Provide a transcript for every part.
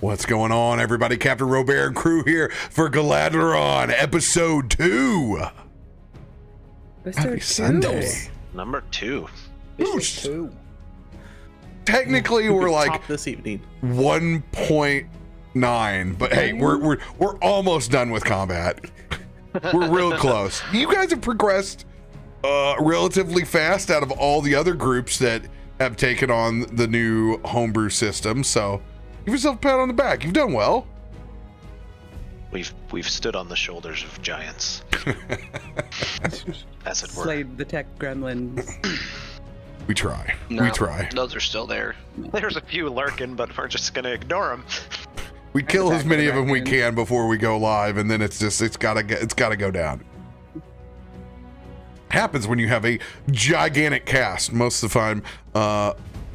What's going on, everybody? CaptainRoBear and crew here for Galaadluuran, episode 2. Happy Sunday. Number 2. Technically, we're like top this evening. 1.9, but hey, we're almost done with combat. We're real close. You guys have progressed relatively fast out of all the other groups that have taken on the new homebrew system, so give yourself a pat on the back. You've done well. We've stood on the shoulders of giants, as it were. Slayed the tech gremlins. We try. No, we try. Those are still there. There's a few lurking, but we're just gonna ignore them. We kill as many of them we can before we go live, and then it's gotta go down. Happens when you have a gigantic cast. Most of the time,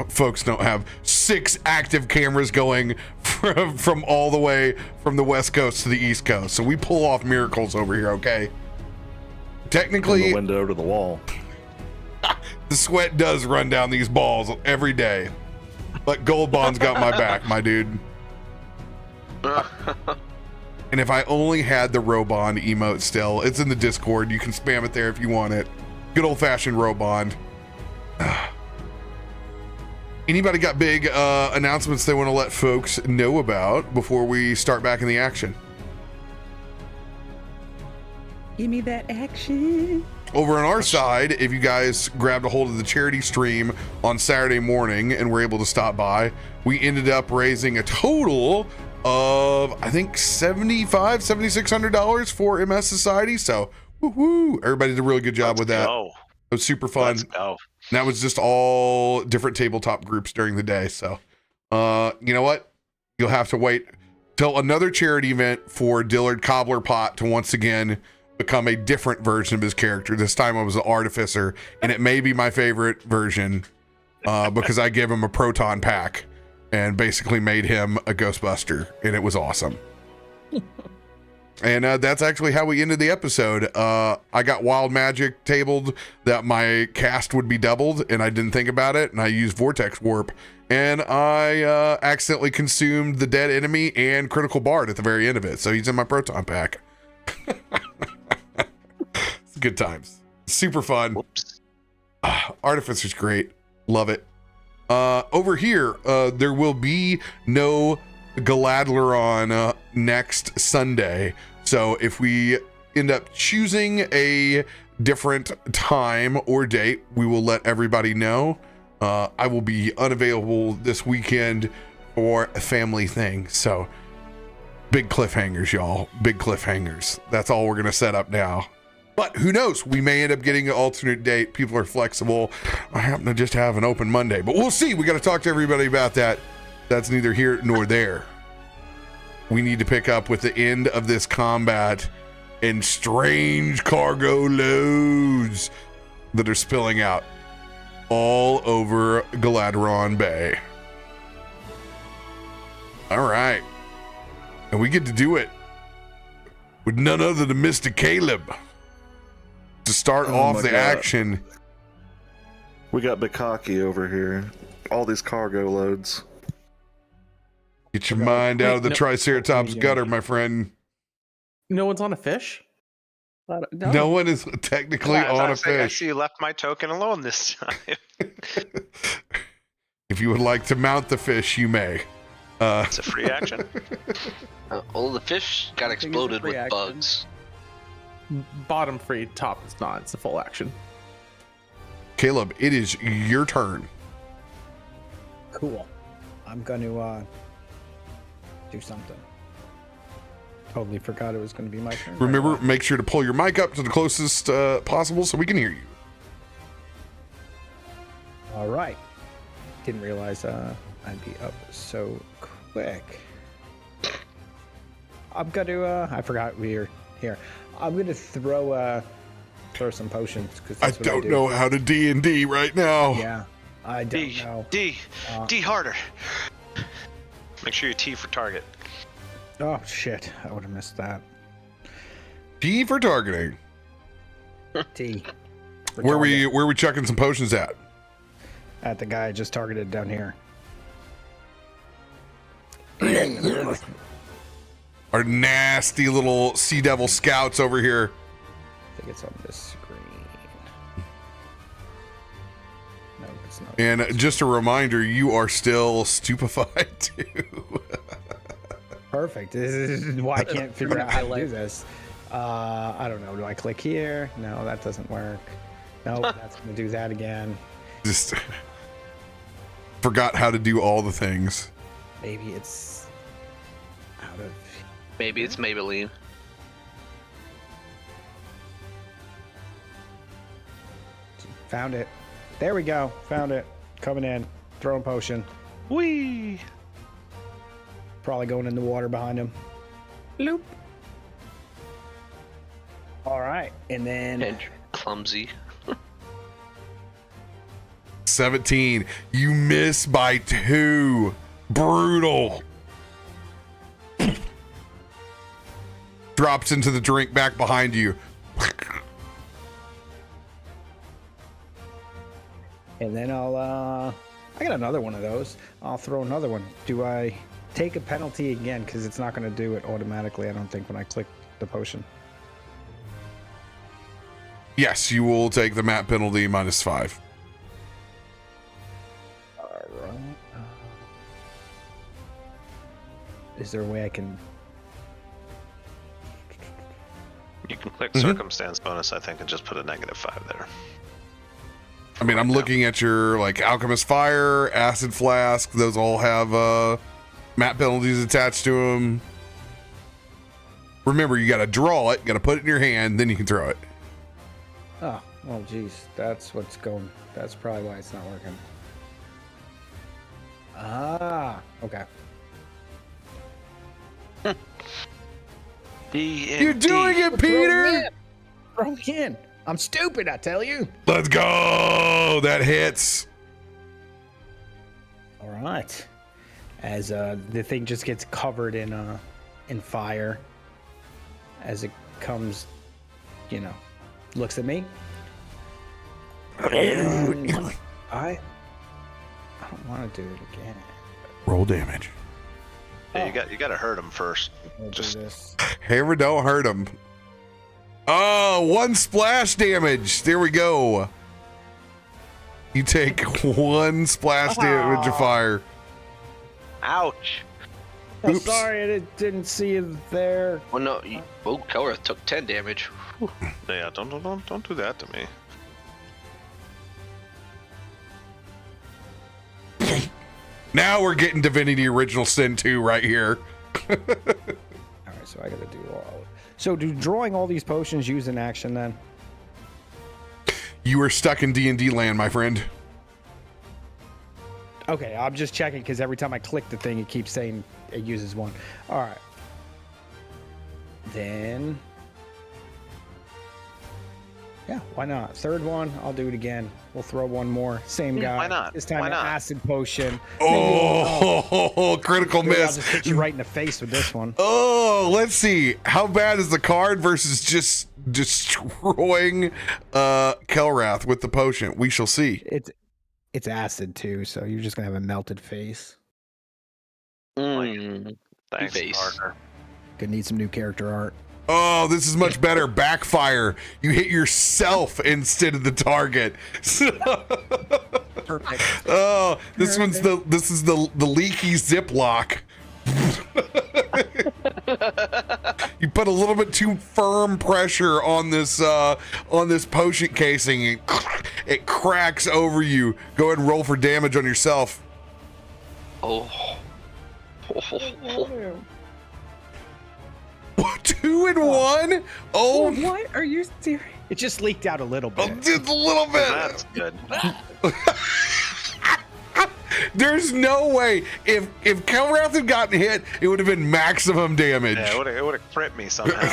folks don't have 6 active cameras going from all the way from the West Coast to the East Coast. So we pull off miracles over here, okay? Technically, from the window to the wall. The sweat does run down these balls every day. But Gold Bond's got my back, my dude. And if I only had the Robond emote still, it's in the Discord. You can spam it there if you want it. Good old-fashioned Robond. Anybody got big announcements they want to let folks know about before we start back in the action? Give me that action. Over on our side, if you guys grabbed a hold of the charity stream on Saturday morning and were able to stop by, we ended up raising a total of, I think, $7,600 for MS Society. So, woohoo! Everybody did a really good job with that. It was super fun. Let's go. And that was just all different tabletop groups during the day. So, you know what? You'll have to wait till another charity event for Dillard Cobblerpot to once again become a different version of his character. This time I was an artificer, and it may be my favorite version because I gave him a proton pack and basically made him a Ghostbuster, and it was awesome. And that's actually how we ended the episode. I got wild magic tabled that my cast would be doubled, and I didn't think about it, and I used Vortex Warp, and I accidentally consumed the dead enemy and Critical Bard at the very end of it, so he's in my proton pack. It's good times. Super fun. Whoops. Artificer's great. Love it. Over here, there will be no Galaadluuran next Sunday. So if we end up choosing a different time or date, we will let everybody know. I will be unavailable this weekend for a family thing. So big cliffhangers, y'all. Big cliffhangers. That's all we're going to set up now. But who knows? We may end up getting an alternate date. People are flexible. I happen to just have an open Monday, but we'll see. We got to talk to everybody about that. That's neither here nor there. We need to pick up with the end of this combat and strange cargo loads that are spilling out all over Galaadluuran Bay. All right. And we get to do it with none other than Mr. Caleb to start off the action. We got Bukaki over here. All these cargo loads. Get your mind out of the Triceratops gutter, my friend. No one's on a fish? No one is technically on a fish. I see you left my token alone this time. If you would like to mount the fish, you may. It's a free action. All the fish got exploded with bugs. Bottom free, top is not. It's a full action. Caleb, it is your turn. Cool. I'm going to do something. Totally forgot it was going to be my turn. Remember, make sure to pull your mic up to the closest possible so we can hear you. All right. Didn't realize I'd be up so quick. I'm going to, I forgot we were here. I'm going to throw some potions. Cause I don't know how to D&D right now. Yeah, I don't know. D harder. Make sure you T for target. Oh, shit. I would have missed that. T for targeting. T. Where we chucking some potions at? At the guy I just targeted down here. Our nasty little Sea Devil scouts over here. I think it's on this screen. No, it's not. And just a reminder, you are still stupefied too. Perfect. This is why I can't figure out how to do this. I don't know. Do I click here? No, that doesn't work. No, that's going to do that again. Just forgot how to do all the things. Maybe it's out of... Maybe it's Maybelline. Found it. There we go. Found it. Coming in. Throwing potion. Whee! Probably going in the water behind him. Loop. All right. And then... And clumsy. 17. You miss by 2. Brutal. Drops into the drink back behind you. And then I got another one of those. I'll throw another one. Do I take a penalty again? Because it's not going to do it automatically, I don't think, when I click the potion. Yes, you will take the map penalty -5. All right. Is there a way I can... You can click circumstance bonus, I think, and just put a -5 there. I mean, I'm looking at your like Alchemist Fire, Acid Flask. Those all have map penalties attached to them. Remember, you got to draw it, got to put it in your hand, then you can throw it. Oh, well, geez. That's what's going... That's probably why it's not working. Ah, okay. You're doing it, Peter! Throw me in. I'm stupid, I tell you. Let's go! That hits. All right. As the thing just gets covered in fire as it comes, you know, looks at me. And I don't want to do it again. Roll damage. Yeah, you got to hurt him first. I'll Just do this. Hammer, don't hurt him. Oh, 1 splash damage. There we go. You take 1 splash damage of fire. ouch. I'm Oops. sorry, I didn't see you there. Oh no! Oh, Kelrath took 10 damage. Whew. Yeah, don't do that to me. Now we're getting Divinity Original Sin 2 right here. All right, so I got to do all. So, do drawing all these potions use an action then? You are stuck in D&D land, my friend. Okay, I'm just checking because every time I click the thing, it keeps saying it uses one. All right. Then, yeah, why not? Third one, I'll do it again. We'll throw one more. Same guy. Why not? This time Why an not? acid potion. Oh, critical Maybe I'll miss. just hit you right in the face with this one. Oh, let's see. How bad is the card versus just destroying Kelrath with the potion? We shall see. It's acid too, so you're just gonna have a melted face. Thanks, Face. Parker. Gonna need some new character art. Oh, this is much better. Backfire. You hit yourself instead of the target. Perfect. Oh, this is the leaky Ziploc. You put a little bit too firm pressure on this potion casing, and it cracks over you. Go ahead and roll for damage on yourself. Oh. 2 and 1. Oh, What? Are you serious? It just leaked out a little bit. just a little bit. That's good. There's no way. If Kelrath had gotten hit, it would have been maximum damage. Yeah, it would have crit me somehow.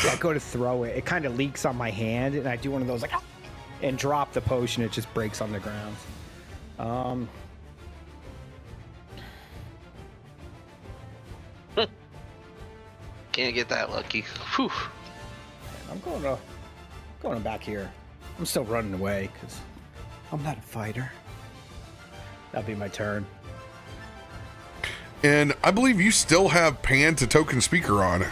I go to throw it. It kind of leaks on my hand, and I do one of those like, "Ah," and drop the potion. It just breaks on the ground. Can't get that lucky. Whew. I'm going back here. I'm still running away because I'm not a fighter. That'll be my turn. And I believe you still have pan to token speaker on.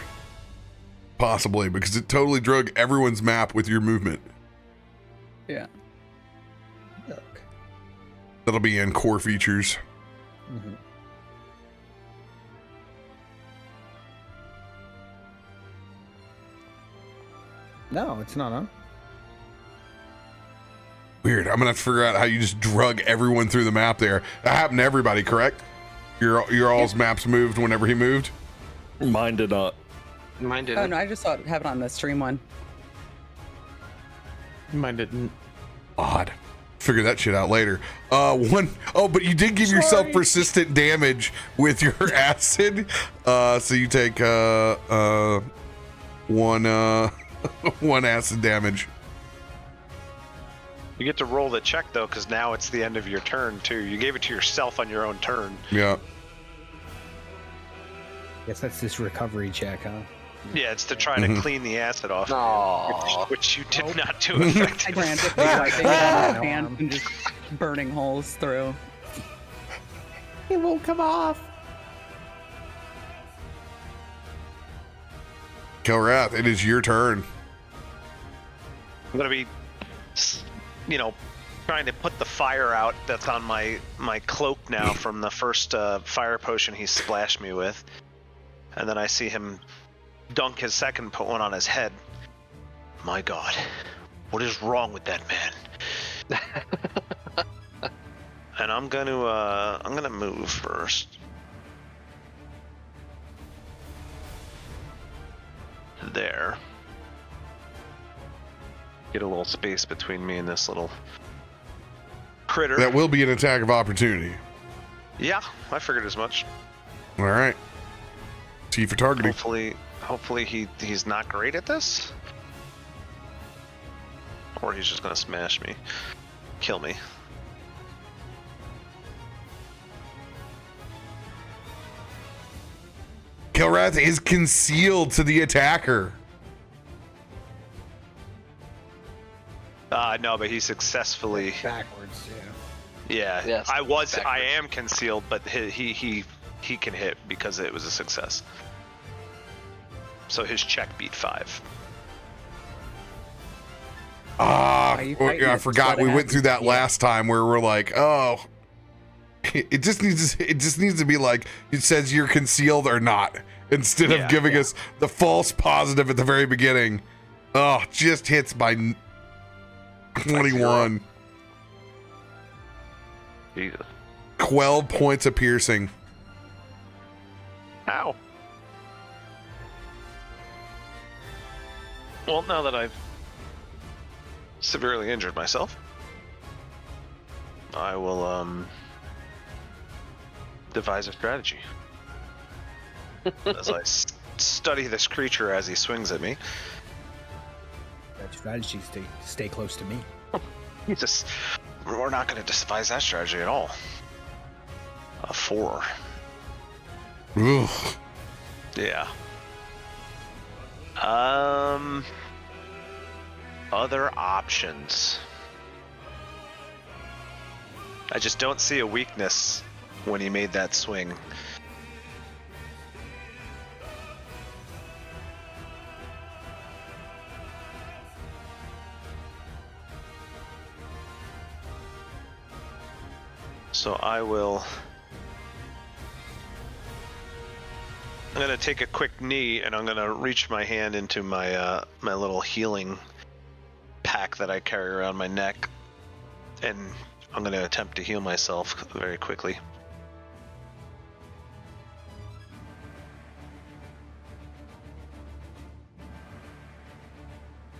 Possibly, because it totally drug everyone's map with your movement. Yeah. Look. That'll be in core features. Mm-hmm. No, it's not on. Weird. I'm gonna have to figure out how you just drug everyone through the map there. That happened to everybody, correct? Your all's maps moved whenever he moved? Mine did not. Mine Oh didn't. no, I just saw it happen on the stream one. Mine didn't. Odd. Figure that shit out later. But you did give yourself persistent damage with your acid. So you take one acid damage. You get to roll the check though, because now it's the end of your turn too. You gave it to yourself on your own turn. Yeah. Guess that's this recovery check, huh? Yeah, it's to try to clean the acid off, Aw. which you did not do effectively. Frantically wiping it on my hands and just burning holes through. It won't come off. Kelrath, it is your turn. I'm gonna be, trying to put the fire out that's on my cloak now from the first fire potion he splashed me with, and then I see him dunk his second, put one on his head. My God, what is wrong with that man? And I'm gonna move first. There. Get a little space between me and this little critter. That will be an attack of opportunity. Yeah, I figured as much. All right. T for targeting. Hopefully he's not great at this. Or he's just gonna smash me. Kill me. Kelrath is concealed to the attacker. No, but he successfully. Backwards, yeah. Yeah, Yes, I backwards. am concealed, but he can hit because it was a success. So his check beat 5. I forgot we went through that last time where we're like, oh, it just needs to be like it says you're concealed or not instead of giving us the false positive at the very beginning. Oh, just hits by 21. Jesus. 12 points of piercing. Ow. Well, now that I've severely injured myself, I will devise a strategy. As I study this creature as he swings at me. That strategy stay close to me. Jesus, we're not going to devise that strategy at all. A 4. Ugh. Yeah. Other options. I just don't see a weakness when he made that swing. So I'm gonna take a quick knee and I'm gonna reach my hand into my my little healing pack that I carry around my neck, and I'm gonna attempt to heal myself very quickly.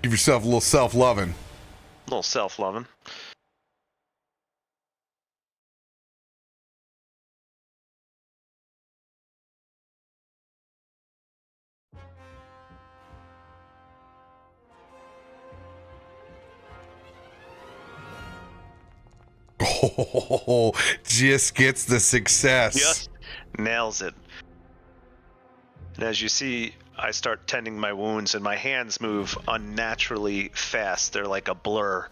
Give yourself a little self-loving. A little self-loving. Oh, just gets the success. Just nails it. And as you see, I start tending my wounds and my hands move unnaturally fast. They're like a blur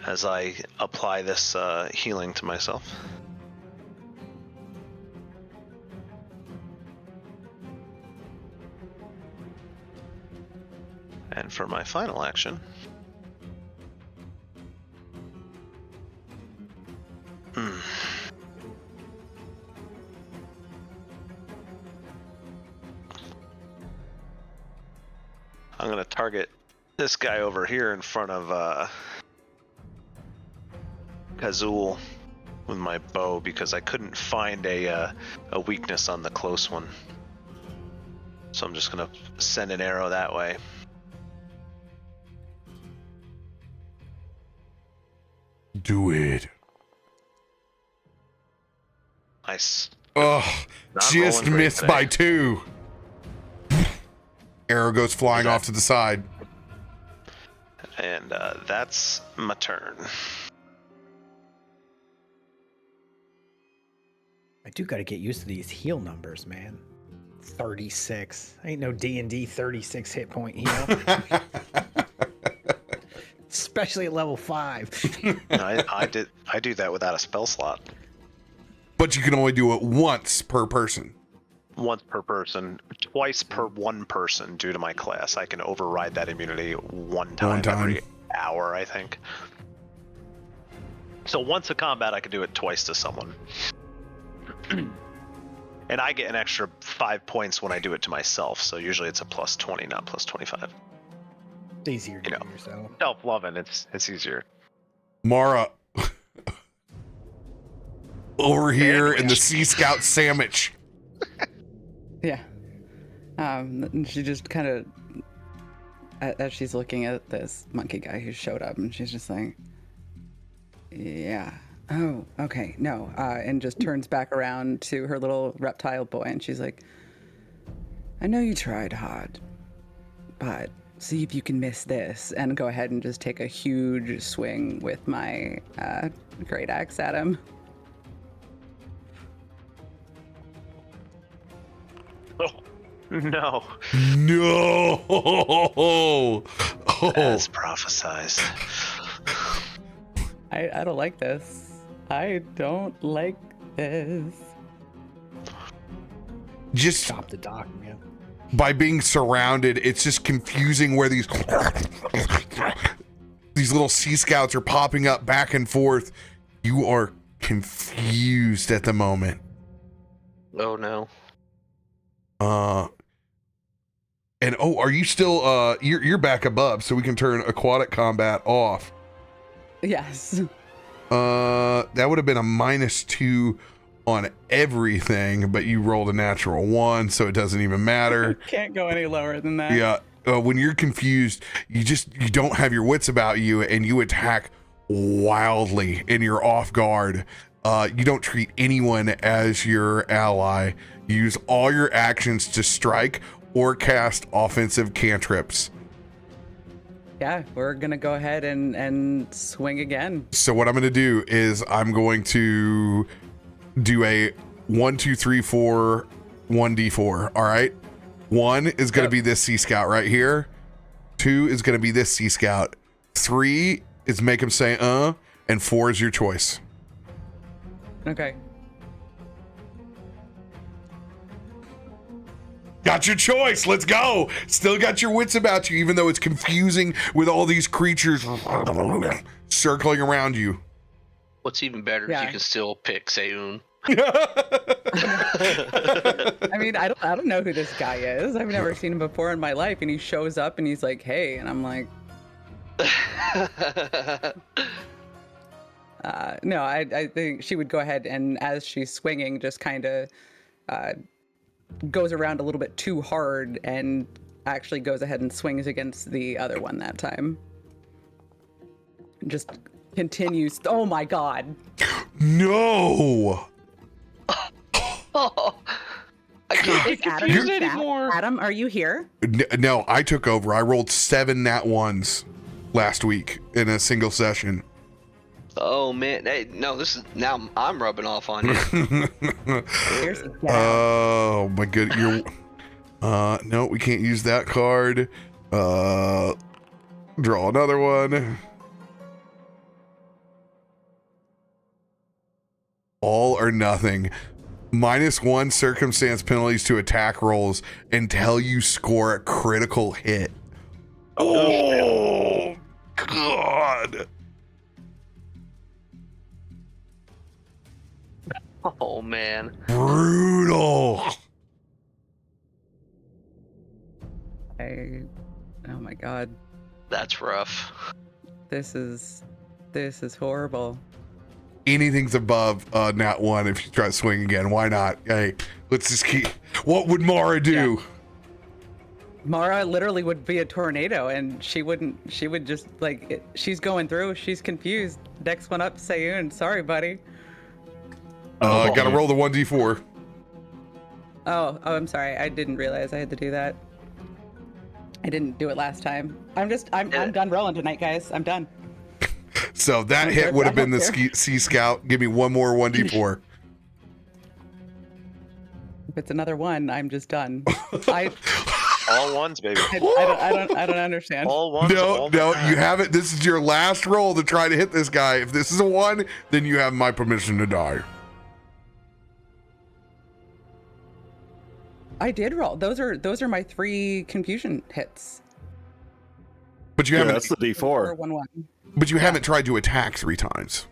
as I apply this healing to myself. And for my final action, I'm gonna target this guy over here in front of Kazul with my bow because I couldn't find a weakness on the close one. So I'm just gonna send an arrow that way. Do it. Nice. Oh, Not just rolling great missed today. by 2. Arrow goes flying off to the side. And that's my turn. I do got to get used to these heal numbers, man. 36. Ain't no D&D 36 hit point heal. Especially at level 5. I do that without a spell slot. But you can only do it once per person. Once per person, twice per one person due to my class. I can override that immunity one time every hour, I think. So once a combat, I can do it twice to someone. And I get an extra 5 points when I do it to myself, so usually it's a plus 20, not plus 25. It's easier to do yourself. Self-loving, it's easier. Mara. Over here in the Sea Scout sandwich. Yeah. And she just kind of, as she's looking at this monkey guy who showed up, and she's just like, yeah. Oh, okay. No. And just turns back around to her little reptile boy, and she's like, I know you tried hard, but see if you can miss this, and go ahead and just take a huge swing with my great axe at him. No. No. Oh. As prophesized. I don't like this. I don't like this. Just Stop the dock, man. by being surrounded, it's just confusing where these little Sea Scouts are popping up back and forth. You are confused at the moment. Oh no. And are you still you're back above, so we can turn aquatic combat off. Yes. That would have been a -2 on everything, but you rolled a natural 1, so it doesn't even matter. Can't go any lower than that. Yeah. When you're confused, you don't have your wits about you, and you attack wildly, and you're off guard. You don't treat anyone as your ally. You use all your actions to strike or cast offensive cantrips. Yeah, we're gonna go ahead and swing again. So what I'm going to do is I'm going to do a 1, 2, 3, 4, 1d4. All right. 1 is going to be this Sea Scout right here. 2 is going to be this Sea Scout. 3 is make him say and 4 is your choice. Okay. Got your choice. Let's go. Still got your wits about you, even though it's confusing with all these creatures circling around you. What's even better is you can still pick Seun. I mean, I don't know who this guy is. I've never seen him before in my life, and he shows up and he's like, "Hey," and I'm like, "No, I think she would go ahead and, as she's swinging, just kind of goes around a little bit too hard and actually goes ahead and swings against the other one that time. Just continues. Oh my god! No. Oh, I can't be confused anymore. Adam, are you here? No, I took over. I rolled 7 nat 1s last week in a single session. Oh man, hey, no, this is now I'm rubbing off on you. Oh my good, you're no, we can't use that card. Draw another one. All or nothing. -1 circumstance penalties to attack rolls until you score a critical hit. Oh, God. Oh man. Brutal. Oh my god. That's rough. This is horrible. Anything's above nat 1 if you try to swing again. Why not? Hey, let's just keep. What would Mara do? Yeah. Mara literally would be a tornado, and she would just she's going through. She's confused. Next one up, Sayun. Sorry, buddy. Gotta roll the 1d4. Oh, I'm sorry. I didn't realize I had to do that. I didn't do it last time. I'm done rolling tonight, guys. I'm done. So that hit would have been the Sea Scout. Give me one more 1d4. If it's another one, I'm just done. All ones, baby. I don't understand. All ones. No, you haven't. This is your last roll to try to hit this guy. If this is a 1, then you have my permission to die. I did roll. Those are my 3 confusion hits. But you haven't. That's the D4. 1-1. But you haven't tried to attack 3 times.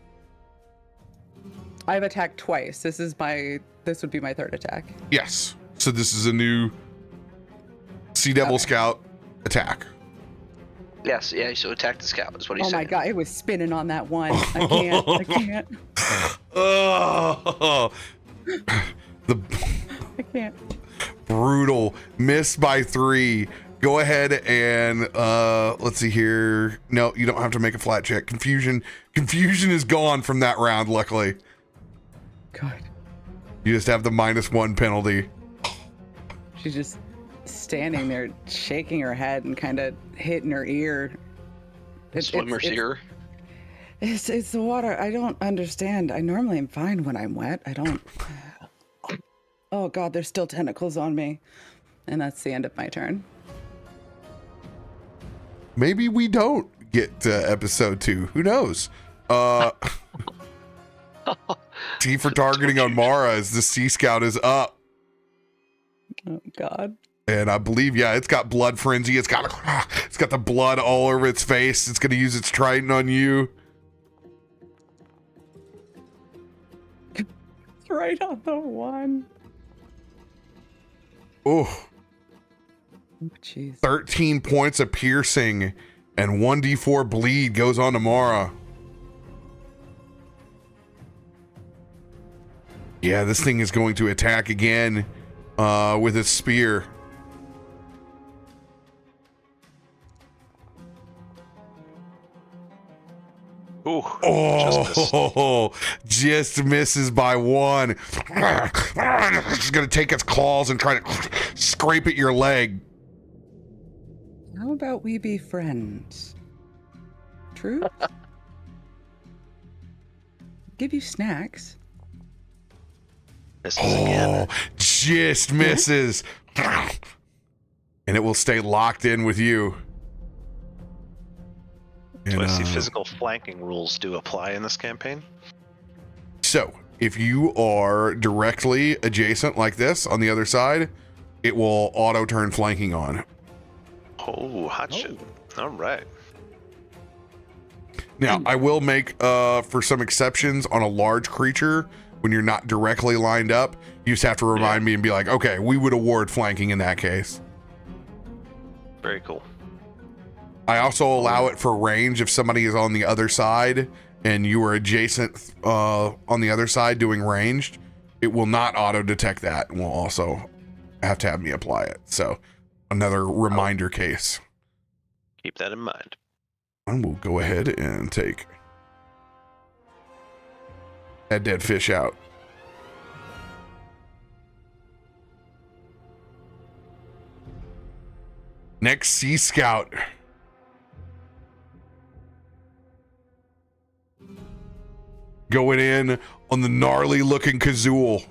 I've attacked twice. This would be my 3rd attack. Yes. So this is a new Sea Devil Scout attack. Yes, yeah, so attack the scout is what he's Oh saying. my god, it was spinning on that one. I can't. Oh, I can't. brutal. Missed by 3. Go ahead and let's see here. No, you don't have to make a flat check. Confusion is gone from that round, luckily. God. You just have the -1 penalty. She's just standing there shaking her head and kind of hitting her ear. Swimmer's ear. It's the water. I don't understand. I normally am fine when I'm wet. I don't. Oh god, there's still tentacles on me. And that's the end of my turn. Maybe we don't get to episode 2. Who knows? T for targeting on Mara as the Sea Scout is up. Oh god. And I believe, yeah, it's got blood frenzy. It's got the blood all over its face. It's going to use its trident on you. It's right on the one. Oh, Jeez. 13 points of piercing and 1d4 bleed goes on to Mara. Yeah, this thing is going to attack again with its spear. Ooh, just misses by 1. It's going to take its claws and try to scrape at your leg. How about we be friends? True? Give you snacks. Misses again. Just misses. And it will stay locked in with you. So I see physical flanking rules do apply in this campaign. So, if you are directly adjacent like this on the other side, it will auto turn flanking on. Oh, hot shit. All right. Now, I will make for some exceptions on a large creature when you're not directly lined up. You just have to remind me and be like, okay, we would award flanking in that case. Very cool. I also allow it for range if somebody is on the other side and you are adjacent on the other side doing ranged. It will not auto detect that and will also have to have me apply it. So another reminder case. Keep that in mind. And we'll go ahead and take that dead fish out. Next, Sea Scout. Going in on the gnarly looking Kazul.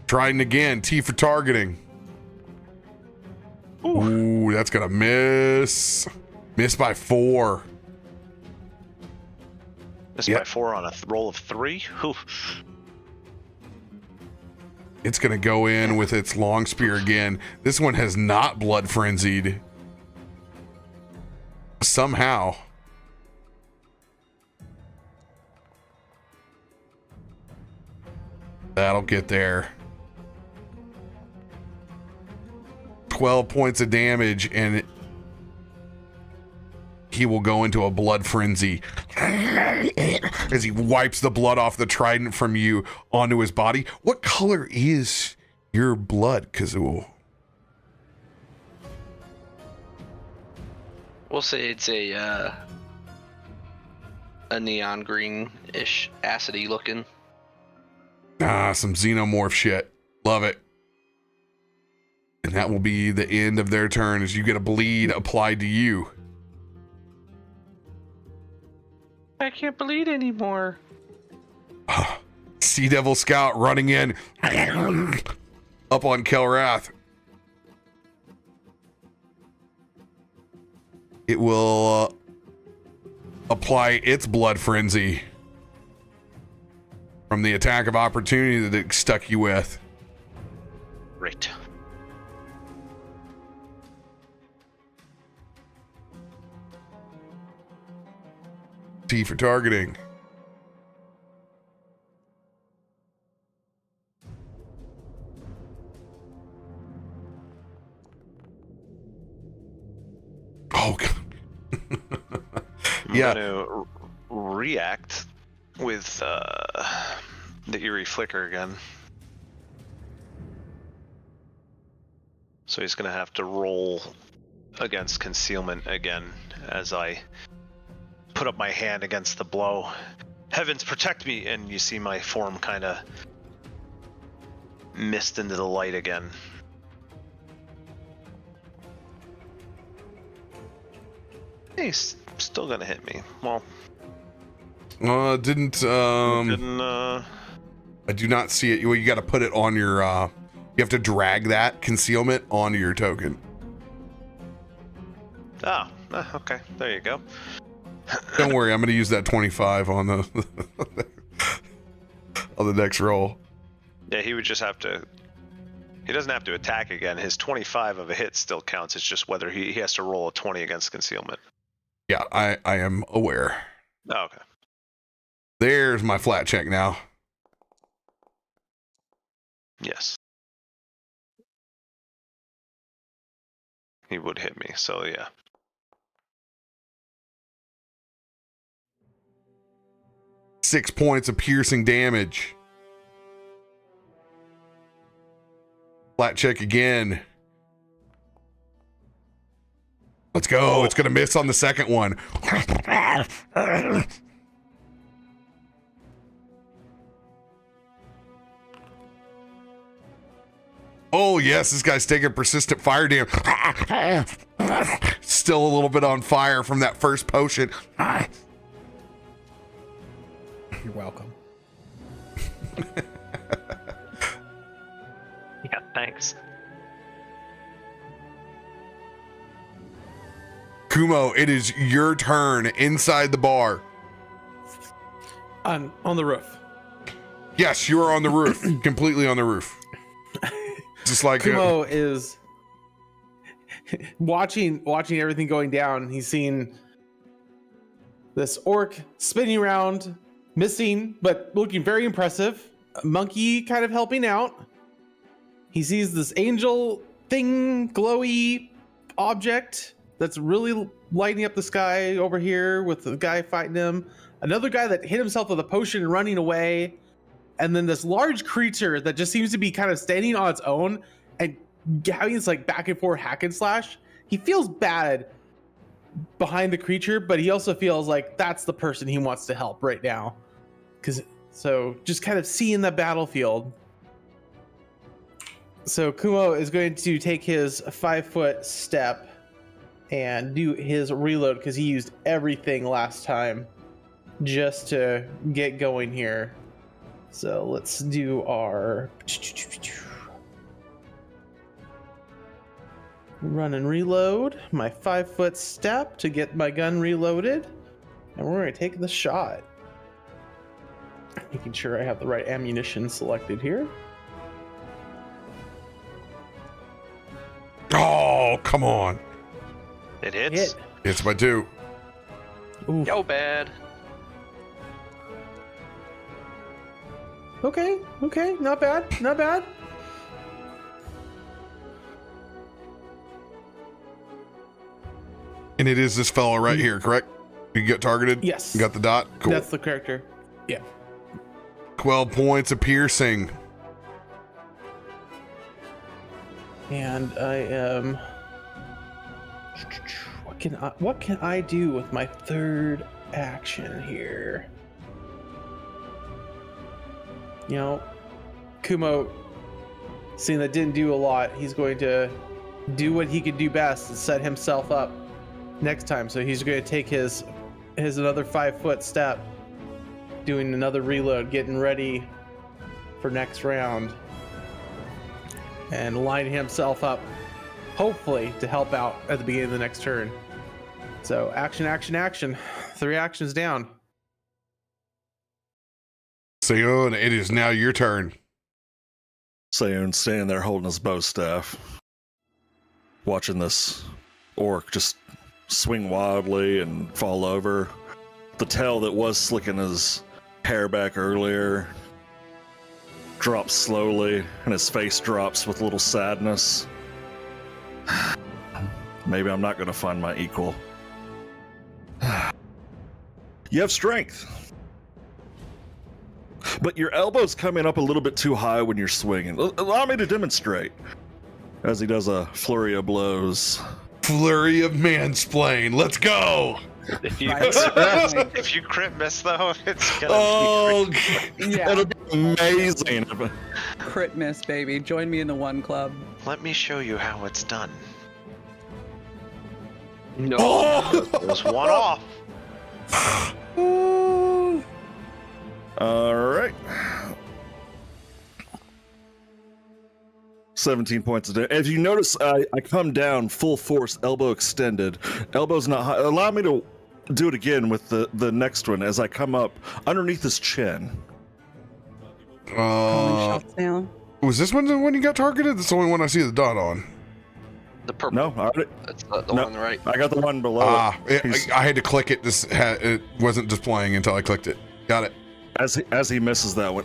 Trying again. T for targeting. Ooh, that's gonna miss. Miss by 4. Missed by 4 on a roll of 3. Oof. It's going to go in with its long spear again. This one has not blood frenzied. Somehow. That'll get there. 12 points of damage, and he will go into a blood frenzy as he wipes the blood off the trident from you onto his body. What color is your blood, Kazul? We'll say it's a neon green-ish, acidy looking. Ah, some xenomorph shit. Love it. And that will be the end of their turn as you get a bleed applied to you. I can't bleed anymore. Sea Devil Scout running in up on Kelrath. It will apply its blood frenzy from the attack of opportunity that it stuck you with. Great. T for targeting. Oh, God. Yeah. I'm going to react with the eerie flicker again. So he's going to have to roll against concealment again as I put up my hand against the blow. Heavens protect me, and you see my form kind of mist into the light again. He's still gonna hit me. Well, Didn't I do not see it. Well, you got to put it on your you have to drag that concealment onto your token. Okay, there you go. Don't worry, I'm going to use that 25 on the on the next roll. Yeah, he would just have to. He doesn't have to attack again. His 25 of a hit still counts. It's just whether he has to roll a 20 against concealment. Yeah, I am aware. Oh, okay. There's my flat check now. Yes. He would hit me, so yeah. Six points of piercing damage. Flat check again. Let's go. It's going to miss on the second one. Oh, yes, this guy's taking persistent fire damage. Still a little bit on fire from that first potion. You're welcome. Yeah, thanks. Kumo, it is your turn inside the bar. On the roof. Yes, you are on the roof. Completely on the roof. Just like Kumo is watching everything going down. He's seen this orc spinning around, missing, but looking very impressive. A monkey kind of helping out. He sees this angel thing, glowy object that's really lighting up the sky over here with the guy fighting him. Another guy that hit himself with a potion and running away. And then this large creature that just seems to be kind of standing on its own and having this like back and forth hack and slash. He feels bad behind the creature, but he also feels like that's the person he wants to help right now. So just kind of seeing the battlefield. So Kumo is going to take his 5-foot step and do his reload because he used everything last time just to get going here. So let's do our run and reload, my 5-foot step to get my gun reloaded, and we're going to take the shot. Making sure I have the right ammunition selected here. Oh, come on. It hits. Hit. It's by 2. Ooh. Yo, bad. Okay, not bad, not bad. And it is this fellow right here, correct? You get targeted? Yes. You got the dot? Cool. That's the character. Yeah. 12 points of piercing. And I am. What can I do with my third action here? You know, Kumo, seeing that didn't do a lot, he's going to do what he could do best and set himself up next time. So he's going to take his another 5-foot step, doing another reload, getting ready for next round, and lining himself up, hopefully to help out at the beginning of the next turn. So action, action, action. 3 actions down. Seon, it is now your turn. Sayun standing there holding his bow staff, watching this orc just swing wildly and fall over. The tail that was slicking his hair back earlier drops slowly, and his face drops with a little sadness. Maybe I'm not going to find my equal. You have strength, but your elbow's coming up a little bit too high when you're swinging. Allow me to demonstrate. As he does a flurry of blows. Flurry of mansplain. Let's go. If you Right. if you crit miss though, it's gonna Oh, Yeah. It'll be amazing. Crit miss, baby. Join me in the 1 club. be. Let me show you how it's done. No. It was 1 off. All right. 17 points a day. As you notice, I come down full force, elbow extended. Elbow's not high. Allow me to do it again with the next one as I come up underneath his chin. Calling shots down. was this one the one you got targeted? That's the only one I see the dot on. The purple. No, I already, That's the no, one on the right. I got the one below. He's- I had to click it. It wasn't displaying until I clicked it. Got it. as he misses that one.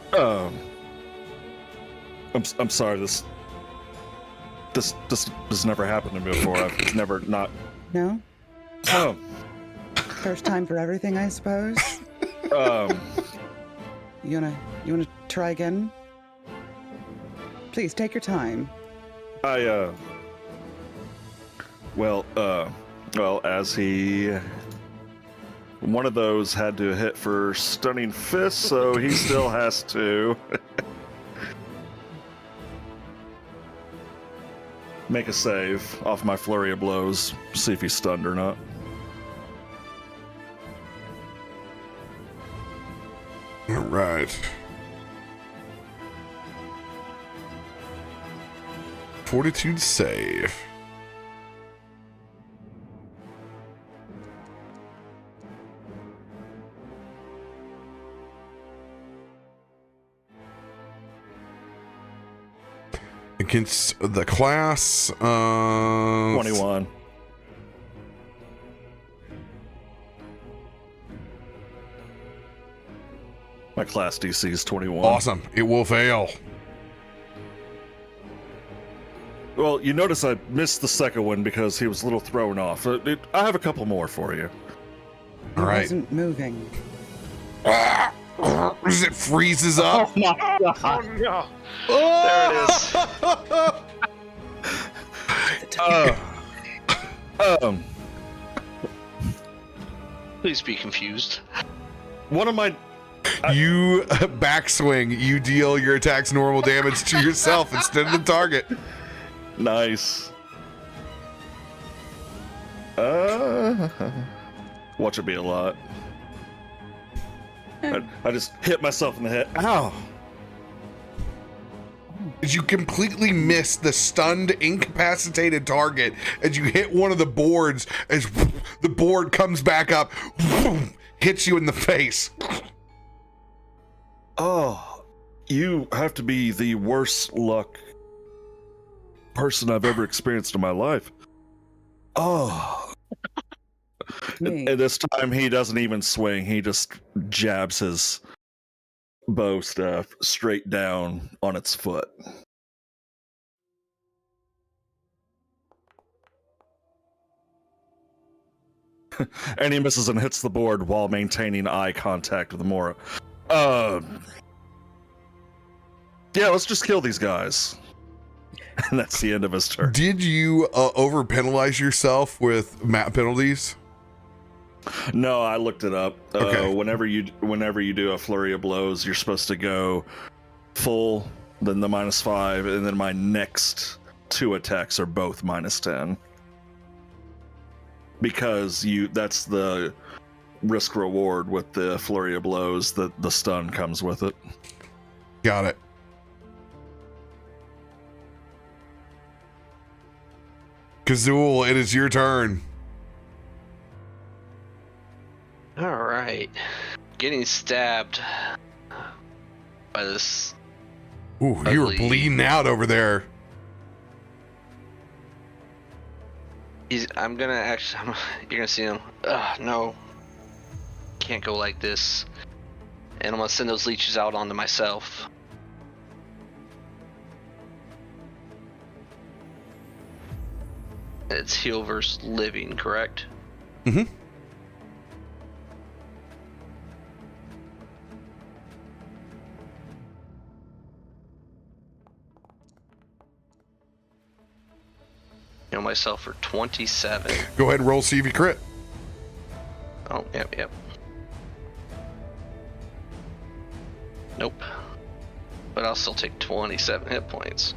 I'm sorry. This never happened to me before. I've never not. No? Um, First time for everything, I suppose. You wanna try again? Please take your time. Well, as he, one of those had to hit for stunning fist, so he still has to make a save off my flurry of blows. See if he's stunned or not. All right. Fortitude save. Against the class, 21. My class DC is 21. Awesome. It will fail. Well, you notice I missed the second one because he was a little thrown off. I have a couple more for you. All It right. wasn't moving. As it freezes up. Oh no! There it is. Please be confused. One of my You backswing. You deal your attack's normal damage to yourself instead of the target. Nice. Watch it be a lot. I just hit myself in the head. Ow! As you completely miss the stunned, incapacitated target as you hit one of the boards, as the board comes back up, hits you in the face. Oh, you have to be the worst luck person I've ever experienced in my life. Oh. Me. And this time he doesn't even swing. He just jabs his bow staff straight down on its foot. And he misses and hits the board while maintaining eye contact with Mora. Yeah, let's just kill these guys. And that's the end of his turn. Did you over penalize yourself with map penalties? No, I looked it up. Okay. Whenever you do a flurry of blows, you're supposed to go full, then the -5, and then my next 2 attacks are both -10. Because that's the risk reward with the flurry of blows, that the stun comes with it. Got it. Kazul, it is your turn. All right. Getting stabbed by this. Ooh, you were Ugly. bleeding out over there. I'm gonna actually. You're gonna see him. No. Can't go like this. And I'm gonna send those leeches out onto myself. It's heal versus living, correct? Mm-hmm. Heal myself for 27. Go ahead and roll, see if you crit. Oh, yep. Nope. But I'll still take 27 hit points.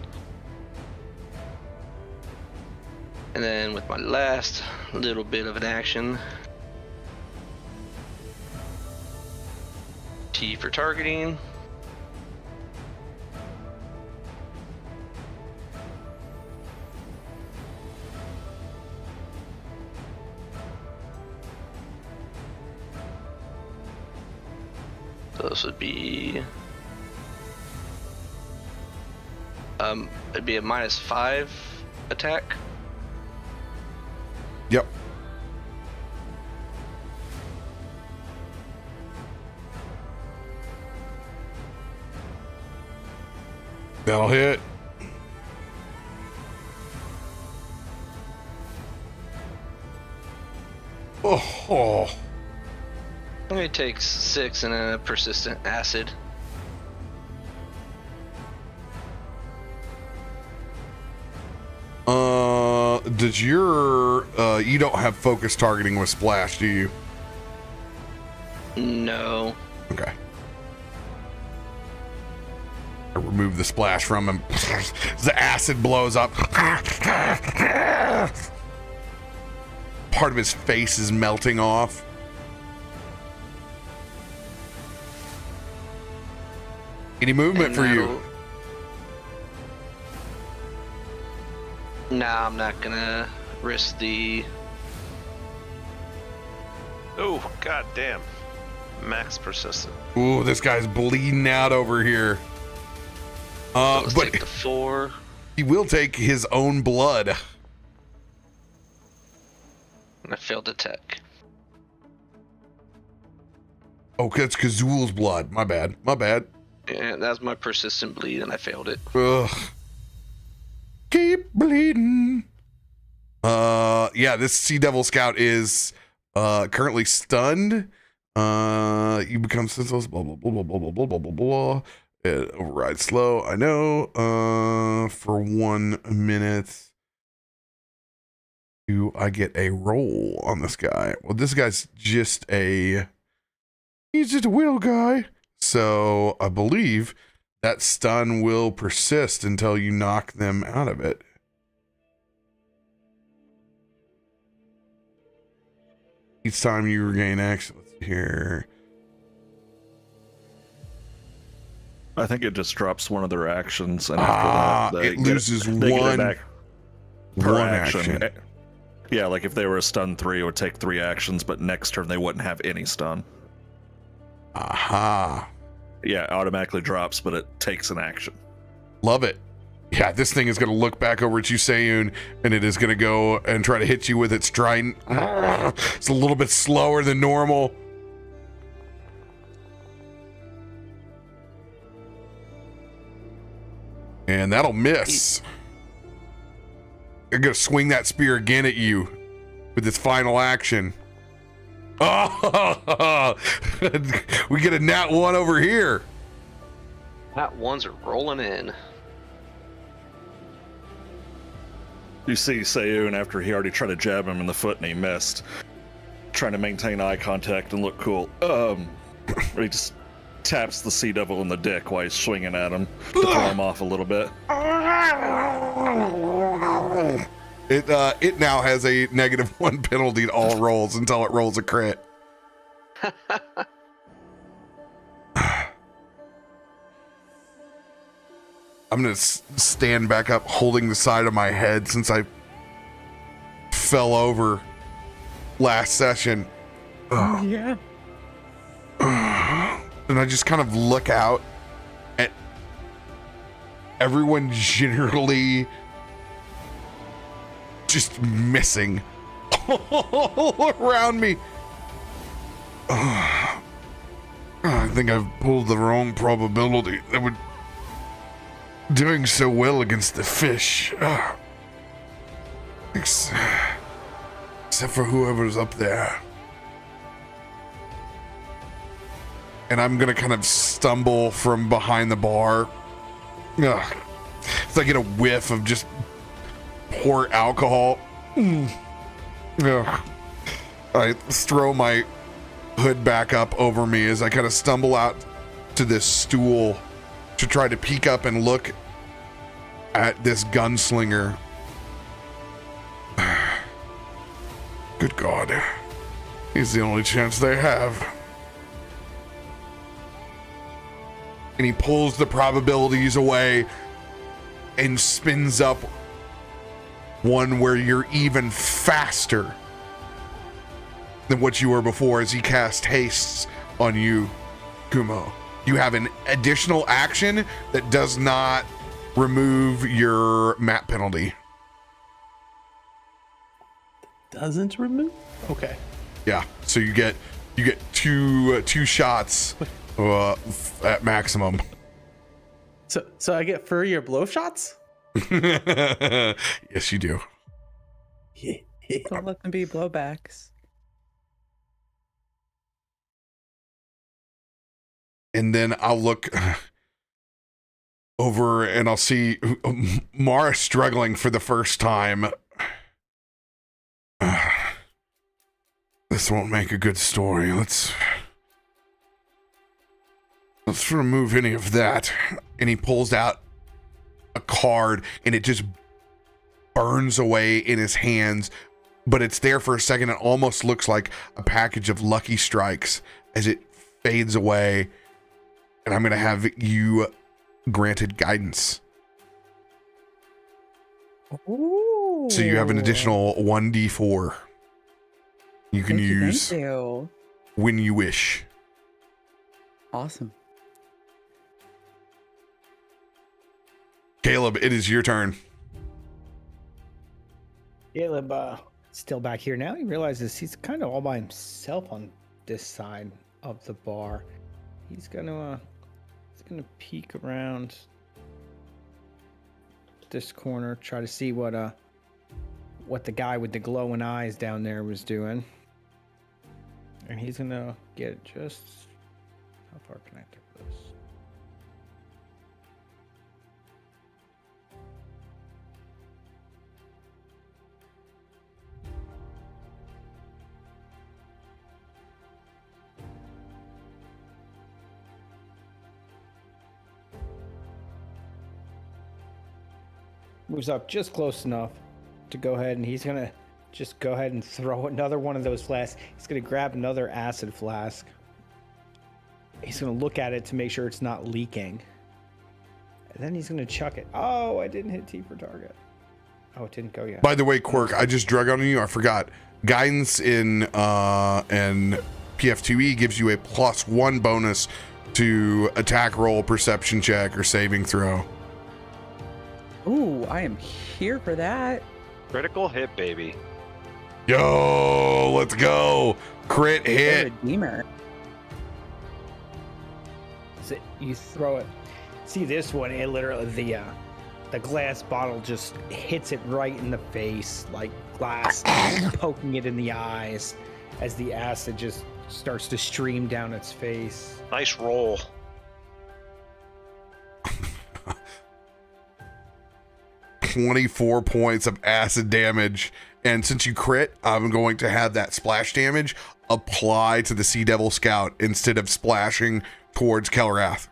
And then with my last little bit of an action, T for targeting. So this would be it'd be a -5 attack. Yep. That'll hit. Oh. It takes 6 and then a persistent acid. Does your you don't have focus targeting with splash, do you? No. Okay. I remove the splash from him. The acid blows up. Part of his face is melting off. Any movement for you? Nah, I'm not gonna risk the. Oh, god damn. Max persistent. Ooh, this guy's bleeding out over here. So let's But take the 4. he will take his own blood. And I failed attack. Oh, that's Kazul's blood. My bad. Yeah, that's my persistent bleed, and I failed it. Ugh. Keep bleeding. Yeah, this Sea Devil Scout is currently stunned. You become senseless, blah blah blah blah blah blah blah blah blah. It overrides slow, I know. For 1 minute. Do I get a roll on this guy? Well, this guy's he's just a will guy. So I believe that stun will persist until you knock them out of it. Each time you regain action, let's see here. I think it just drops one of their actions, and after that, it loses they get it one back per one action. action. Yeah, like if they were a stun 3, it would take 3 actions, but next turn they wouldn't have any stun. Aha. Yeah, it automatically drops, but it takes an action. Love it. Yeah, this thing is going to look back over at you, Sayun, and it is going to go and try to hit you with its trident. It's a little bit slower than normal. And that'll miss. I'm going to swing that spear again at you with its final action. Oh, we get a nat 1 over here. That ones are rolling in. You see Sayun after he already tried to jab him in the foot and he missed, trying to maintain eye contact and look cool. He just taps the Sea Devil in the dick while he's swinging at him to throw him off a little bit. It now has a -1 penalty to all rolls until it rolls a crit. I'm gonna stand back up holding the side of my head since I fell over last session. Yeah. And I just kind of look out at everyone generally just missing all around me. I think I've pulled the wrong probability. That would doing so well against the fish. Except for whoever's up there. And I'm gonna kind of stumble from behind the bar. As I get a whiff of just port alcohol. I throw my hood back up over me as I kind of stumble out to this stool to try to peek up and look at this gunslinger. Good God. He's the only chance they have. And he pulls the probabilities away and spins up one where you're even faster than what you were before as he cast hastes on you, Kumo. You have an additional action that does not remove your map penalty. Doesn't remove? Okay. Yeah, so you get two shots at maximum. So I get furrier blow shots? Yes, you do. Don't let them be blowbacks. And then I'll look over and I'll see Mara struggling for the first time. This won't make a good story. Let's remove any of that. And he pulls out a card and it just burns away in his hands, but it's there for a second. It almost looks like a package of Lucky Strikes as it fades away. And I'm going to have you granted guidance. Ooh. So you have an additional 1d4 you can use Thank you. when you wish. Awesome. Caleb, it is your turn. Caleb, still back here now. He realizes he's kind of all by himself on this side of the bar. He's gonna peek around this corner, try to see what the guy with the glowing eyes down there was doing. And he's gonna get just how far can I get this? Moves up just close enough to go ahead, and he's gonna just go ahead and throw another one of those flasks. He's gonna grab another acid flask. He's gonna look at it to make sure it's not leaking. And then he's gonna chuck it. Oh, I didn't hit T for target. Oh, it didn't go yet. By the way, Quirk, I just drug on you. I forgot. Guidance in PF2E gives you a +1 bonus to attack roll, perception check, or saving throw. Ooh, I am here for that. Critical hit, baby. Yo, let's go. Crit The hit. Redeemer. So you throw it. See this one? It literally the glass bottle just hits it right in the face, like glass poking it in the eyes, as the acid just starts to stream down its face. Nice roll. "24 points of acid damage. And since you crit, I'm going to have that splash damage apply to the Sea Devil Scout instead of splashing towards Kelrath.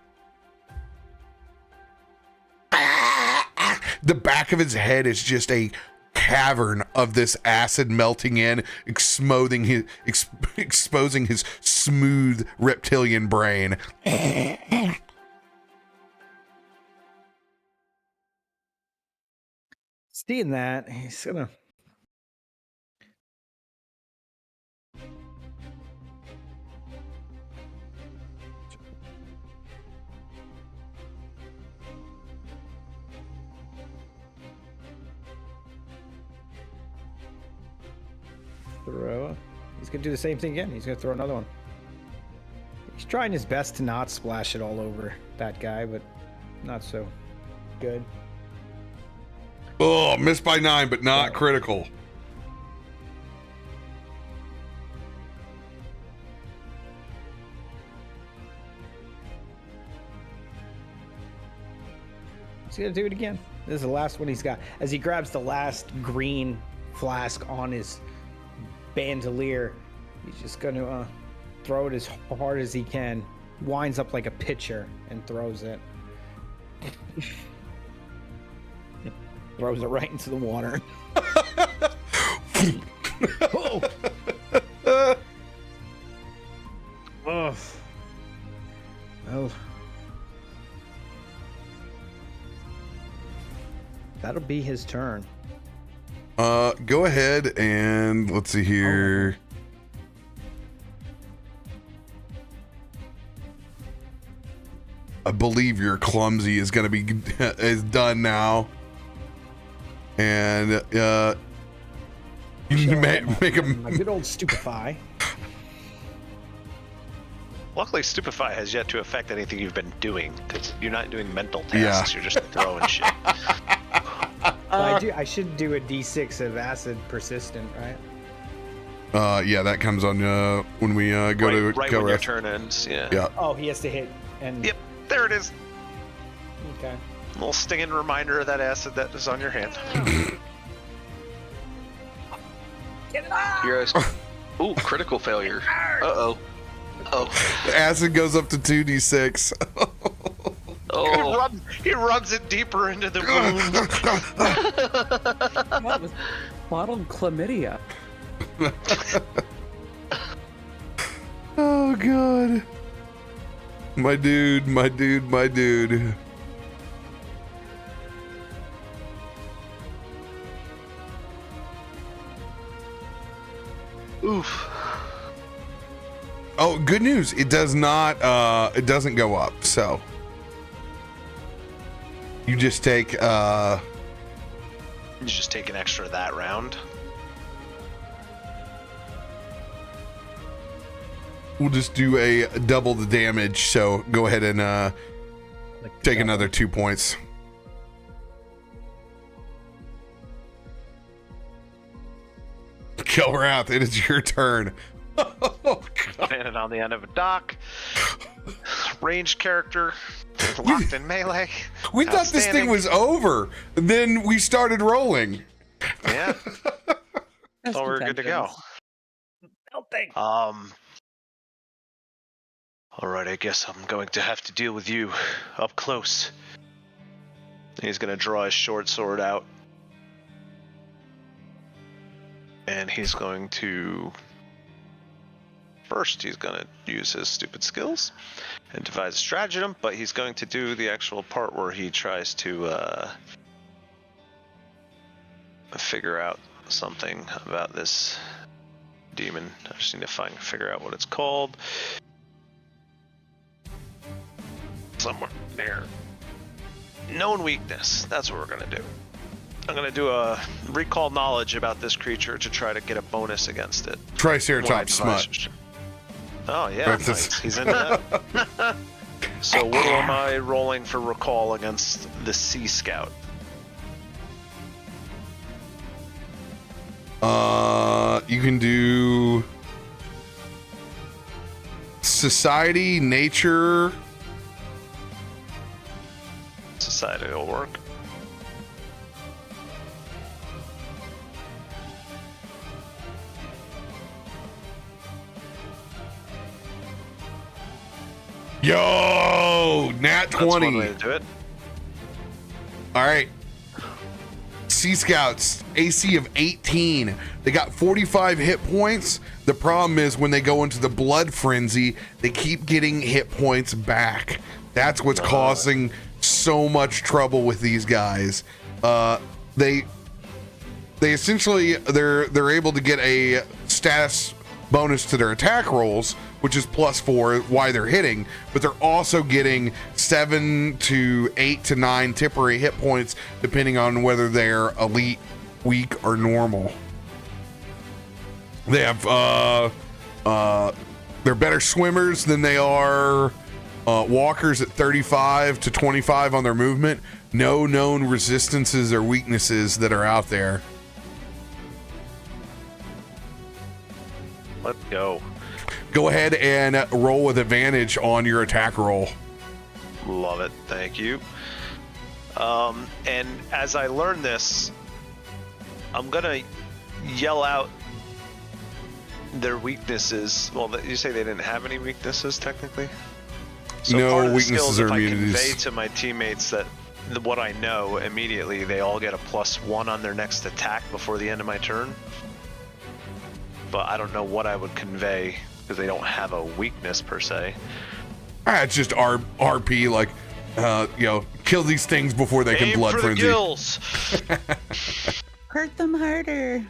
The back of his head is just a cavern of this acid melting in, exposing his smooth reptilian brain. Seeing that, he's gonna throw. He's gonna do the same thing again. He's gonna throw another one. He's trying his best to not splash it all over that guy, but not so good. Oh, missed by 9, but not critical. He's gonna do it again. This is the last one he's got. As he grabs the last green flask on his bandolier, he's just gonna throw it as hard as he can. Winds up like a pitcher and throws it. Throws it right into the water. Oh. Oh. Well, that'll be his turn. Go ahead and let's see here. I believe your clumsy is going to be is done now, and you make him a good old stupefy. Luckily, Stupefy has yet to affect anything you've been doing, because you're not doing mental tasks, You're just throwing shit. I should do a d6 of acid persistent, right? Yeah, that comes on when we go to right when your turn ends. Yeah. Oh, he has to hit and. Yep. There it is. Okay. A little stinging reminder of that acid that is on your hand. Get it off! You're ooh, critical failure. Uh-oh. Oh. The acid goes up to 2d6. Oh. He rubs it deeper into the wound. That was bottled chlamydia. Oh god. My dude. Oof. Oh, good news. It does not it doesn't go up, so you just take You just take an extra that round. we'll just do a double the damage, so go ahead and take another 2 points. Kelrath, it is your turn. Oh, Standing on the end of a dock. Ranged character. Locked in melee. we thought this thing Outstanding. was over. Then we started rolling. Yeah. Thought we were good to go. All right, I guess I'm going to have to deal with you up close. He's going to draw his short sword out. And he's going to... First, he's going to use his stupid skills and devise a stratagem, but he's going to do the actual part where he tries to figure out something about this demon. I just need to figure out what it's called. Somewhere there. known weakness. That's what we're gonna do. I'm gonna do a recall knowledge about this creature to try to get a bonus against it. Triceratops smut. Oh yeah, That's nice. He's into that. So what am I rolling for recall against the Sea Scout? You can do society, nature. Society will work. Yo, nat 20. That's one way to do it. All right. Sea Scouts, AC of 18. They got 45 hit points. The problem is when they go into the blood frenzy, they keep getting hit points back. That's what's causing so much trouble with these guys. They essentially they're able to get a status bonus to their attack rolls, which is +4 while they're hitting, but they're also getting 7 to 8 to 9 temporary hit points depending on whether they're elite, weak, or normal. They have they're better swimmers than they are walkers at 35 to 25 on their movement. No known resistances or weaknesses that are out there. Let's go. Go ahead and roll with advantage on your attack roll. Love it. Thank you. And as I learn this, I'm gonna yell out their weaknesses. Well, you say they didn't have any weaknesses technically? So no part of the weaknesses skills, or if immunities. I convey to my teammates that what I know immediately, they all get a +1 on their next attack before the end of my turn. But I don't know what I would convey because they don't have a weakness per se. It's just RP, like, kill these things before they can Aim blood for frenzy. the gills. Hurt them harder.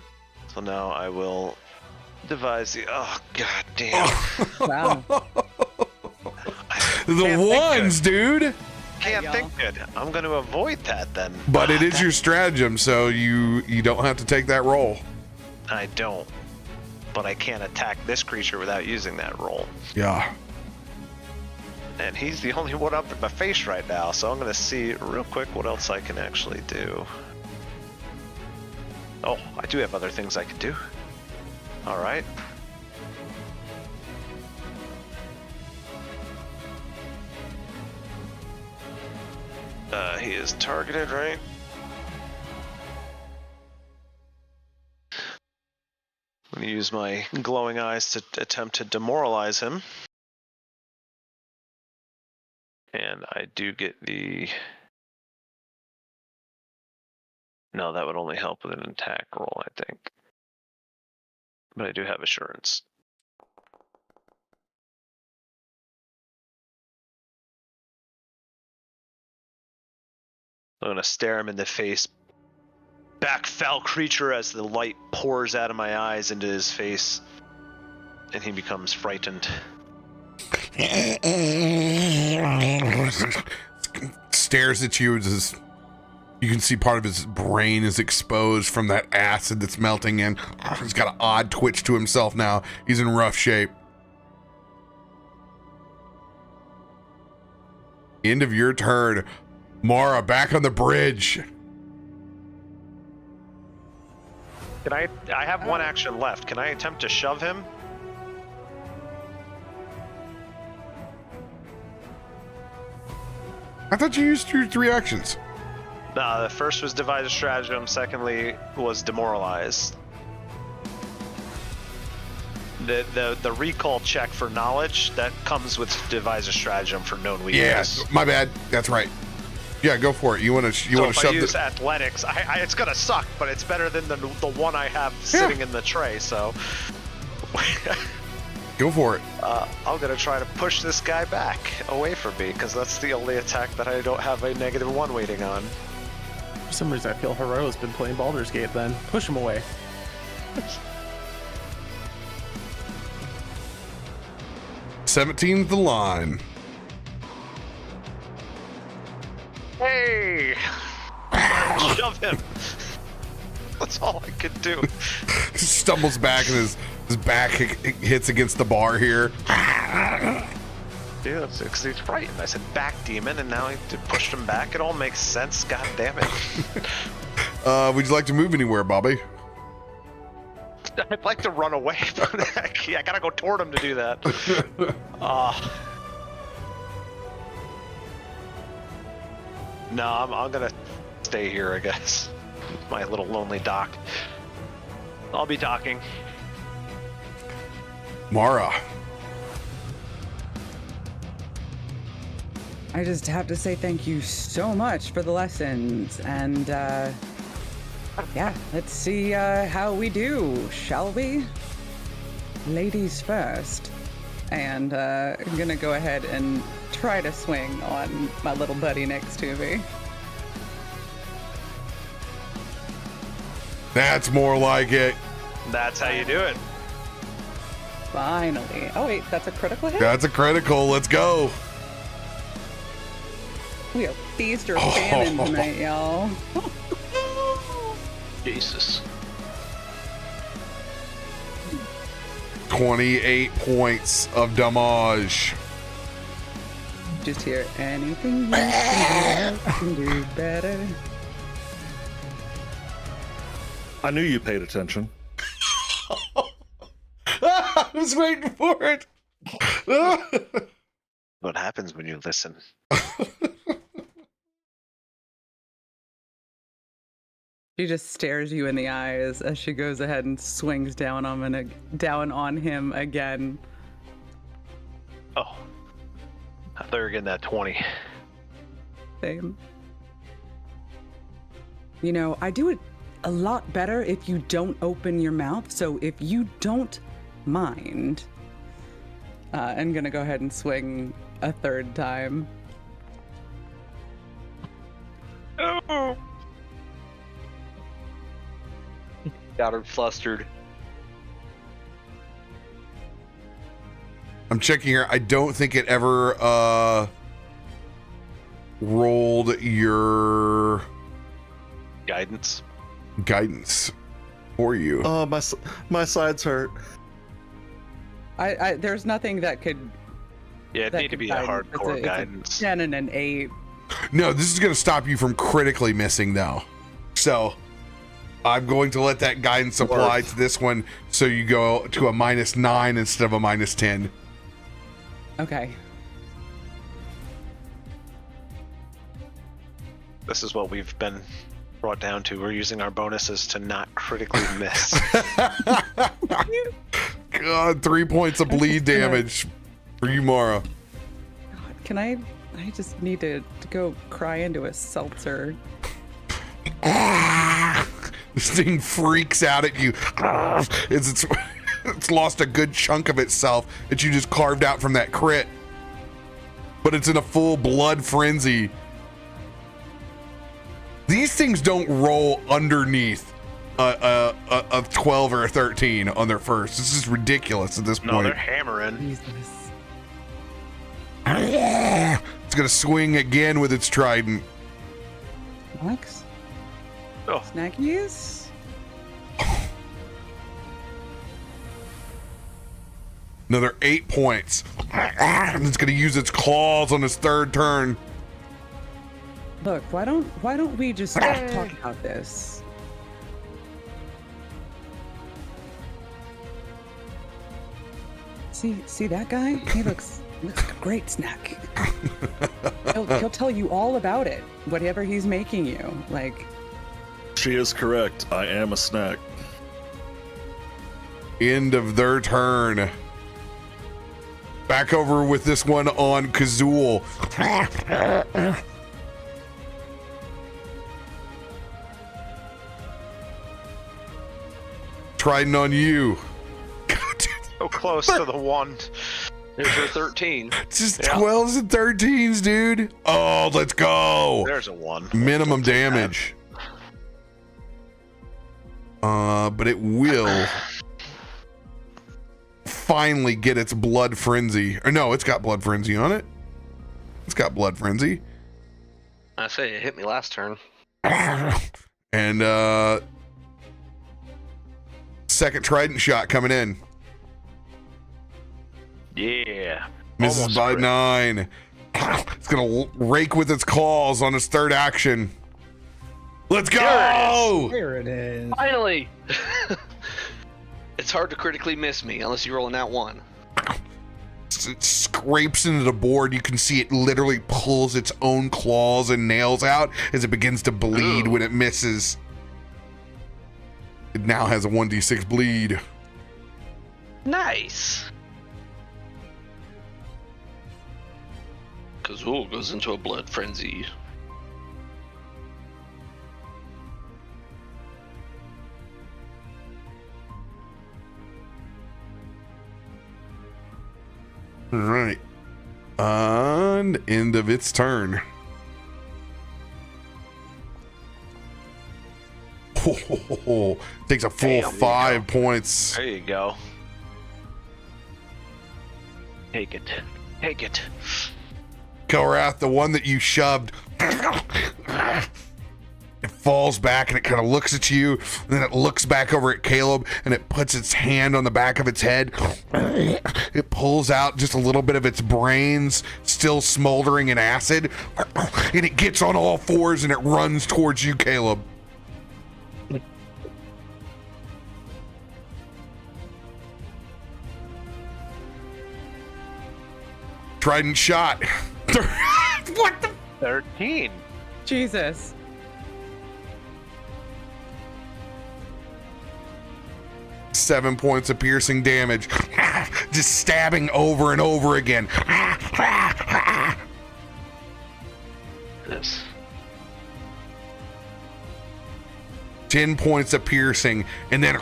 So now I will devise the. Oh god damn! Wow. The Can't think ones, dude. Can't y'all. think good. I'm going to avoid that then. But it is your stratagem, so you don't have to take that roll. I don't. But I can't attack this creature without using that roll. Yeah. And he's the only one up in my face right now, so I'm going to see real quick what else I can actually do. Oh, I do have other things I can do. All right. He is targeted, right? I'm going to use my glowing eyes to attempt to demoralize him. And I do get the... No, that would only help with an attack roll, I think. But I do have assurance. I'm going to stare him in the face. Back, foul creature, as the light pours out of my eyes into his face. And he becomes frightened. Stares at you as you can see part of his brain is exposed from that acid that's melting in. He's got an odd twitch to himself now. He's in rough shape. End of your turn. Mara, back on the bridge. Can I have one action left. Can I attempt to shove him? I thought you used your 3 actions. No, the first was devise a stratagem. Secondly was demoralize. The recall check for knowledge that comes with devise a stratagem for known weakness. Yeah, my bad. That's right. Yeah, go for it. You want to So shove if I use athletics, it's gonna suck, but it's better than the one I have sitting in the tray. So Go for it. I'm gonna try to push this guy back away from me because that's the only attack that I don't have a -1 weighting on. For some reason, I feel Hero's been playing Baldur's Gate then. Push him away. 17's the line. Hey, away! Shove him. That's all I could do. Stumbles back and his back hits against the bar here. Dude, that's because he's frightened. I said back demon, and now he pushed him back. It all makes sense. God damn it. Would you like to move anywhere, Bobby? I'd like to run away, but I gotta go toward him to do that. No, I'm gonna stay here, I guess. My little lonely dock. I'll be docking. Mara. I just have to say thank you so much for the lessons, and yeah, let's see how we do, shall we? Ladies first. And I'm gonna go ahead and try to swing on my little buddy next to me. That's more like it. That's how you do it. Finally. Oh wait, that's a critical hit? That's a critical. Let's go. We are feast or famine tonight, y'all. Jesus. 28 points of damage. Just hear anything you can do better. I knew you paid attention. I was waiting for it. What happens when you listen? She just stares you in the eyes as she goes ahead and swings down on him again. Oh. I thought you were getting that 20. Same. You know, I do it a lot better if you don't open your mouth, so if you don't mind, I'm gonna go ahead and swing a third time. Oh. Got her flustered. I'm checking here. I don't think it ever rolled your Guidance. guidance for you. Oh, my sides hurt. I there's nothing that could. Yeah, it'd that need to could be a guide. hardcore It's guidance. 10 and an 8. No, this is going to stop you from critically missing, though. So I'm going to let that guidance apply to this one, so you go to a -9 instead of a -10. Okay. This is what we've been brought down to. We're using our bonuses to not critically miss. God, 3 points of bleed damage for you, Mara. God, can I just need to go cry into a seltzer. This thing freaks out at you. It's lost a good chunk of itself that you just carved out from that crit. But it's in a full blood frenzy. These things don't roll underneath a 12 or a 13 on their first. This is ridiculous at this No, point. they're hammering. Jesus. It's gonna swing again with its trident. Alex? Oh. Snackies? Another 8 points. It's gonna use its claws on its third turn. Look, why don't we just talk about this? See that guy? He looks like a great snack. He'll tell you all about it, whatever he's making you. Like, She is correct. I am a snack. End of their turn. Back over with this one on Kazul. Trident on you. So close to the one. There's your 13. It's just 12s and 13s, dude. Oh, let's go. There's a 1. Minimum damage. But it will finally get its blood frenzy. Or no, it's got blood frenzy on it. It's got blood frenzy. I say it hit me last turn. And second trident shot coming in. Yeah. Misses Almost by crit. 9. It's gonna rake with its claws on its third action. Let's go! There it is. Finally! It's hard to critically miss me unless you're rolling out one. It scrapes into the board. You can see it literally pulls its own claws and nails out as it begins to bleed when it misses. It now has a 1d6 bleed. Nice! Kazul goes into a blood frenzy. All right. And end of its turn. Takes a full Damn, 5 points. There you go. Take it. Take it. Kelrath, the one that you shoved, it falls back and it kind of looks at you, and then it looks back over at Caleb and it puts its hand on the back of its head. It pulls out just a little bit of its brains, still smoldering in acid, and it gets on all fours and it runs towards you, Caleb. Trident shot. What the? 13. Jesus. Seven points of piercing damage. Just stabbing over and over again. This. 10 points of piercing, and then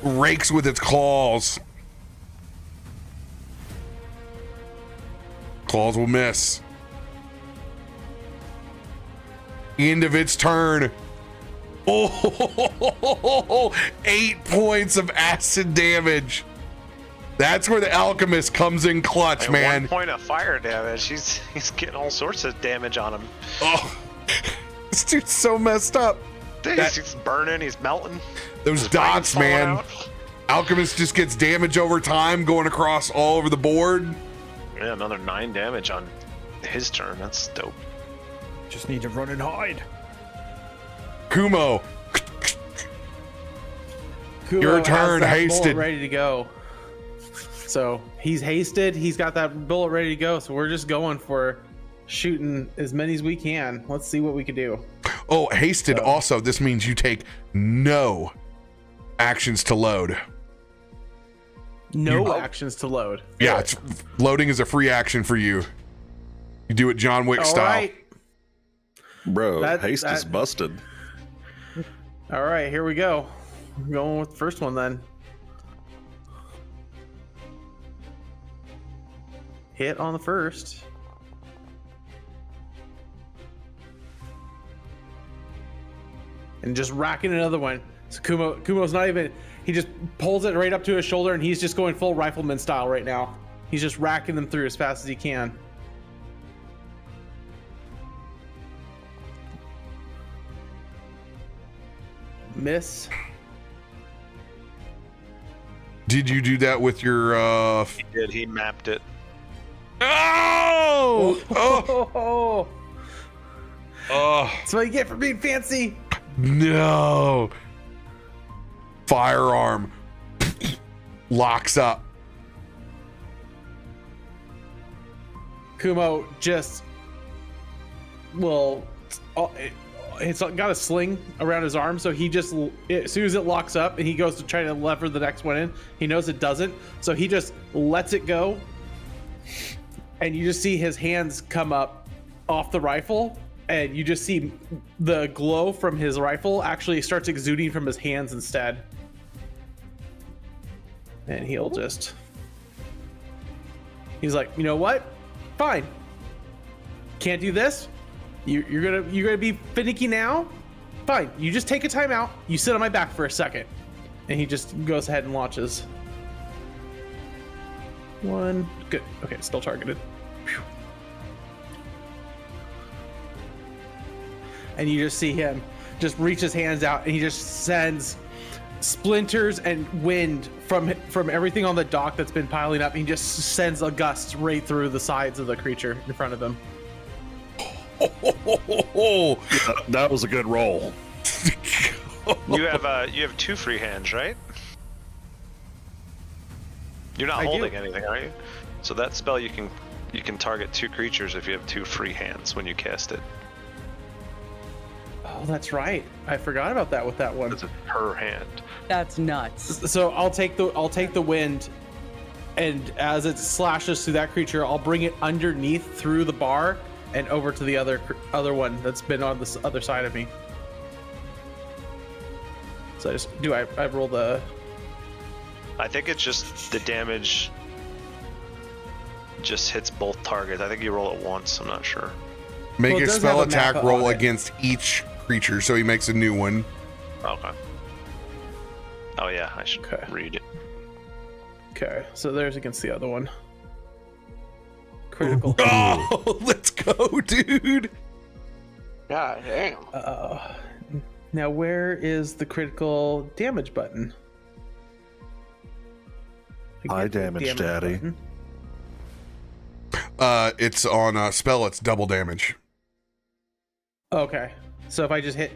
rakes with its claws. Claws will miss. End of its turn. Oh, 8 points of acid damage. That's where the alchemist comes in clutch, And man. 1 point of fire damage. He's getting all sorts of damage on him. Oh, this dude's so messed up. He's burning. He's melting. Those His dots, brain's falling man. out. Alchemist just gets damage over time, going across all over the board. Yeah, another 9 damage on his turn. That's dope. Just need to run and hide. Kumo, Kumo Your has turn, that hasted. bullet ready to go. So he's hasted. He's got that bullet ready to go. So we're just going for shooting as many as we can. Let's see what we can do. Oh, hasted also. This means you take no actions to load. No actions to load. Yeah, loading is a free action for you. You do it John Wick All style. right. Bro, That- haste is that- busted. All right, here we go. I'm going with the first one then. Hit on the first. And just racking another one. So Kumo's not even, he just pulls it right up to his shoulder and he's just going full rifleman style right now. He's just racking them through as fast as he can. Miss. Did you do that with your He did. He mapped it. Oh! Oh, Oh, that's what you get for being fancy. no. Firearm locks up. Kumo just it's got a sling around his arm, so he just, as soon as it locks up and he goes to try to lever the next one in, he knows it doesn't, so he just lets it go, and you just see his hands come up off the rifle, and you just see the glow from his rifle actually starts exuding from his hands instead. And he'll just, he's like, you know what? Fine. Can't do this. You're gonna be finicky now. Fine. You just take a time out. You sit on my back for a second, and he just goes ahead and launches. One. Good. Okay, still targeted. Whew. and you just see him just reach his hands out, and he just sends splinters and wind from everything on the dock that's been piling up. He just sends a gust right through the sides of the creature in front of him. That was a good roll. You have 2 free hands, right? You're not I do. holding anything, are you? So that spell you can target 2 creatures if you have 2 free hands when you cast it. Oh, that's right. I forgot about that with that one. It's per hand. That's nuts. So I'll take the wind, and as it slashes through that creature, I'll bring it underneath through the bar and over to the other one that's been on this other side of me. So I roll the. I think it's just the damage just hits both targets. I think you roll it once. I'm not sure. Make Well, it a does spell have a attack map roll on it. against each creature, so he makes a new one. Okay. Oh yeah, I should Okay. read it. Okay, so there's against the other one. Critical. Oh, let's go, dude. God damn. Now where is the critical damage button? High damage, Daddy. button. It's on a spell. It's double damage. Okay, so if I just hit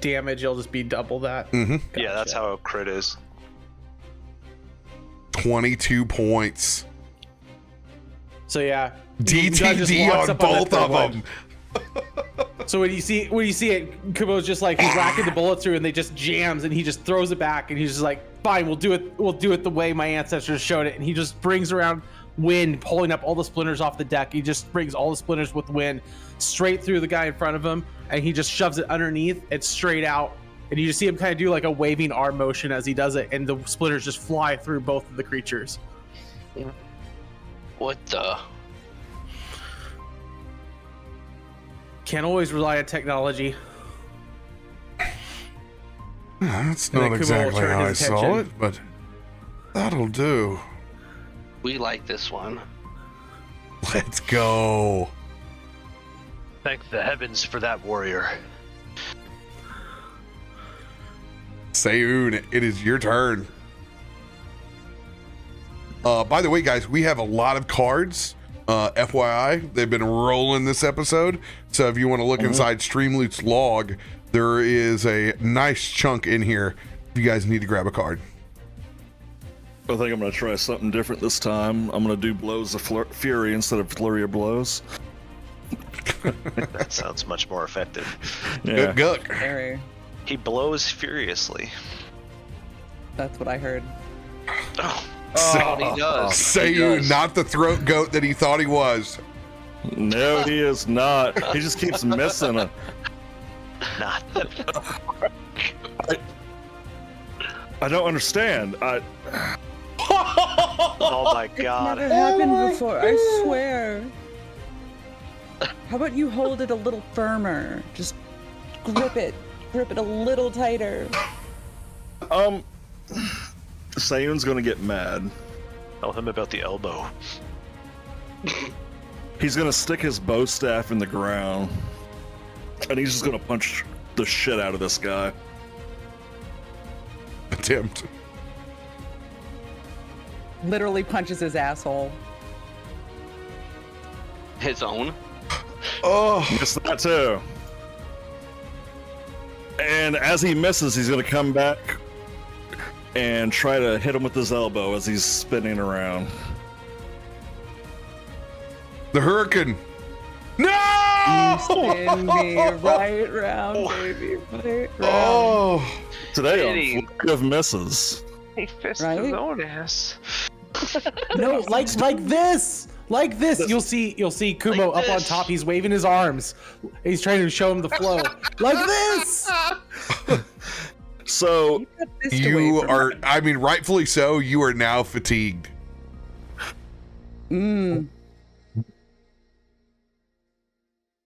damage, it'll just be double that. Mm-hmm. Yeah, that's Gotcha. how a crit is. 22 points. So yeah, you guys just DTD walks on up that both third of one. them. So when you see it, Kubo's just like he's racking the bullet through, and they just jams, and he just throws it back, and he's just like, "Fine, we'll do it the way my ancestors showed it." And he just brings around wind, pulling up all the splinters off the deck. He just brings all the splinters with wind straight through the guy in front of him, and he just shoves it underneath and straight out. And you just see him kind of do like a waving arm motion as he does it, and the splinters just fly through both of the creatures. What the? Can't always rely on technology. That's And then not Kubo will exactly turn how I his saw attention. it, but that'll do. We like this one. Let's go. Thank the heavens for that warrior. Sayun, it is your turn. By the way, guys, we have a lot of cards. FYI, they've been rolling this episode. So if you want to look inside Streamloot's log, there is a nice chunk in here. If you guys need to grab a card. I think I'm going to try something different this time. I'm going to do Blows of Fury instead of Flurry of Blows. That sounds much more effective. Yeah. Good. Very. He blows furiously. That's what I heard. Oh, Oh, he does. He Sayun, does. not the throat goat that he thought he was. No, he is not. He just keeps missing it. not. I don't understand. Oh my god. Never happened before, I swear. How about you hold it a little firmer? Just grip it a little tighter. Sayun's gonna get mad. Tell him about the elbow. He's gonna stick his bow staff in the ground, and he's just gonna punch the shit out of this guy. Attempt. Literally punches his asshole. His own. Oh, Miss that too. And as he misses, he's gonna come back and try to hit him with his elbow as he's spinning around. the hurricane. No! Spin me right round, baby. Right round. Oh, Today Hitting. on Flurry of Misses. He fisted Right? his own ass. No, like this. Like this. You'll see Kubo Like up on this. top. He's waving his arms. He's trying to show him the flow. Like this. So Keep that fist away you from are, me. I mean, rightfully so, you are now fatigued.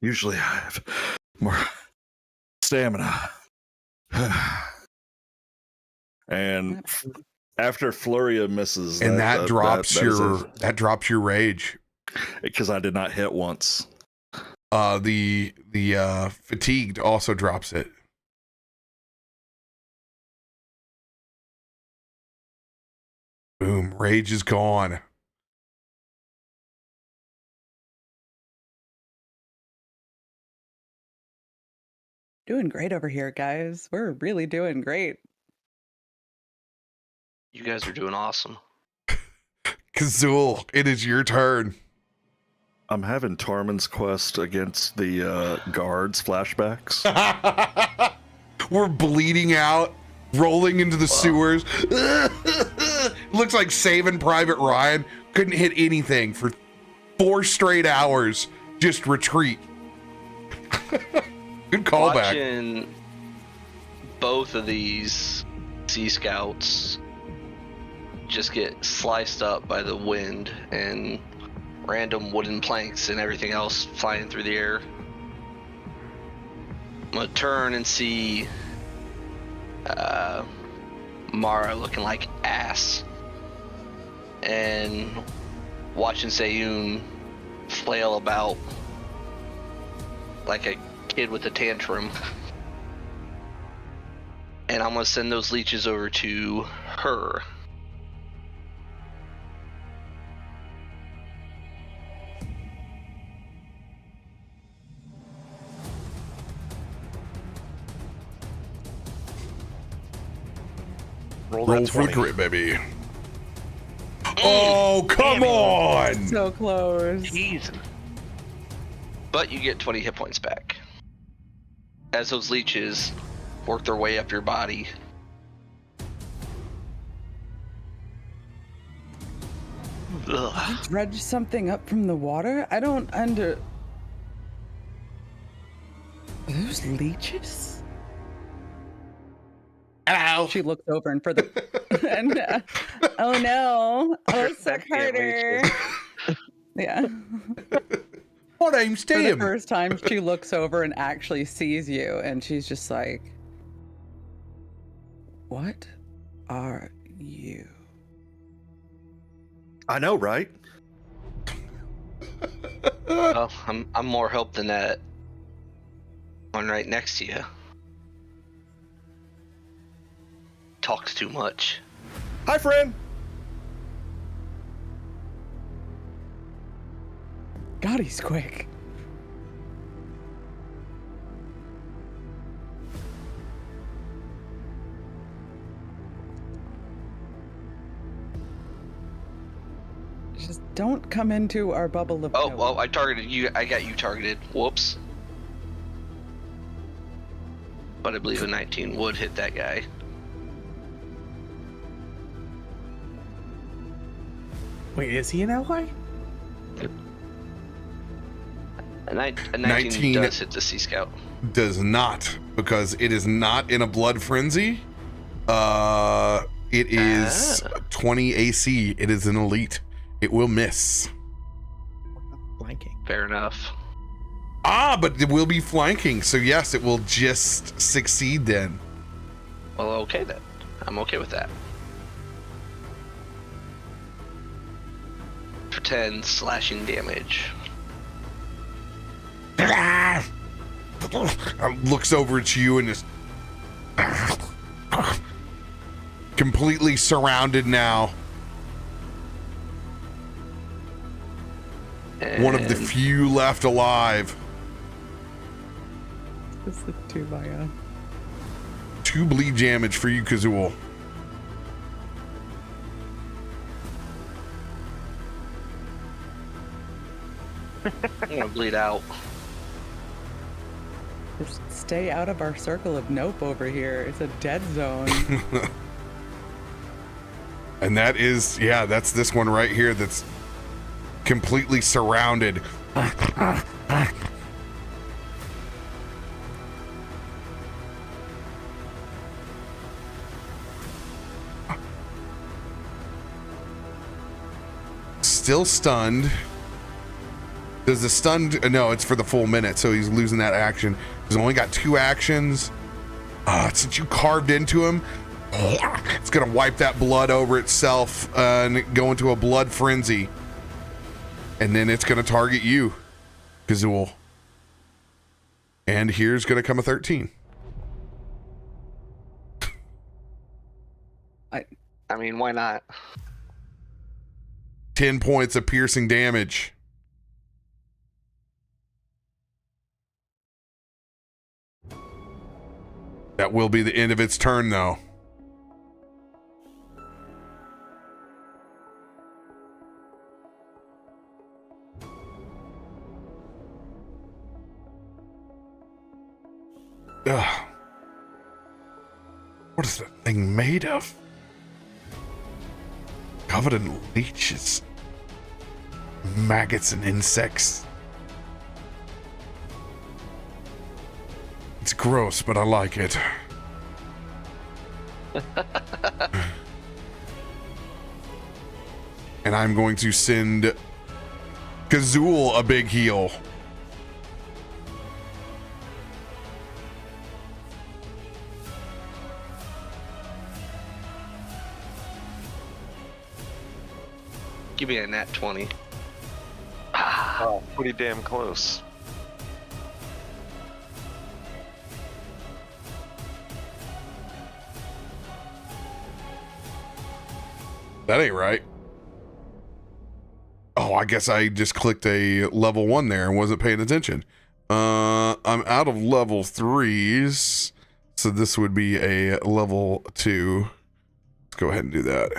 usually I have more stamina. And after Flurry of Misses, And that drops that is your rage. because I did not hit once. The fatigued also drops it. Boom, rage is gone. Doing great over here, guys. We're really doing great. You guys are doing awesome. Kazul, it is your turn. I'm having Tarman's quest against the guards flashbacks. We're bleeding out, rolling into the sewers. Looks like Saving Private Ryan. Couldn't hit anything for 4 straight hours. Just retreat. Good callback. Watching both of these Sea Scouts just get sliced up by the wind and random wooden planks and everything else flying through the air. I'm gonna turn and see Mara looking like ass, and watching Sayun flail about like a kid with a tantrum. And I'm gonna send those leeches over to her. Roll for the crit, baby. Oh, come on! So close. Jeez. But you get 20 hit points back as those leeches work their way up your body. Ugh. Dredge something up from the water? I don't under... Are those leeches? Ow! She looks over and for the... and, oh no. Oh, suck harder. Yeah. My name's For the Tim. first time, she looks over and actually sees you, and she's just like, "What are you?" I know, right? Well, I'm more help than that one right next to you. Talks too much. Hi, friend. God, he's quick. Just don't come into our bubble of Oh, joy. well, I targeted you. I got you targeted. Whoops. But I believe a 19 would hit that guy. Wait, is he an ally? A 19 19 does hit the Sea Scout. Does not, because it is not in a blood frenzy. It is 20 AC. It is an elite. It will miss. Blanking. Fair enough. But it will be flanking, so yes, it will just succeed then. Well, okay then. I'm okay with that. For 10 slashing damage. Looks over at you and is completely surrounded now. One of the And few left alive. This is too Maya. 2 bleed damage for you, Kazul. I'm gonna bleed out. Just stay out of our circle of nope over here. It's a dead zone. And that is, yeah, that's this one right here that's completely surrounded. Still stunned. Does the stunned, no, it's for the full minute, so he's losing that action. He's only got 2 actions. Since you carved into him, it's gonna wipe that blood over itself and go into a blood frenzy. And then it's gonna target you, Kazul. And here's going to come a 13. I mean, why not? 10 points of piercing damage. That will be the end of its turn, though. Ugh. What is that thing made of? Covered in leeches, maggots, and insects. It's gross, but I like it. And I'm going to send Kazul a big heal. Give me a nat 20. Oh, pretty damn close. That ain't right. Oh, I guess I just clicked a level 1 there and wasn't paying attention. I'm out of level 3s, so this would be a level 2. Let's go ahead and do that.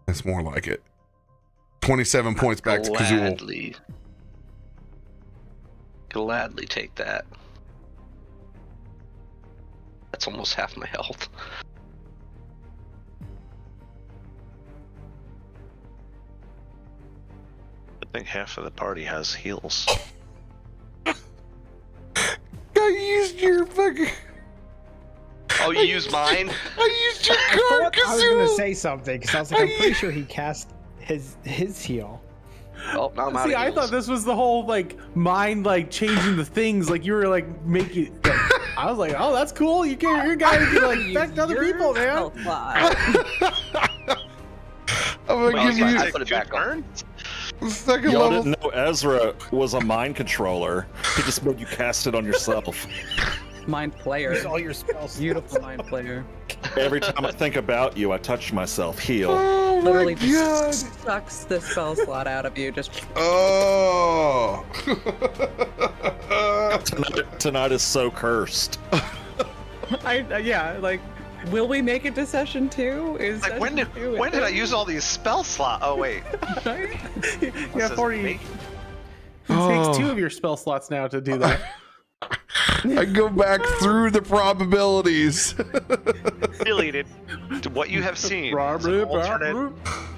That's more like it. 27 points back to Kazul. Gladly take that. That's almost half my health. I think half of the party has heals. I used your fucking... Oh, you used mine? I used your I card, thought I was gonna Kazul! say something because I was like, I'm pretty sure he cast his heal. Oh, now I'm out See, of I heals. thought this was the whole like mind like changing the things. Like you were like making. Like, I was like, oh, that's cool. You get your guy to be like affect other people, man. I'm gonna give you I put it back on. second Y'all level. didn't know Ezra was a mind controller. He just made you cast it on yourself. Mind player. Use all your spells. Beautiful mind player. Every time I think about you, I touch myself. Heal. Oh Literally my god. just sucks the spell slot out of you. Just Oh. Tonight is so cursed. Yeah, like will we make it to session 2? Is Like when did I use all these spell slots? Oh wait. Right? Yeah, This is 40. me. It Oh. takes 2 of your spell slots now to do that. I go back through the probabilities. Deleted. What you have seen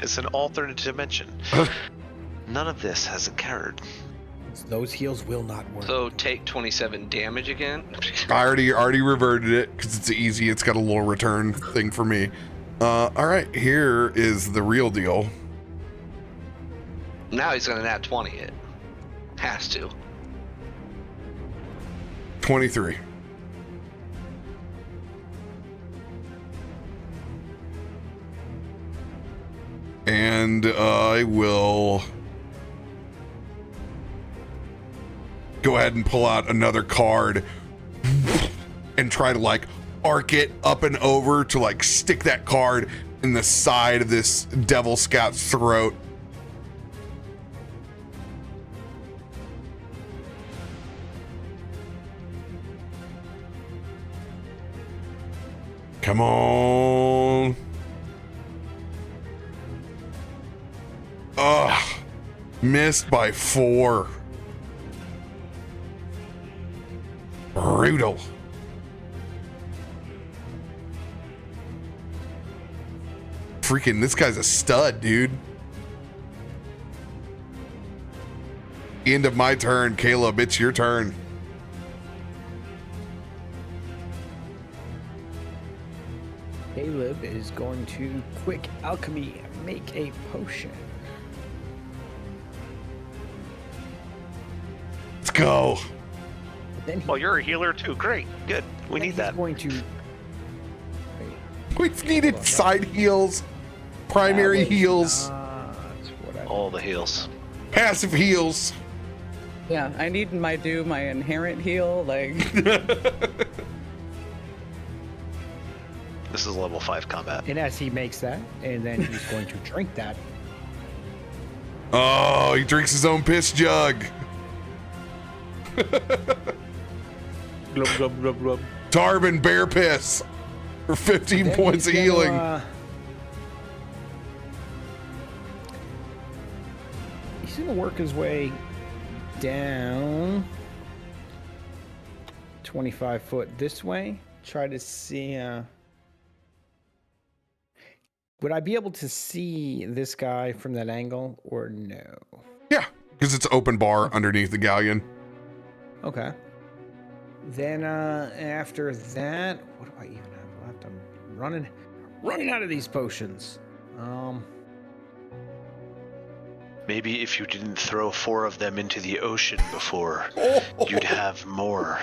is an alternate dimension. None of this has occurred. those heals will not work. So take 27 damage again. I already reverted it because it's easy. It's got a little return thing for me. All right, here is the real deal. Now he's gonna nat 20 it. Has to. 23. And I will go ahead and pull out another card and try to like arc it up and over to like stick that card in the side of this Devil Scout's throat. Come on. Ugh. Missed by 4. Brutal. Freaking, this guy's a stud, dude. End of my turn, Caleb. It's your turn. Caleb is going to quick alchemy and make a potion. Let's go. Then Well, you're a healer too. Great. Good. We need that. He's going to. We've needed side heals, primary heals. What I All the heals. Passive heals. Yeah, I need my inherent heal. Like, This is level 5 combat. And as he makes that, and then he's going to drink that. Oh, he drinks his own piss jug. Glub, glub, glub, glub. Tarbin bear piss for 15 Then points of he's healing. He's gonna work his way down 25 foot this way. Try to see. Would I be able to see this guy from that angle or no? Yeah, because it's open bar underneath the galleon. Okay. Then after that, what do I even have left? I'm running out of these potions. Maybe if you didn't throw 4 of them into the ocean before, you'd have more.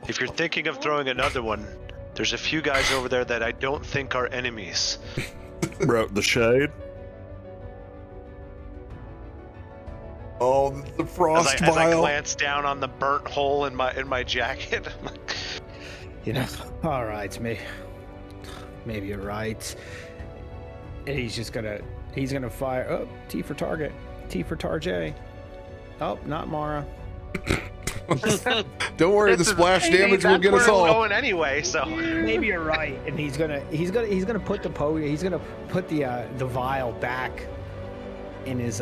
If you're thinking of throwing another one, there's a few guys over there that I don't think are enemies. Broke the shade. Oh, the frost As I vial. glance down on the burnt hole in my jacket, I'm like, You know, all right, maybe you're right. And he's gonna fire. Oh, T for target. T for Tarjay. Oh, not Mara. Don't worry, the splash damage will get us That's where all. we're going anyway, so. Maybe you're right. And he's gonna put the vial back in his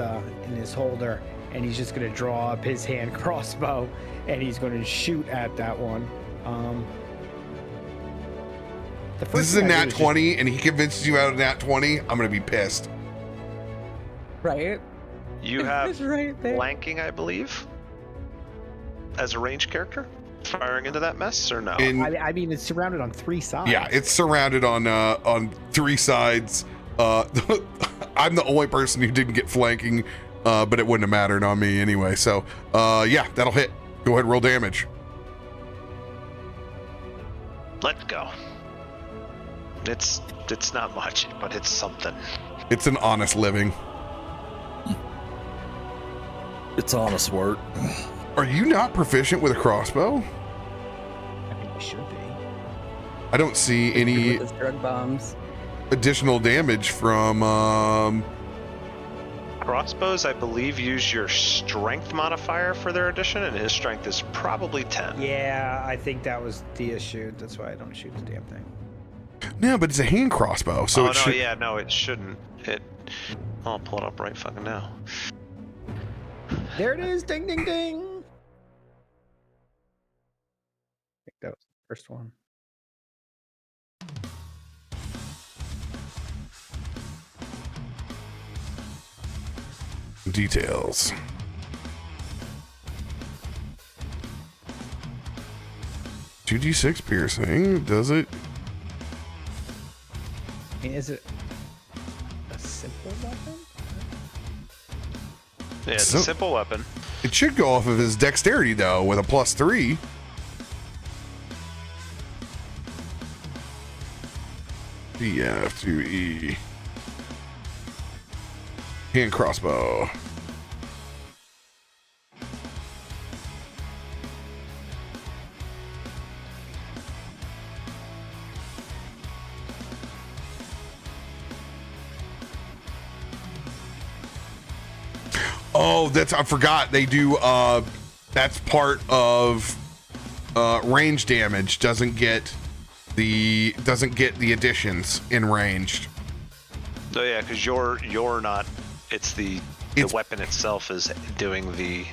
holder, and he's just gonna draw up his hand crossbow, and he's gonna shoot at that one. This is a nat 20, and he convinces you out of nat 20. I'm gonna be pissed. right? You have It's right there. flanking, I believe, as a ranged character, firing into that mess, or no? I mean, it's surrounded on 3 sides. Yeah, it's surrounded on 3 sides. I'm the only person who didn't get flanking, but it wouldn't have mattered on me anyway. So, yeah, that'll hit. Go ahead and roll damage. Let's go. It's not much, but it's something. It's an honest living. It's honest work. Are you not proficient with a crossbow? I mean, it should be. I don't see any With his drug bombs. additional damage from. Crossbows, I believe, use your strength modifier for their addition, and his strength is probably 10. Yeah, I think that was the issue. That's why I don't shoot the damn thing. No, but it's a hand crossbow, so oh, it no, should. yeah, no, it shouldn't. I'll pull it up right fucking now. There it is! Ding, ding, ding! I think that was the first one. Details. Two D6 piercing. Does it? I mean, is it a simple weapon? Yeah, it's So- a simple weapon. It should go off of his dexterity though, with a +3. F2E. Hand crossbow. Oh, I forgot. They do that's part of range damage. Doesn't get the additions in ranged. Oh yeah, because you're not. It's the weapon itself is doing the.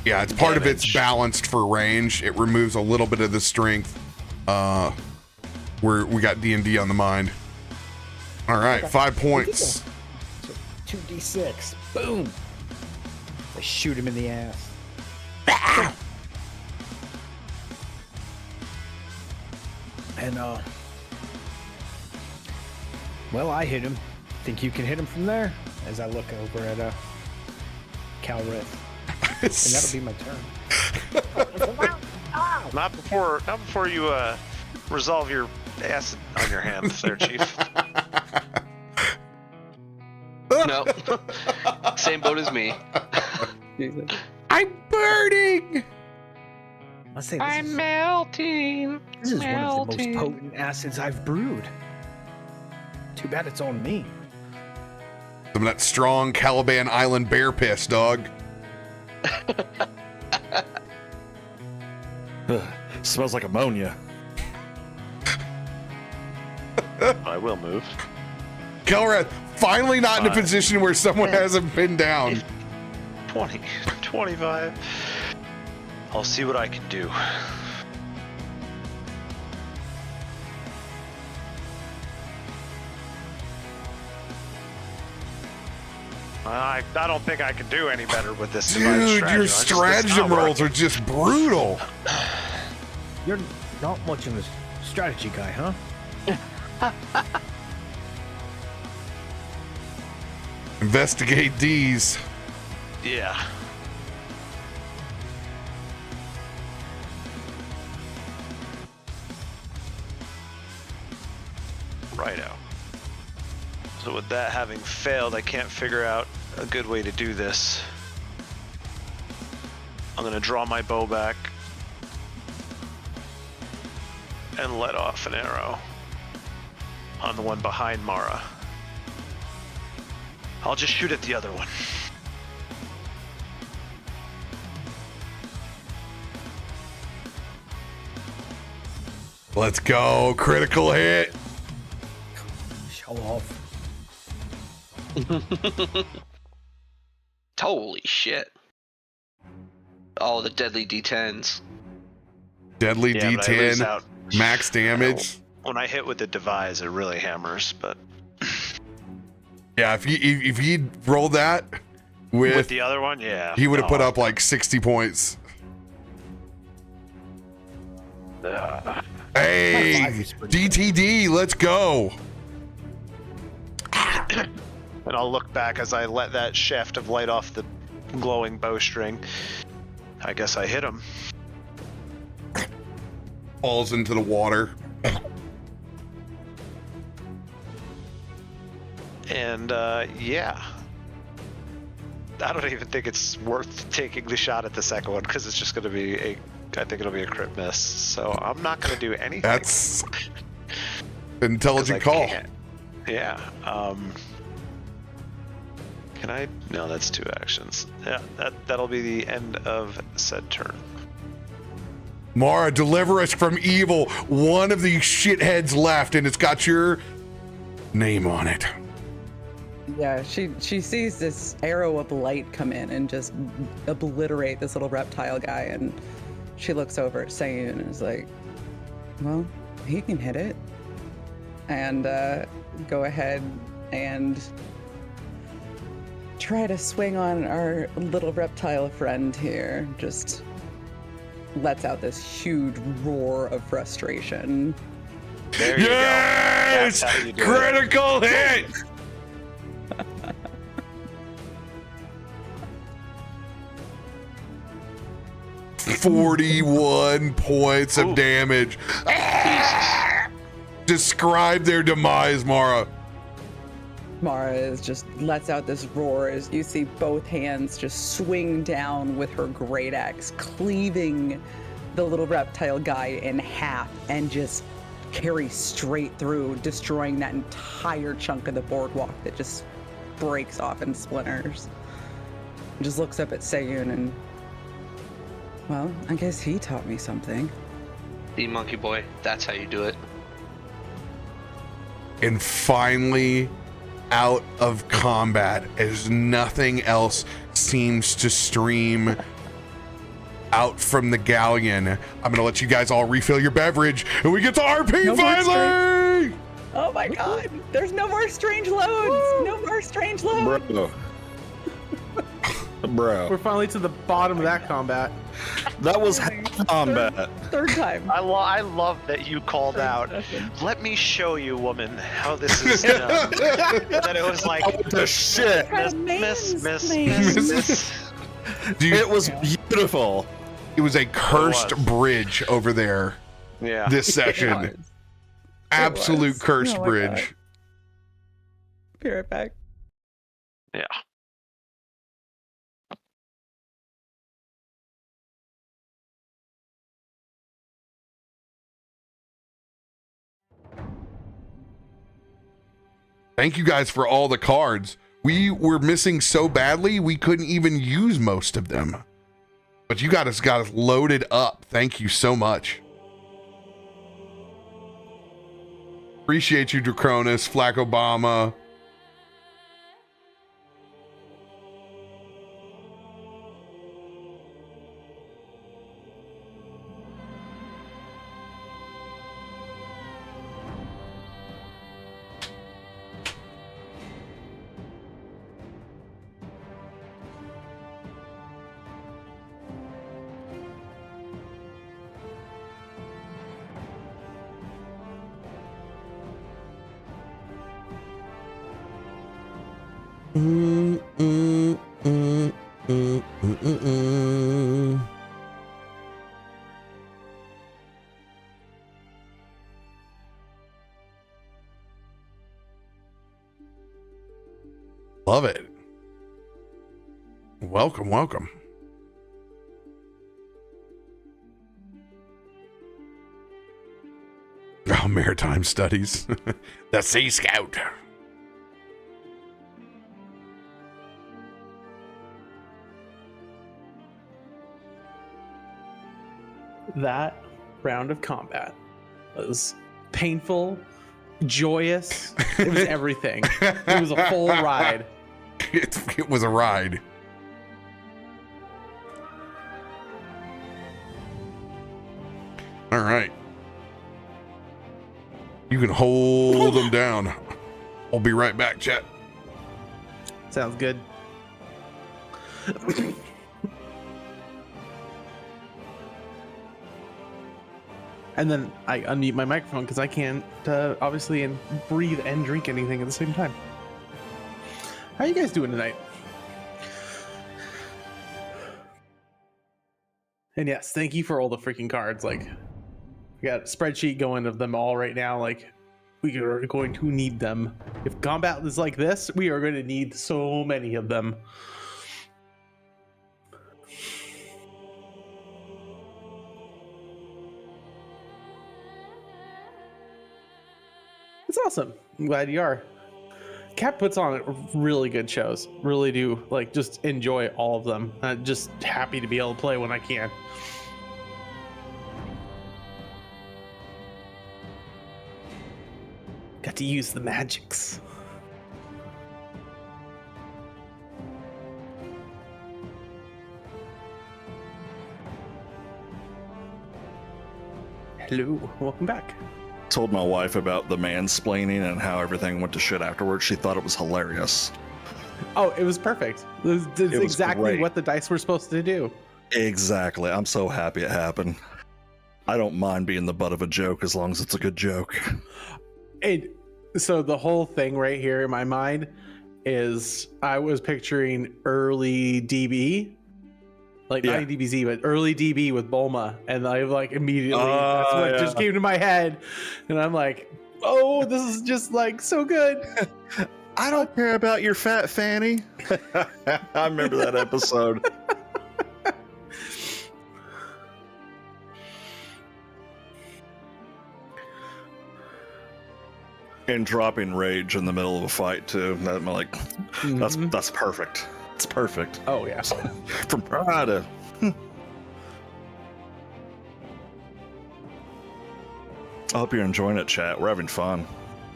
Yeah, it's part of it's damage. balanced for range. It removes a little bit of the strength. We got D&D on the mind. All right, 5 points. So 2d6. Boom! I shoot him in the ass. And well, I hit him. Think you can hit him from there? As I look over at Calrith. And that'll be my turn. Not before you resolve your acid on your hands, there, Chief. No. Same boat as me. Jesus. I'm burning. I say I'm melting. this is one of the most melting. potent acids I've brewed. Too bad it's on me. Some of that strong Caliban Island bear piss, dog. Smells like ammonia. I will move. Kelrath, finally not in a 5. position where someone hasn't been down. 20, 25. I'll see what I can do. I don't think I can do any better with this. Dude, your stratagem rolls are just brutal. You're not much of a strategy guy, huh? Investigate D's. Yeah. Righto. So with that having failed, I can't figure out a good way to do this. I'm gonna draw my bow back and let off an arrow on the one behind Mara. I'll just shoot at the other one. Let's go. Critical hit. Show off. Holy shit. Oh, the deadly D10s. Deadly Yeah, but I lose D10. out. Max damage. When I hit with the devise, it really hammers, but Yeah, if he'd rolled that with the other one, yeah. he would have no. put up like 60 points. Hey, Five is pretty DTD, let's go. And I'll look back as I let that shaft of light off the glowing bowstring. I guess I hit him. Falls into the water. And yeah. I don't even think it's worth taking the shot at the second one because it's just going to be I think it'll be a crit miss. So I'm not going to do anything. That's 'Cause intelligent I call. can't. Yeah. Can I? No, that's 2 actions. Yeah, that'll be the end of said turn. Mara, deliver us from evil. One of these shitheads left, and it's got your name on it. Yeah, she sees this arrow of light come in and just obliterate this little reptile guy, and she looks over at Sayun and is like, well, he can hit it. And go ahead and try to swing on our little reptile friend here. Just lets out this huge roar of frustration. There you Yes! go. That's how you do it. Critical hit! "41 points of Ooh. damage." Describe their demise, Mara. Mara is just lets out this roar as you see both hands just swing down with her great axe, cleaving the little reptile guy in half and just carry straight through, destroying that entire chunk of the boardwalk that just breaks off in splinters. Just looks up at Sayun and, well, I guess he taught me something. The monkey boy. That's how you do it. And finally out of combat as nothing else seems to stream out from the galleon. I'm gonna let you guys all refill your beverage and we get to RP No more finally! Oh my god, there's no more strange loads! No more strange loads! Bro. Bro. We're finally to the bottom of that combat. That was combat. Third time. I love that you called out. Let me show you, woman, how this is done. And then it was like, What the shit? miss. Dude, It was beautiful. it was a cursed was. bridge over there Yeah. this session. Absolute was. cursed Oh my bridge. God. Be right back. Yeah. Thank you guys for all the cards. We were missing so badly we couldn't even use most of them. But you got us loaded up. Thank you so much. Appreciate you, Dracronus, Flack Obama. Love it. Welcome, welcome. Oh, maritime studies. The Sea Scout. That round of combat was painful, joyous. It was everything. It was a full ride. It was a ride. All right. You can hold them down. I'll be right back, chat. Sounds good. And then I unmute my microphone because I can't obviously breathe and drink anything at the same time. How are you guys doing tonight? And yes, thank you for all the freaking cards. Like, we got a spreadsheet going of them all right now. Like, we are going to need them. If combat is like this, we are going to need so many of them. It's awesome. I'm glad you are. Cap puts on really good shows. Really do. Like, just enjoy all of them. I'm just happy to be able to play when I can. Got to use the magics. Hello, welcome back. Told my wife about the mansplaining and how everything went to shit afterwards. She thought it was hilarious. Oh, it was perfect. It was exactly great. what the dice were supposed to do. Exactly. I'm so happy it happened. I don't mind being the butt of a joke as long as it's a good joke. And so the whole thing right here in my mind is I was picturing early DB, like not DBZ, but early DB with Bulma, and I like immediately that's what just came to my head, and I'm like, oh, this is just like so good. I don't care about your fat fanny. I remember that episode. And dropping rage in the middle of a fight too. I'm like, that's perfect. It's perfect. Oh yeah. From pride to. I hope you're enjoying it, chat. We're having fun.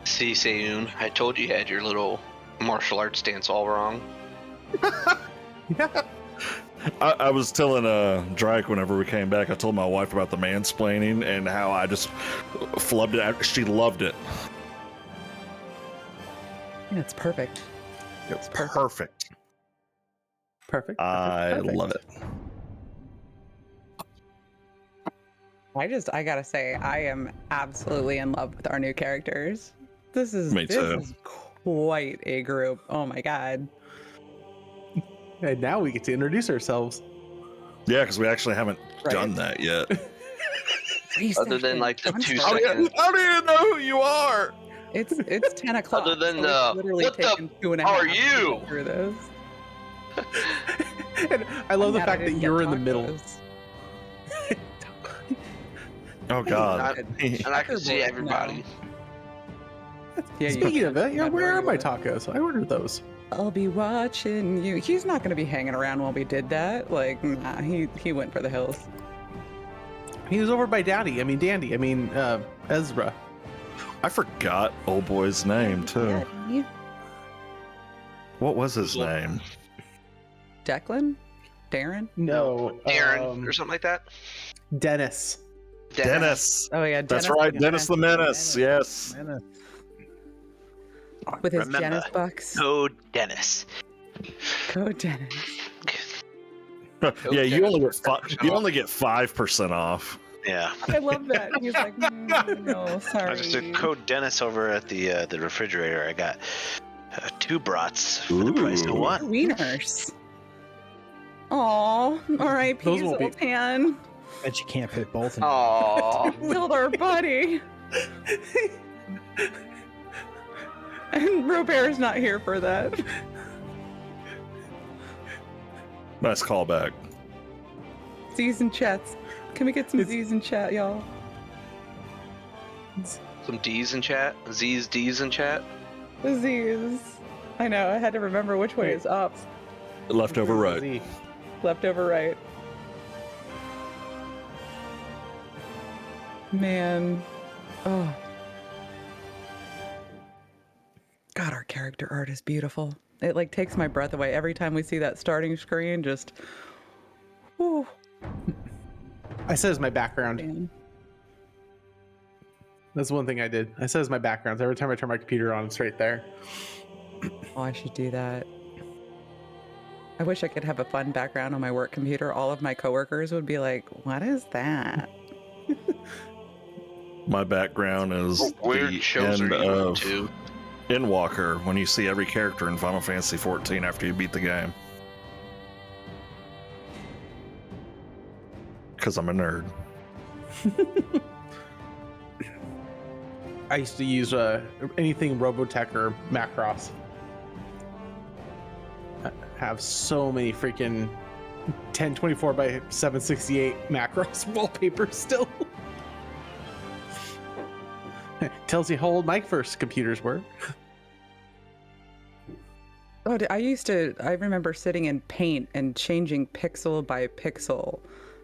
See, Sayun, I told you had your little martial arts dance all wrong. Yeah. I was telling Drake whenever we came back, I told my wife about the mansplaining and how I just flubbed it. She loved it. It's perfect. It's perfect. Perfect. I love it. I gotta say, I am absolutely in love with our new characters. This is quite a group. Oh my god. And now we get to introduce ourselves. Yeah, because we actually haven't done that yet. Other than like the 2 I seconds. don't even know who you are. It's 10 o'clock. Other than so it's literally what the taken 2.5 are to you? get through this. And I love the I'm mad I fact that didn't get you're in the middle. tacos. Oh God. And I can see everybody. Yeah, you Speaking of that, yeah, I've where are already my ordered. tacos? I ordered those. I'll be watching you. He's not going to be hanging around while we did that. Like, nah, he went for the hills. He was over by Dandy. Ezra. I forgot old boy's name too. What was his name? Declan? Darren? No, Aaron or something like that. Dennis. Dennis. Oh yeah, That's Dennis right, the Dennis the Menace. Yes. with his Remember. Dennis bucks. Code Dennis. Go Dennis. Yeah, you only get 5% off. Yeah. I love that. He's like, no, sorry. I just did code Dennis over at the refrigerator. I got 2 brats for the price of Ooh. 1. Wieners. Aw, R.I.P. Those will be- Zoltan. Bet you can't fit both of them. Aww. Killed our buddy. And RoBear's not here for that. Nice callback. Z's and chats. Can we get some Z's in chat, y'all? Some D's in chat. Z's, D's in chat. The Z's. I know, I had to remember which way is up. Left over right. Z. Left over right. Man. Oh. God, our character art is beautiful. It like takes my breath away every time we see that starting screen. Just, whew, I said it's my background. man. That's one thing I did. I said it's my background. Every time I turn my computer on, it's right there. Oh, I should do that. I wish I could have a fun background on my work computer. All of my coworkers would be like, "What is that?" My background is What weird the shows end are you of into? Endwalker when you see every character in Final Fantasy XIV after you beat the game. Because I'm a nerd. I used to use anything Robotech or Macross. I have so many freaking 1024 by 768 Macross wallpapers still. Tells you how old my first computers were. Oh, I remember sitting in Paint and changing pixel by pixel,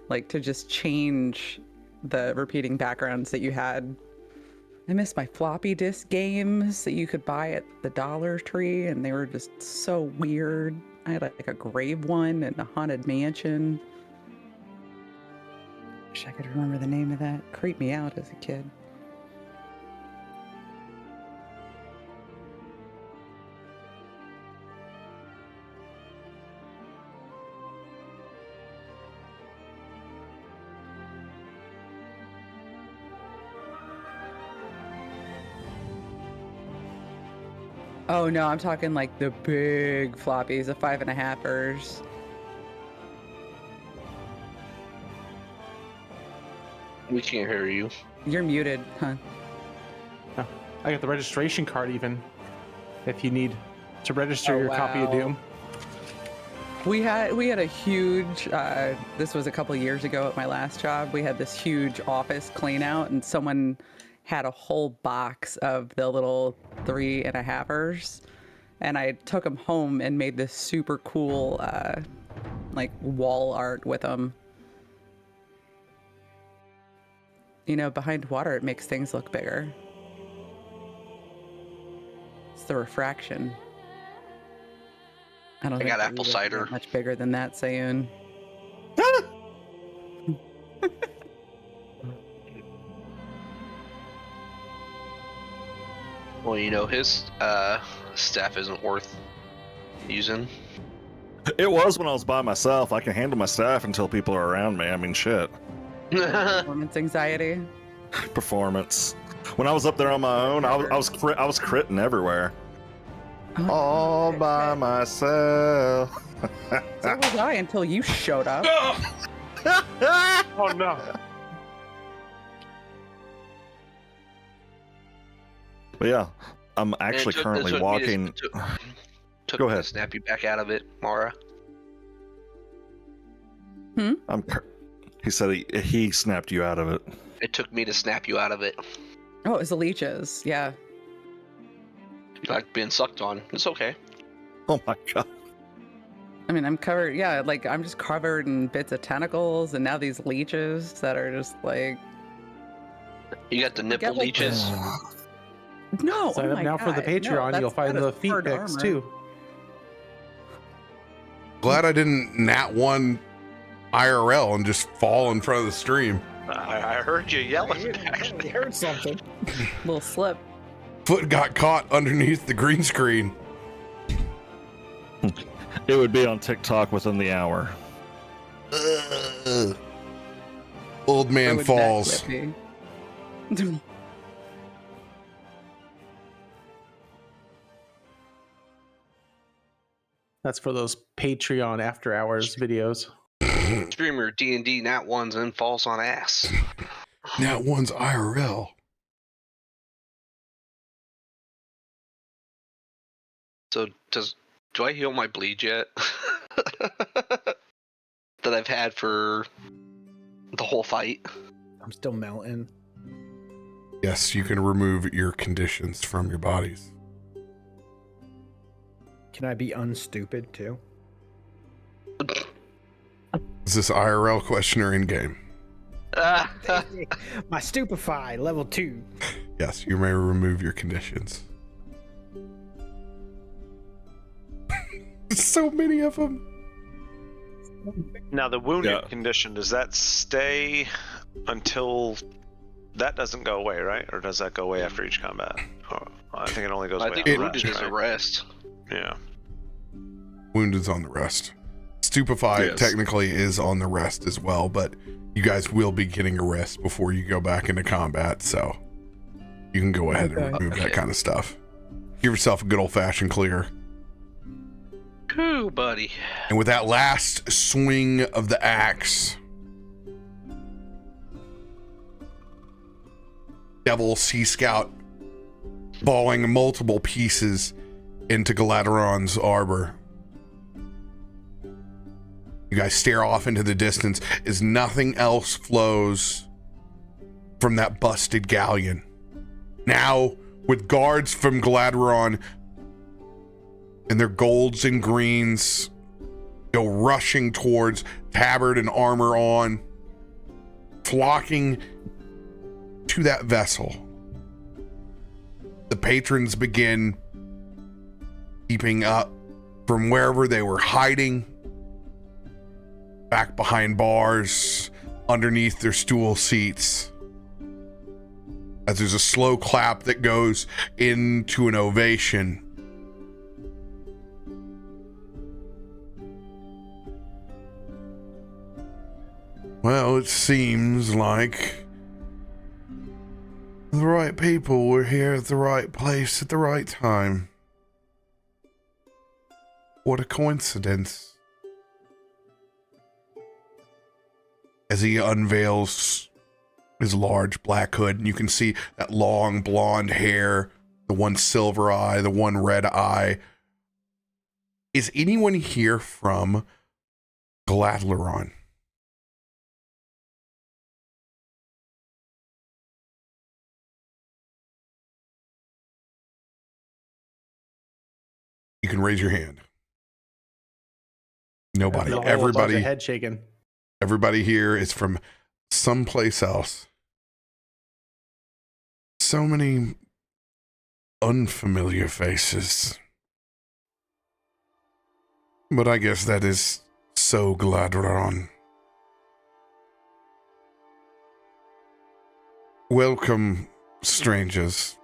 like to just change the repeating backgrounds that you had. I miss my floppy disk games that you could buy at the Dollar Tree, and they were just so weird. I had like a grave one and a haunted mansion. Wish I could remember the name of that. Creeped me out as a kid. Oh no, I'm talking like the big floppies, the 5.5ers. We can't hear you. You're muted, huh? I got the registration card even. If you need to register Oh, your copy of wow. Doom. We had a huge, this was a couple years ago at my last job, we had this huge office clean out and someone had a whole box of the little 3.5ers, and I took them home and made this super cool like wall art with them. You know, behind water it makes things look bigger. It's the refraction. I don't I think got that apple we would cider. get much bigger than that, Sayun. Well, you know, his staff isn't worth using. It was when I was by myself. I can handle my staff until people are around me. I mean, shit. Performance anxiety. Performance. When I was up there on my own, I was critting everywhere. Oh, All crit, by crit. myself. So was I until you showed up. Oh no. But yeah, I'm And actually it took- currently it took me to- walking. it took Go me to ahead. snap you back out of it, Mara. He said he snapped you out of it. It took me to snap you out of it. Oh, it was the leeches. Yeah. You like being sucked on. It's okay. Oh my god. I mean, I'm covered. Yeah, like I'm just covered in bits of tentacles, and now these leeches that are just like You got the nipple Get like leeches. no. Sign oh up my now for the God, no, Patreon. You'll find that the is feet hard pics armor. too. Glad I didn't nat one IRL and just fall in front of the stream. I heard you yelling back. I heard something. Little slip. Foot got caught underneath the green screen. It would be on TikTok within the hour. Old Where man would falls. that clip be? That's for those Patreon after hours videos. Streamer D&D nat ones and falls on ass. Nat one's IRL. So do I heal my bleed yet? That I've had for the whole fight. I'm still melting. Yes, you can remove your conditions from your bodies. Can I be unstupid too? Is this IRL question or in game? My stupefy level 2. Yes, you may remove your conditions. So many of them. Now the wounded Yeah. condition, does that stay until that doesn't go away, right? Or does that go away after each combat? Oh, I think it only goes I away think on the wounded rest, is a right? rest. Yeah. Wounded's on the rest. Stupefy Yes. technically is on the rest as well, but you guys will be getting a rest before you go back into combat, so you can go ahead and Okay. remove that Okay. kind of stuff. Give yourself a good old-fashioned clear. Cool, buddy. And with that last swing of the axe, Devil Sea Scout falling multiple pieces into Galaadluuran's arbor. You guys stare off into the distance as nothing else flows from that busted galleon. Now, with guards from Galaadluuran and their golds and greens go rushing towards, tabard and armor on, flocking to that vessel. The patrons begin keeping up from wherever they were hiding, back behind bars, underneath their stool seats, as there's a slow clap that goes into an ovation. Well, it seems like the right people were here at the right place at the right time. What a coincidence. As he unveils his large black hood, and you can see that long blonde hair, the one silver eye, the one red eye. Is anyone here from Galaadluuran? You can raise your hand. Nobody. The whole bunch of Everybody. head shaking. Everybody here is from someplace else. So many unfamiliar faces. But I guess that is so Galaadluuran. Welcome, strangers.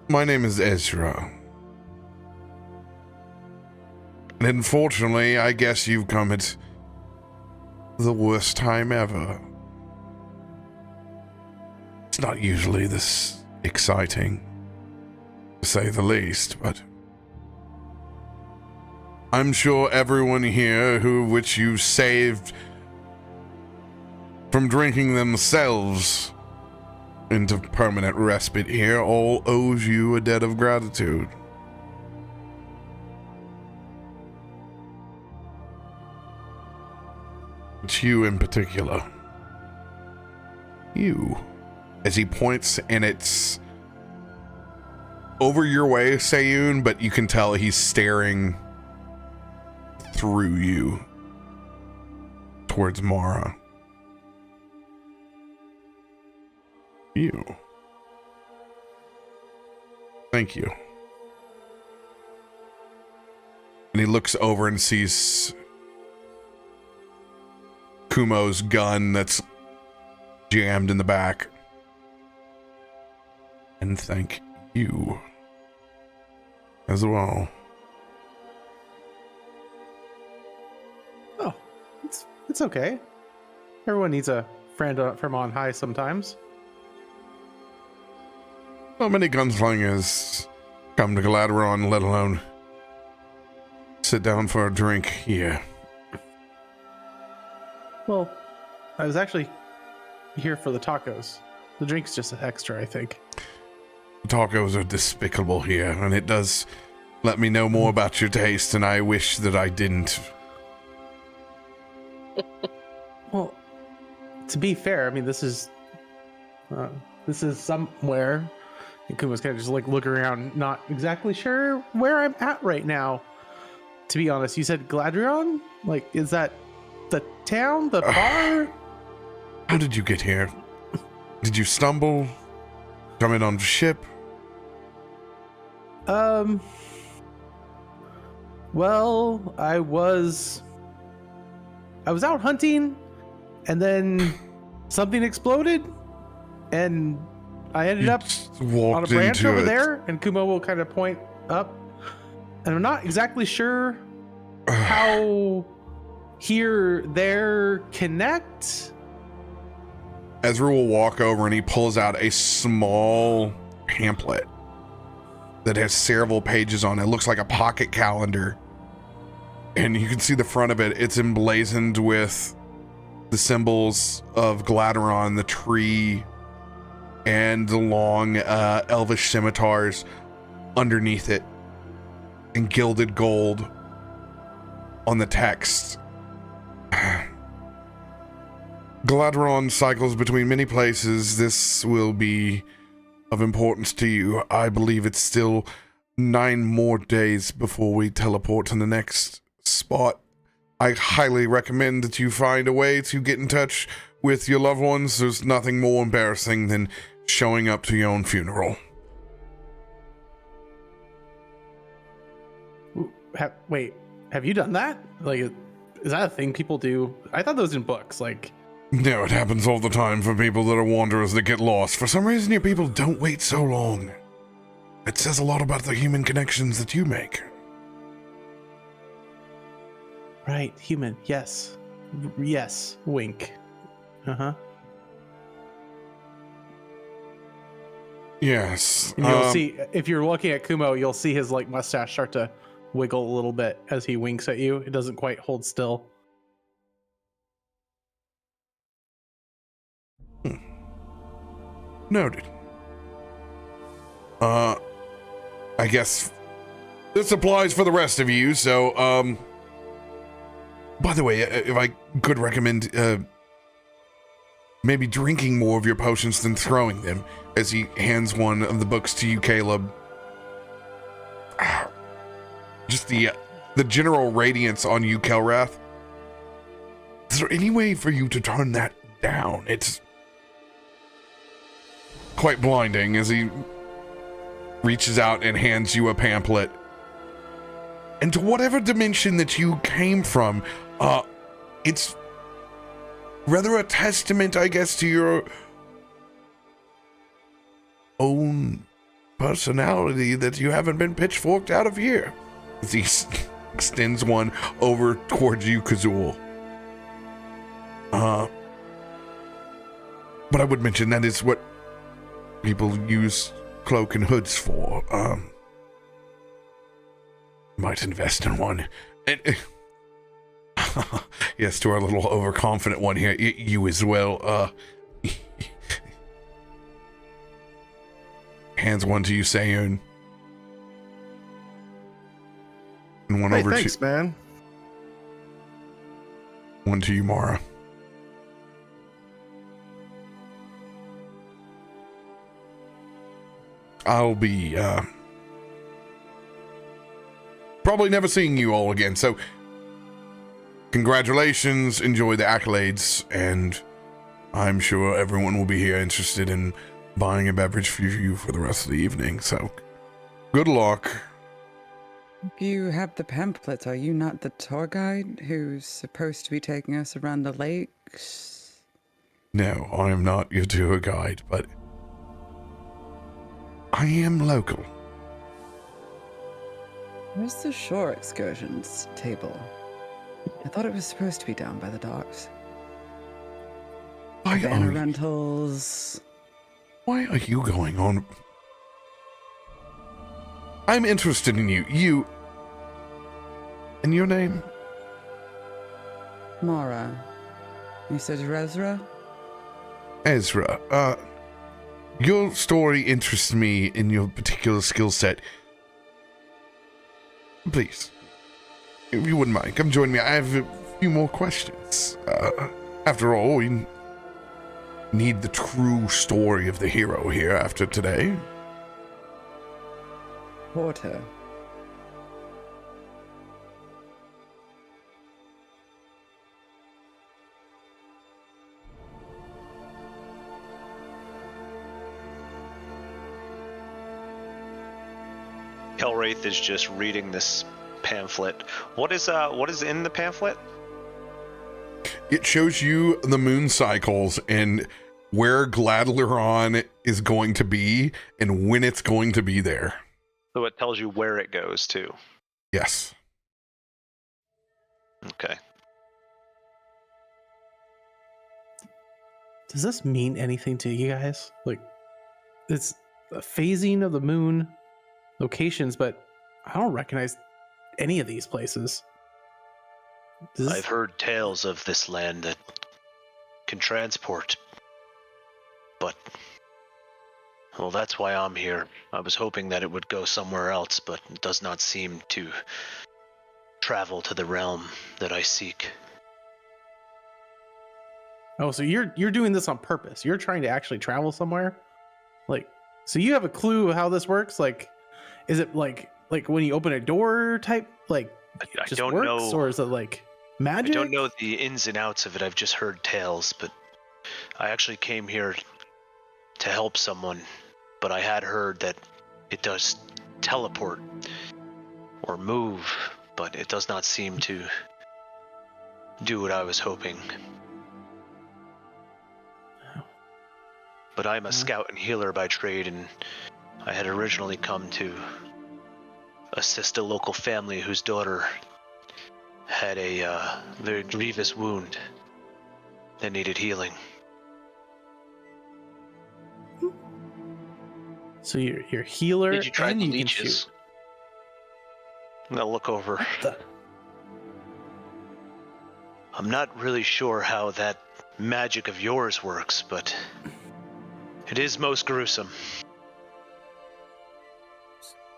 My name is Ezra. And unfortunately, I guess you've come at the worst time ever. It's not usually this exciting, to say the least, but I'm sure everyone here which you saved from drinking themselves into permanent respite here all owes you a debt of gratitude. It's you in particular. You. As he points, and it's over your way, Sayun, but you can tell he's staring through you towards Mara. You. Thank you. And he looks over and sees Kumo's gun that's jammed in the back. And thank you as well. Oh, it's okay. Everyone needs a friend from on high sometimes. Not many gunslingers come to Galaadluuran, let alone sit down for a drink here. Well, I was actually here for the tacos. The drink's just extra, I think. Tacos are despicable here, and it does let me know more about your taste, and I wish that I didn't. Well, to be fair, I mean, this is somewhere. And Kuma's kind of just like looking around, not exactly sure where I'm at right now. To be honest, you said Galaadluuran? Like, is that the town, the bar? How did you get here? Did you stumble? Come in on the ship? Well, I was out hunting, and then something exploded, and I ended You up just on a walked branch into over it. there, and Kumo will kind of point up, and I'm not exactly sure how there connect. Ezra will walk over and he pulls out a small pamphlet that has several pages on it. It looks like a pocket calendar. And you can see the front of it. It's emblazoned with the symbols of Galaadluuran, the tree, and the long elvish scimitars underneath it, in gilded gold on the text. Galaadluuran cycles between many places. This will be of importance to you. I believe it's still 9 more days before we teleport to the next spot. I highly recommend that you find a way to get in touch with your loved ones. There's nothing more embarrassing than showing up to your own funeral. Wait, have you done that? Like, is that a thing people do? I thought that was in books. Like, No, it happens all the time for people that are wanderers that get lost. For some reason, your people don't wait so long. It says a lot about the human connections that you make. right, human. Yes, yes. Wink. Yes. And you'll see, if you're looking at Kumo, you'll see his like mustache start to wiggle a little bit as he winks at you. It doesn't quite hold still. Noted. I guess this applies for the rest of you, so, by the way, if I could recommend, maybe drinking more of your potions than throwing them, as he hands one of the books to you, Caleb. Just the general radiance on you, Kelrath. Is there any way for you to turn that down? It's quite blinding as he reaches out and hands you a pamphlet. And to whatever dimension that you came from, it's rather a testament, I guess, to your own personality that you haven't been pitchforked out of here. As he extends one over towards you, Kazul. But I would mention that is what people use cloak and hoods for. Might invest in one. And, yes, to our little overconfident one here, you as well. Hands one to you, Sayun. And one Hey, over thanks, to man. one to you, Mara. I'll be probably never seeing you all again, so congratulations, enjoy the accolades, and I'm sure everyone will be here interested in buying a beverage for you for the rest of the evening, so good luck. You have the pamphlets. Are you not the tour guide who's supposed to be taking us around the lakes? No, I am not your tour guide, but I am local. Where's the shore excursions table? I thought it was supposed to be down by the docks. Banner rentals. Why are you going on? I'm interested in you. You. And your name? Mara. You said you're Ezra? Ezra. Your story interests me in your particular skill set. Please, if you wouldn't mind, come join me. I have a few more questions. After all, we need the true story of the hero here after today. Porter. Kelwraith is just reading this pamphlet. What is in the pamphlet? It shows you the moon cycles and where Galaadluuran is going to be and when it's going to be there. So it tells you where it goes to. Yes. Okay. Does this mean anything to you guys? Like, it's a phasing of the moon locations, but I don't recognize any of these places. I've heard tales of this land that can transport, but, well, that's why I'm here. I was hoping that it would go somewhere else, but it does not seem to travel to the realm that I seek. Oh, so you're doing this on purpose. You're trying to actually travel somewhere? Like, so you have a clue of how this works? Like, is it like when you open a door type, like, I just don't works? know. Or is it like magic? I don't know the ins and outs of it. I've just heard tales, but I actually came here to help someone, but I had heard that it does teleport or move, but it does not seem to do what I was hoping. But I'm a scout and healer by trade, and I had originally come to assist a local family whose daughter had a very grievous wound that needed healing. So you're healer. Did you try and the you can leeches? shoot. I'm gonna look over. What the? I'm not really sure how that magic of yours works, but it is most gruesome.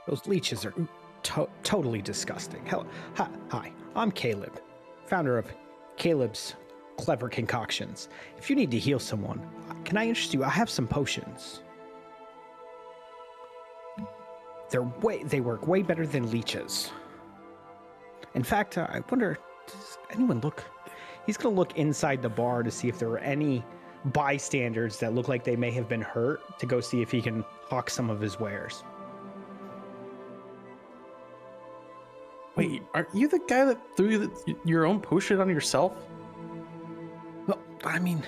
Those leeches are totally disgusting. Hell, hi, I'm Caleb, founder of Caleb's Clever Concoctions. If you need to heal someone, can I interest you? I have some potions. They work way better than leeches. In fact, I wonder, does anyone look? He's gonna look inside the bar to see if there are any bystanders that look like they may have been hurt, to go see if he can hawk some of his wares. Wait, aren't you the guy that threw your own potion on yourself? Well, I mean,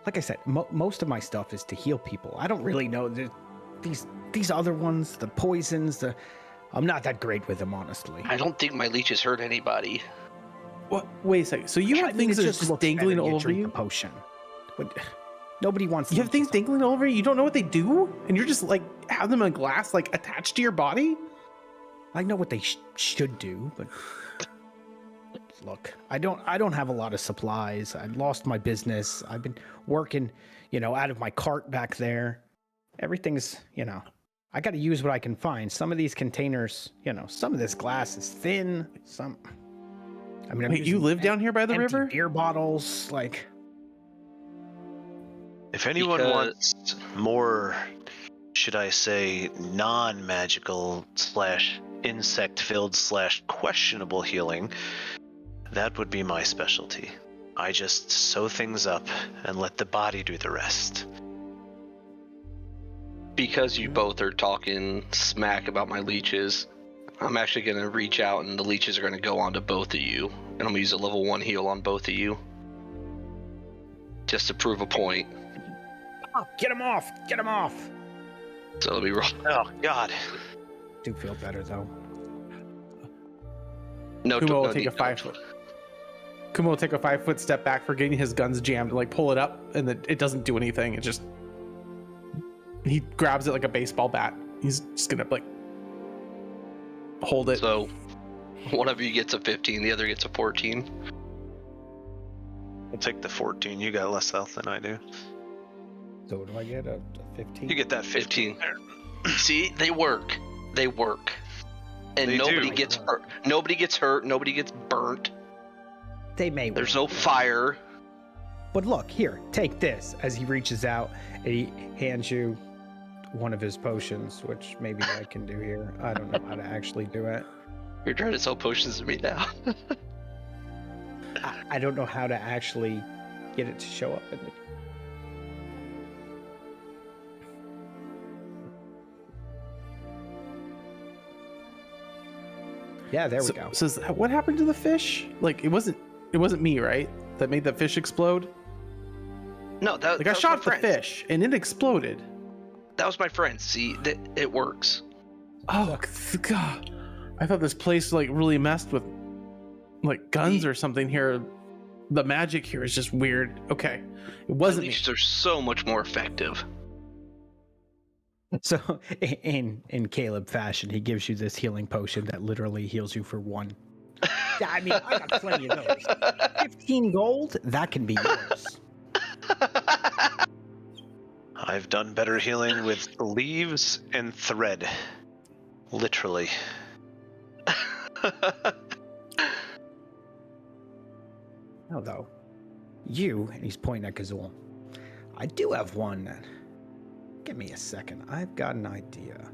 like I said, most of my stuff is to heal people. I don't really know these other ones, the poisons. I'm not that great with them, honestly. I don't think my leeches hurt anybody. What? Wait a second. So you have things that are just looks dangling better all you over drink you? the potion. But nobody wants. You have things leeches. dangling all over you? You don't know what they do? And you're just like, have them in glass, like attached to your body? I know what they should do, but look, I don't have a lot of supplies. I lost my business. I've been working, out of my cart back there. Everything's, I got to use what I can find. Some of these containers, some of this glass is thin. I'm Wait, you using live down here by the empty river? beer bottles, If anyone wants more, should I say, non-magical / insect-filled / questionable healing, that would be my specialty. I just sew things up and let the body do the rest. Because you both are talking smack about my leeches, I'm actually going to reach out and the leeches are going to go onto both of you. And I'm going to use a level 1 heal on both of you. Just to prove a point. Oh, get him off! Get him off! So let me roll. Oh, God. Do feel better, though. No, Kumo will no take need- a 5 foot. Kumo will take a 5 foot step back for getting his guns jammed, like pull it up, and it doesn't do anything. It just he grabs it like a baseball bat. He's just gonna like hold it. So one of you gets a 15, the other gets a 14. I'll take the 14. You got less health than I do. So what do I get? A 15? You get that 15. 15. See, they work. They work. And They nobody do. gets hurt. Nobody gets hurt. Nobody gets burnt. They may. There's work. no fire. But look, here, take this. As he reaches out and he hands you one of his potions, which maybe I can do here. I don't know how to actually do it. You're trying to sell potions to me now. I don't know how to actually get it to show up in the. Yeah, there we go. So what happened to the fish? Like it wasn't me, right? That made the fish explode. No, that Like that I was shot my the friend. fish and it exploded. That was my friend. See, it works. Oh God! I thought this place like really messed with like guns or something here. The magic here is just weird. Okay, it wasn't me. Leeches are so much more effective. So, in Caleb fashion, he gives you this healing potion that literally heals you for 1. Yeah, I mean, I got plenty of those. 15 gold, that can be yours. I've done better healing with leaves and thread. Literally. No, though. You, and he's pointing at Kazul. I do have one. Give me a second. I've got an idea.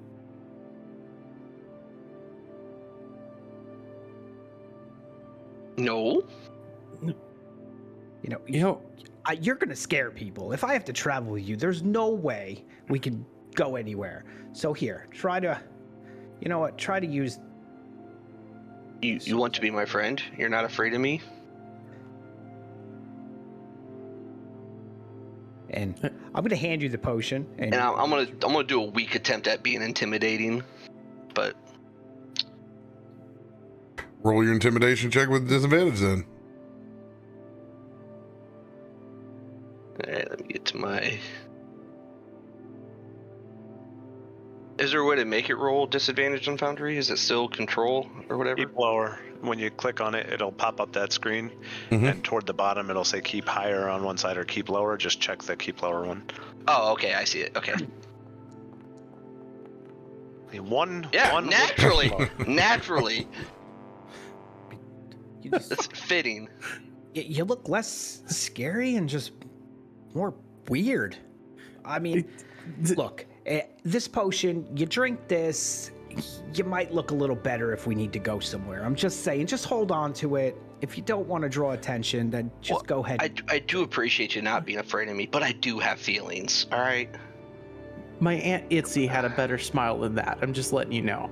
No. You're gonna scare people. If I have to travel with you, there's no way we can go anywhere. So here, try to, you know what? Try to use. You want to be my friend? You're not afraid of me? And I'm gonna hand you the potion. And I'm gonna do a weak attempt at being intimidating, but Roll your intimidation check with disadvantage then. alright, let me get to my. Is there a way to make it roll disadvantage on Foundry? Is it still control or whatever? Keep lower. When you click on it, it'll pop up that screen. Mhm. And toward the bottom, it'll say keep higher on one side or keep lower. Just check the keep lower one. Oh, okay, I see it. Okay. One. Yeah, one naturally, naturally, You, just, it's fitting. you look less scary and just more weird. I mean, look, this potion, you drink this, you might look a little better if we need to go somewhere. I'm just saying, just hold on to it. If you don't want to draw attention, then just go ahead. I do appreciate you not being afraid of me, but I do have feelings. All right. My Aunt Itzy had a better smile than that. I'm just letting you know.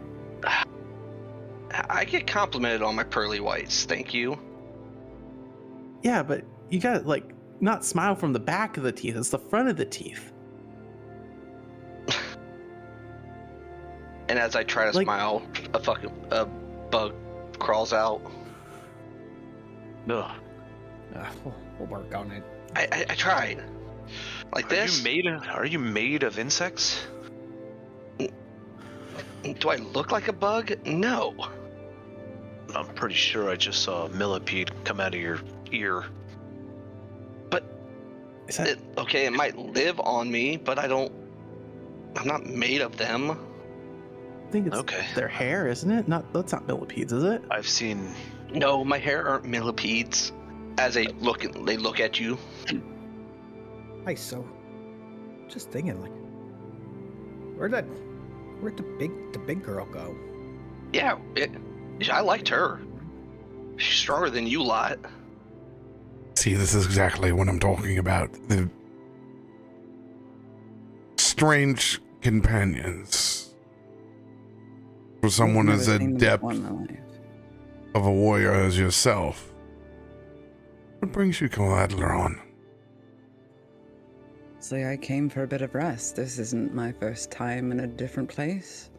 I get complimented on my pearly whites. Thank you. Yeah, but you gotta like not smile from the back of the teeth. It's the front of the teeth. And as I try to Like- smile, a bug crawls out. Ugh. We'll work on it. I tried. Like this. Are you made of insects? Do I look like a bug? No. I'm pretty sure I just saw a millipede come out of your ear. But Is that it might live on me, but I'm not made of them. I think it's Okay. their hair, isn't it? That's not millipedes, is it? I've seen. No, my hair aren't millipedes. As they look at you. Nice. So, just thinking, like, where'd the big girl go? Yeah, I liked her. She's stronger than you lot. See, this is exactly what I'm talking about. The strange companions. For someone I've as never seen them adept before in my life. of a warrior as yourself. What brings you Galaadluuran? So I came for a bit of rest. This isn't my first time in a different place.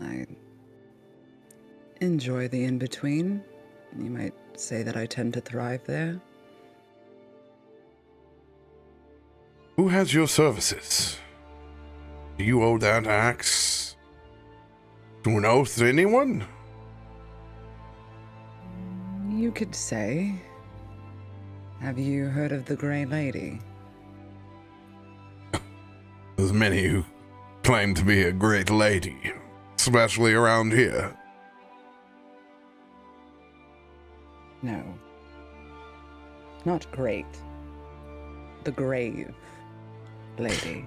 I enjoy the in-between. You might say that I tend to thrive there. Who has your services? Do you owe that axe to an oath to anyone? You could say. Have you heard of the Grey Lady? There's many who claim to be a great lady, especially around here. No. Not great. The Grave Lady.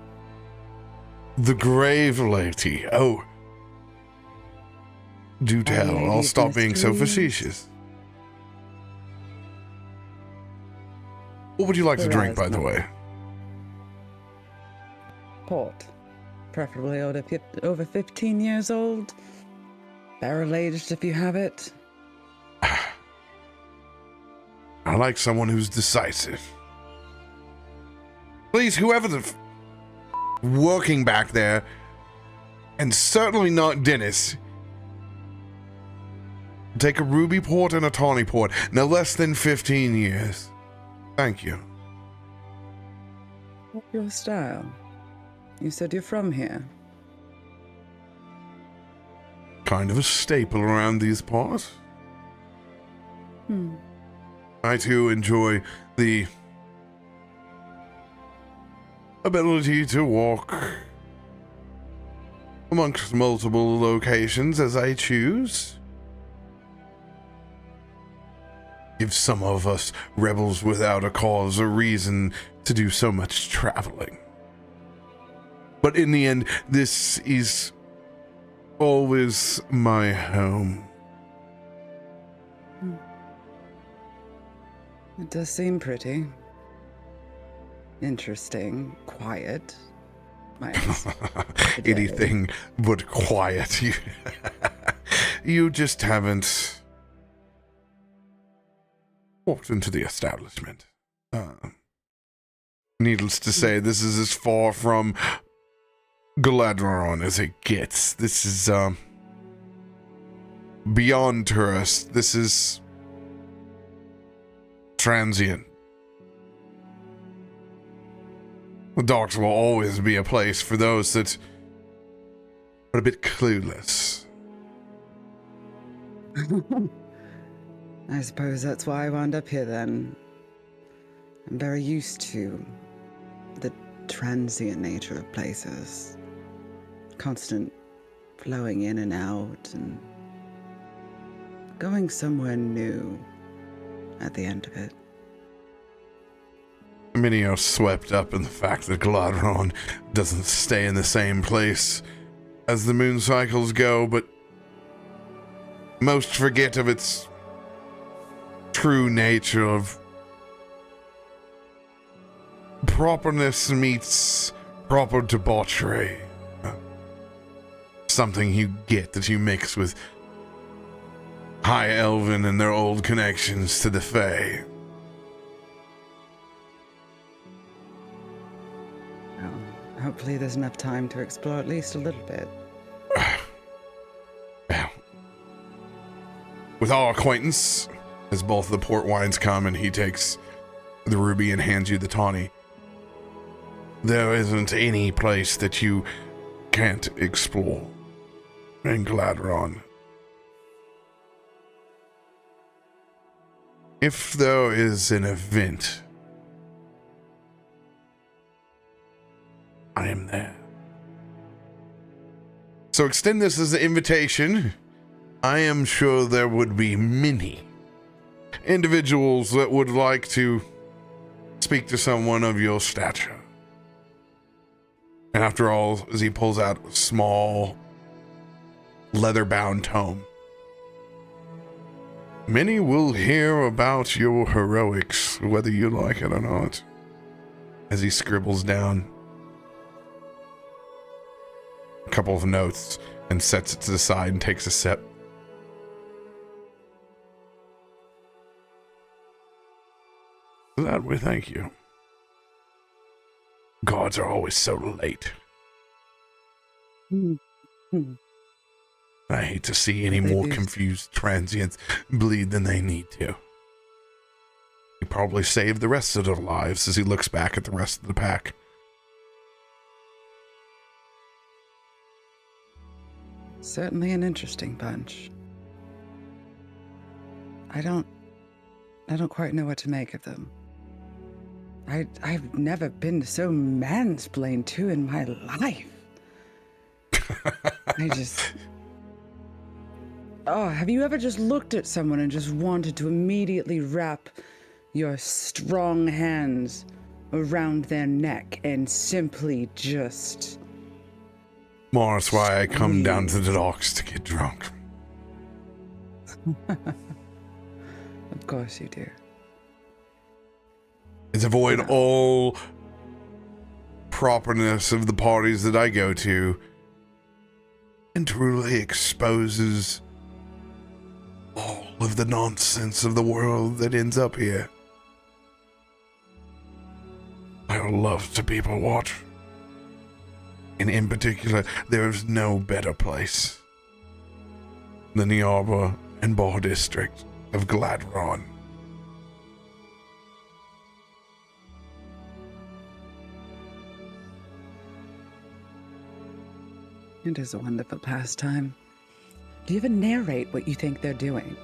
The grave lady. Oh. Do tell. Lady I'll of stop being so mysteries. facetious. What would you like to drink, by the way? Port. Preferably over 15 years old. Barrel aged if you have it. I like someone who's decisive. Please, whoever the working back there, and certainly not Dennis, take a ruby port and a tawny port, no less than 15 years. Thank you. What's your style? You said you're from here. Kind of a staple around these parts. I too enjoy the ability to walk amongst multiple locations as I choose. Give some of us rebels without a cause a reason to do so much traveling. But in the end, this is always my home. It does seem pretty. Interesting. Quiet. Minus the day. Anything but quiet. You just haven't walked into the establishment. Needless to say, this is as far from Galaadluuran as it gets. This is beyond tourist. This is transient. The docks will always be a place for those that are a bit clueless. I suppose that's why I wound up here then. I'm very used to the transient nature of places. Constant flowing in and out and going somewhere new at the end of it. Many are swept up in the fact that Galaadluuran doesn't stay in the same place as the moon cycles go, but most forget of its true nature of properness meets proper debauchery. Something you get that you mix with High Elven and their old connections to the Fae. Well, hopefully there's enough time to explore at least a little bit. Well, with our acquaintance, as both the port wines come and he takes the ruby and hands you the tawny, there isn't any place that you can't explore in Galaadluuran. If there is an event, I am there. So extend this as an invitation. I am sure there would be many individuals that would like to speak to someone of your stature. And after all, as he pulls out a small leather-bound tome, many will hear about your heroics, whether you like it or not. As he scribbles down a couple of notes and sets it to the side and takes a sip. For that, we thank you. Gods are always so late. I hate to see any more confused transients bleed than they need to. He probably saved the rest of their lives as he looks back at the rest of the pack. Certainly an interesting bunch. I don't quite know what to make of them. I've never been so mansplained to in my life. Have you ever just looked at someone and just wanted to immediately wrap your strong hands around their neck and simply just... More, that's why I come down to the docks to get drunk. Of course you do. And avoid all properness of the parties that I go to, and truly exposes all of the nonsense of the world that ends up here. I love to people watch. And in particular, there's no better place than the Arbor and Bar District of Galaadluuran. It is a wonderful pastime. Do you even narrate what you think they're doing?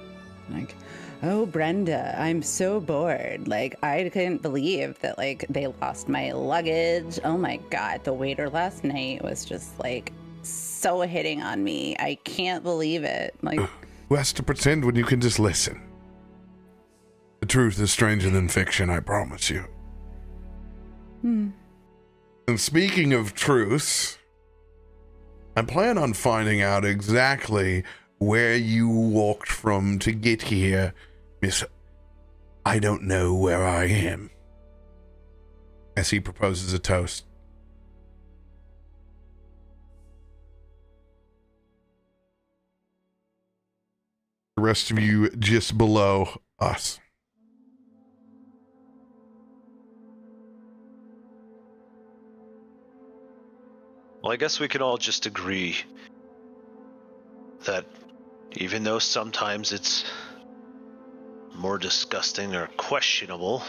Like, oh, Brenda, I'm so bored. Like, I couldn't believe that, like, they lost my luggage. Oh my God, the waiter last night was just, like, so hitting on me. I can't believe it. Like, who has to pretend when you can just listen? The truth is stranger than fiction, I promise you. And speaking of truths, I plan on finding out exactly where you walked from to get here, Miss I don't know where I am. As he proposes a toast. The rest of you just below us. Well, I guess we can all just agree that even though sometimes it's more disgusting or questionable,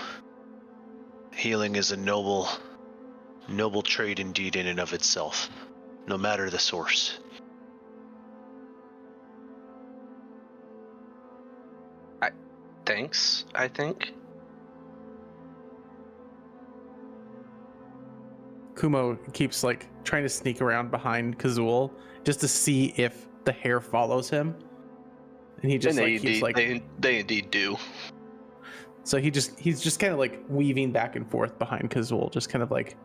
healing is a noble trait indeed in and of itself, no matter the source. Thanks, I think. Kumo keeps like trying to sneak around behind Kazul just to see if the hair follows him, and he just keeps like they indeed do. So he's just kind of like weaving back and forth behind Kazul, just kind of like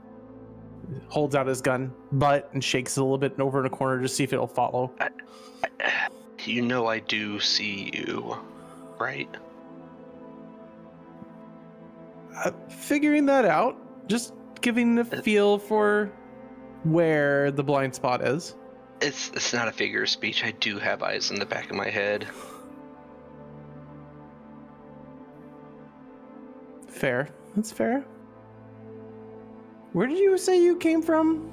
holds out his gun butt and shakes it a little bit over in a corner to see if it'll follow. You know I do see you, right? Figuring that out, just giving a feel for where the blind spot is. It's not a figure of speech. I do have eyes in the back of my head. Fair. That's fair. Where did you say you came from?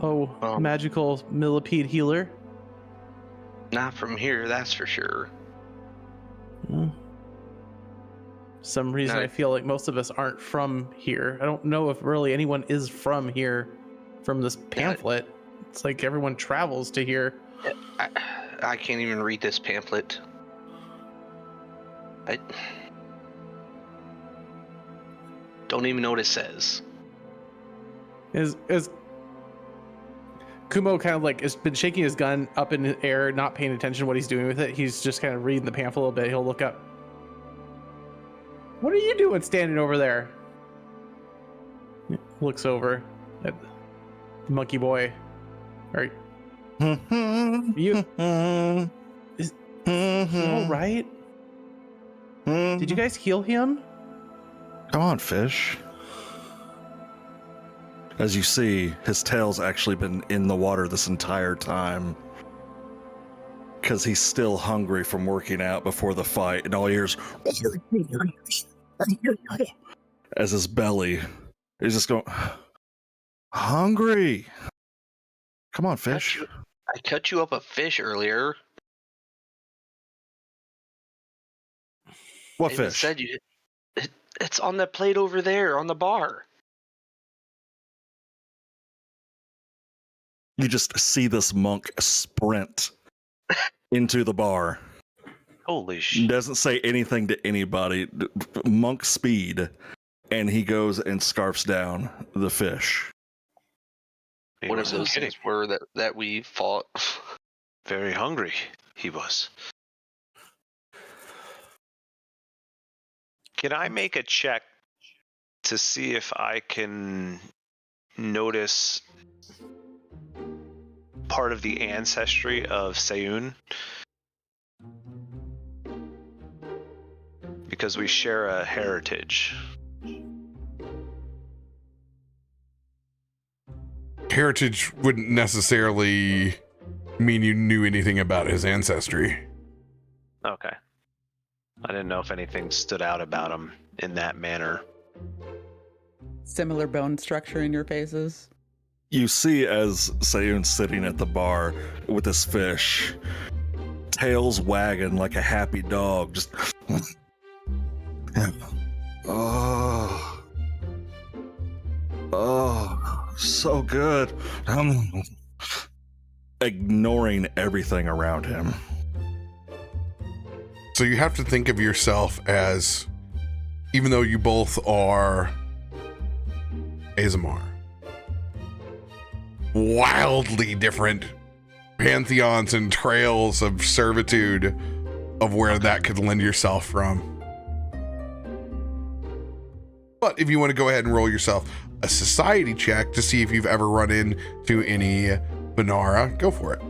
Oh, magical millipede healer. Not from here, that's for sure. Some reason I feel like most of us aren't from here. I don't know if really anyone is from here from this pamphlet. It's like everyone travels to here. I can't even read this pamphlet. I don't even know what it says. As Kumo kind of like has been shaking his gun up in the air, not paying attention to what he's doing with it. He's just kind of reading the pamphlet a little bit. He'll look up. What are you doing standing over there? Looks over at the monkey boy. All right. You all right? Did you guys heal him? Come on, fish. As you see, his tail's actually been in the water this entire time. Because he's still hungry from working out before the fight, and all he hears as his belly is just going, hungry. Come on, fish. I cut you up a fish earlier. What and fish? Said it's on the plate over there on the bar. You just see this monk sprint into the bar. Holy shit. Doesn't say anything to anybody. Monk speed. And he goes and scarfs down the fish. One of those things were that we fought. Very hungry, he was. Can I make a check to see if I can notice part of the ancestry of Seun? Because we share a heritage. Heritage wouldn't necessarily mean you knew anything about his ancestry. Okay. I didn't know if anything stood out about him in that manner. Similar bone structure in your faces. You see as Seun's sitting at the bar with this fish, tails wagging like a happy dog, just oh, so good. Ignoring everything around him. So you have to think of yourself as, even though you both are Azamar, wildly different pantheons and trails of servitude of where that could lend yourself from. But if you want to go ahead and roll yourself a society check to see if you've ever run into any Banara, go for it.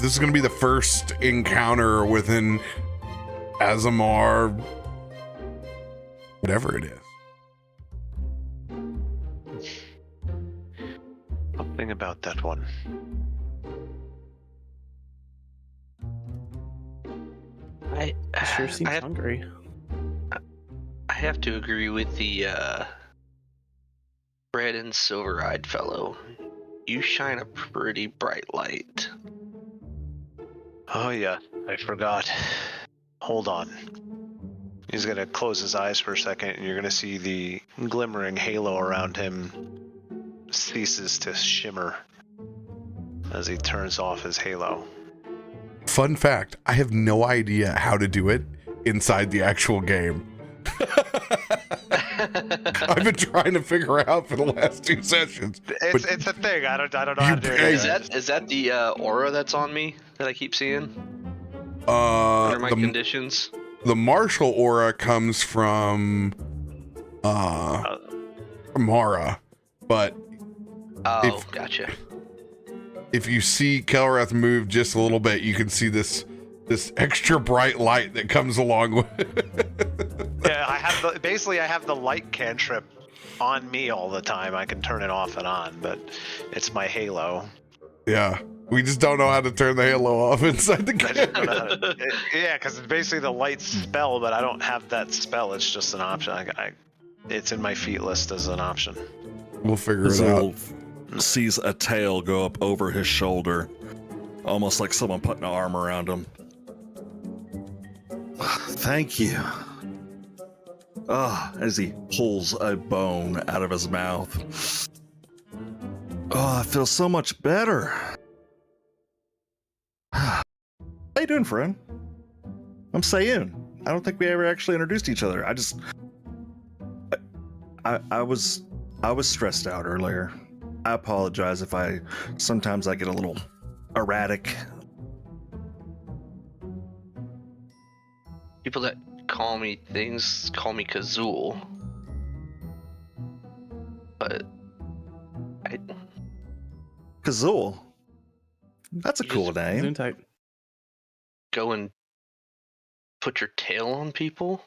This is going to be the first encounter with an Azamar, whatever it is. Something about that one. He sure seems hungry. I have to agree with the red and silver-eyed fellow. You shine a pretty bright light. Oh yeah, I forgot. Hold on. He's gonna close his eyes for a second, and you're gonna see the glimmering halo around him ceases to shimmer as he turns off his halo. Fun fact, I have no idea how to do it inside the actual game. I've been trying to figure out for the last 2 sessions. It's a thing. I don't know how to do it. Is that the aura that's on me that I keep seeing? Under my conditions? The martial aura comes from Mara, but gotcha. If you see Kelrath move just a little bit, you can see this extra bright light that comes along with it. Yeah, I have the light cantrip on me all the time. I can turn it off and on, but it's my halo. Yeah, we just don't know how to turn the halo off inside the game. Yeah, because it's basically the light spell, but I don't have that spell. It's just an option. It's in my feat list as an option. We'll figure it out. Sees a tail go up over his shoulder, almost like someone putting an arm around him. Thank you. As he pulls a bone out of his mouth. I feel so much better. How you doing, friend? I'm Sayun. I don't think we ever actually introduced each other. I was stressed out earlier. I apologize if sometimes I get a little erratic. People that call me things call me Kazul. But Kazul. That's a You cool name. Zoom type. go and put your tail on people?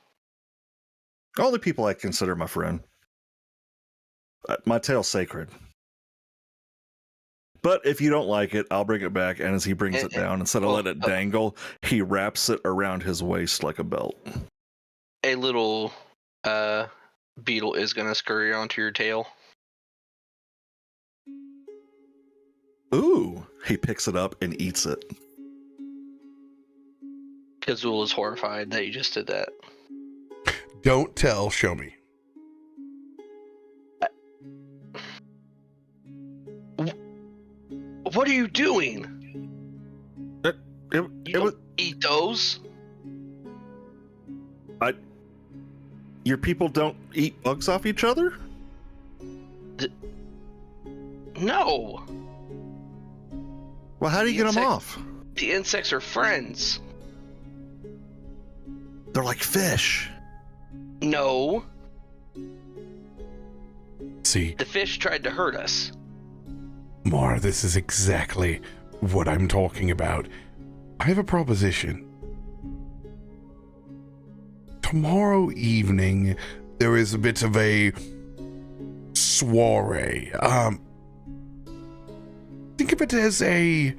Only people I consider my friend. My tail's sacred. But if you don't like it, I'll bring it back, and as he brings it down, instead of letting it dangle, he wraps it around his waist like a belt. A little beetle is gonna scurry onto your tail. Ooh! He picks it up and eats it. Kazul is horrified that you just did that. Don't tell, show me. What are you doing? It You was... don't eat those? Your people don't eat bugs off each other? No. Well, how do you get them off? The insects are friends. They're like fish. No. See, The fish tried to hurt us. Mar, this is exactly what I'm talking about. I have a proposition. Tomorrow evening, there is a bit of a soiree. Think of it as a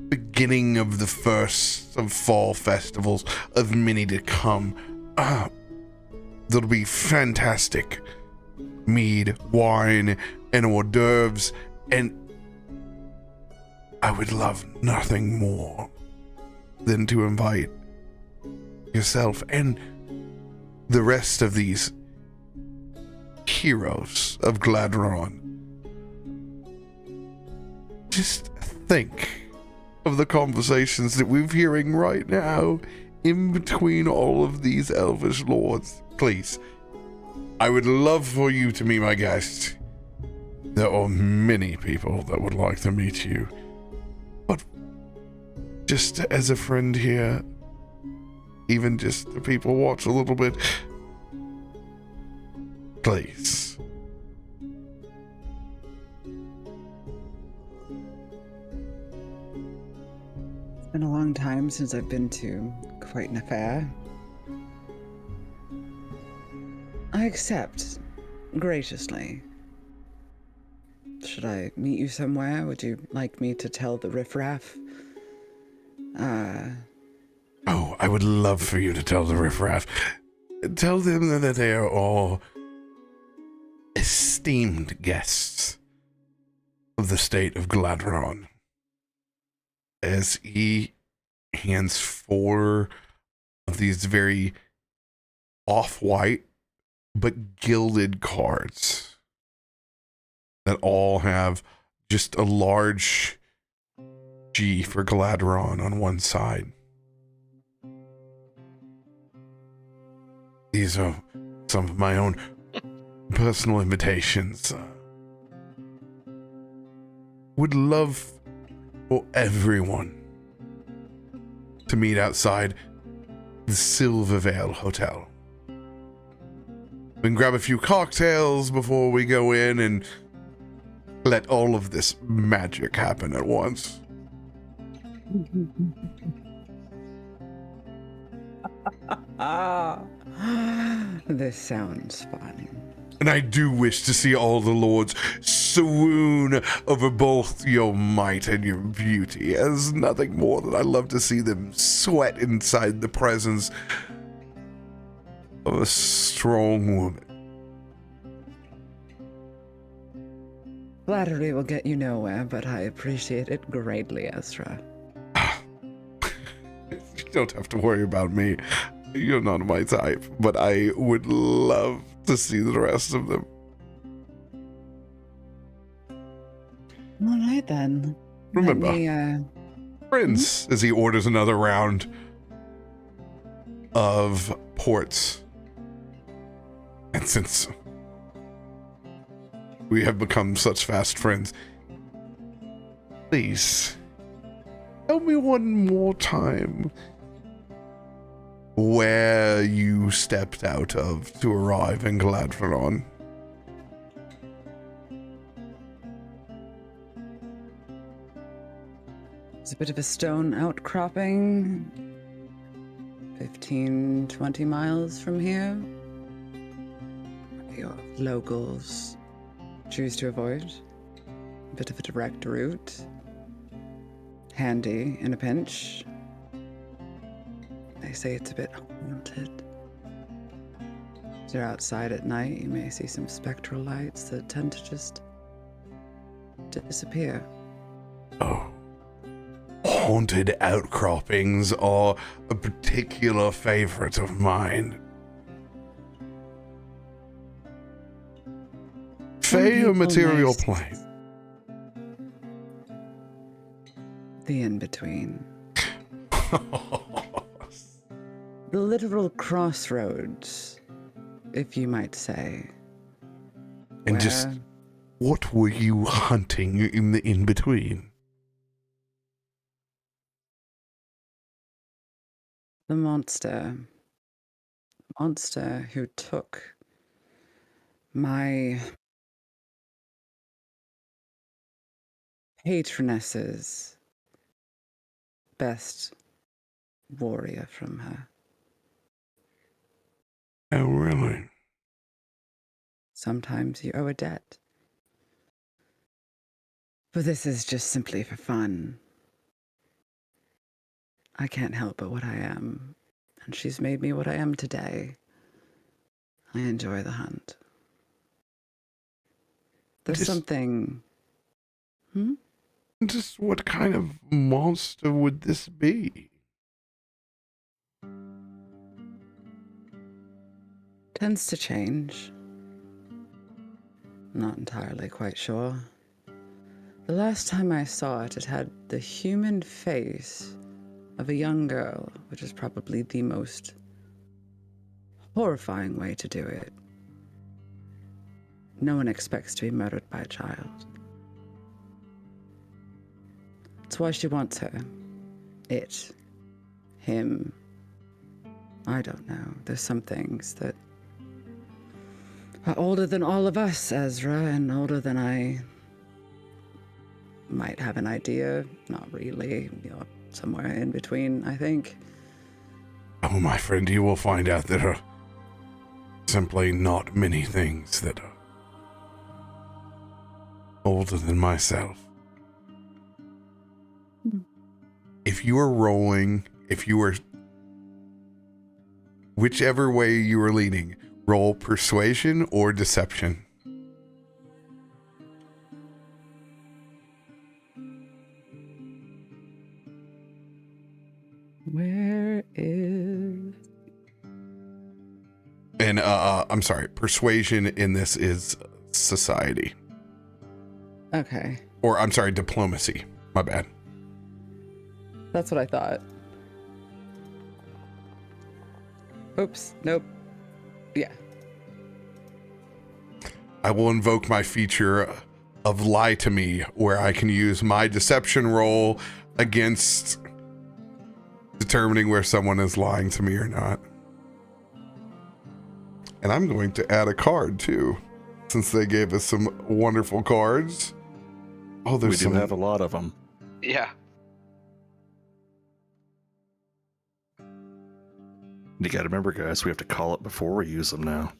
beginning of the first of fall festivals, of many to come. That'll be fantastic. Mead, wine, and hors d'oeuvres, and I would love nothing more than to invite yourself and the rest of these heroes of Galaadluuran. Just think of the conversations that we're hearing right now in between all of these elvish lords. Please, I would love for you to meet my guest. There are many people that would like to meet you. But just as a friend here, even just the people watch a little bit, please. It's been a long time since I've been to quite an affair. I accept graciously. Should I meet you somewhere? Would you like me to tell the riffraff? Oh, I would love for you to tell the riffraff. Tell them that they are all esteemed guests of the state of Galaadluuran. As he hands 4 of these very off-white but gilded cards that all have just a large G for Galaadluuran on one side. These are some of my own personal invitations. Would love for everyone to meet outside the Silvervale Hotel. We can grab a few cocktails before we go in and let all of this magic happen at once. This sounds fun. And I do wish to see all the lords swoon over both your might and your beauty, as nothing more than I love to see them sweat inside the presence of a strong woman. Flattery will get you nowhere, but I appreciate it greatly, Ezra. You don't have to worry about me. You're not my type, but I would love to see the rest of them. All right, then. Remember, Let me, Prince, as he orders another round of ports. And since we have become such fast friends, please tell me one more time where you stepped out of to arrive in Galaadluuran. It's a bit of a stone outcropping, 15, 20 miles from here. Your locals choose to avoid. A bit of a direct route. Handy in a pinch. They say it's a bit haunted. If you're outside at night, you may see some spectral lights that tend to just disappear. Oh. Haunted outcroppings are a particular favorite of mine. Fey or material plane? The in-between. The literal crossroads, if you might say. And just, what were you hunting in the in-between? The monster. Monster who took my patroness's best warrior from her. Oh, really? Sometimes you owe a debt. But this is just simply for fun. I can't help but what I am, and she's made me what I am today. I enjoy the hunt. There's something... Just what kind of monster would this be? Tends to change. Not entirely quite sure. The last time I saw it, it had the human face of a young girl, which is probably the most horrifying way to do it. No one expects to be murdered by a child. It's why she wants her. It. Him. I don't know. There's some things that are older than all of us, Ezra, and older than I might have an idea. Not really. You're somewhere in between, I think. Oh, my friend, you will find out there are simply not many things that are older than myself. If you are rolling, whichever way you are leaning, roll persuasion or deception. Where is... And, I'm sorry, persuasion in this is society. Okay. Or, I'm sorry, diplomacy. My bad. That's what I thought. Oops. Nope. Yeah. I will invoke my feature of Lie to Me, where I can use my deception roll against determining where someone is lying to me or not. And I'm going to add a card, too, since they gave us some wonderful cards. Oh, We do have a lot of them. Yeah. You gotta remember, guys, we have to call it before we use them now.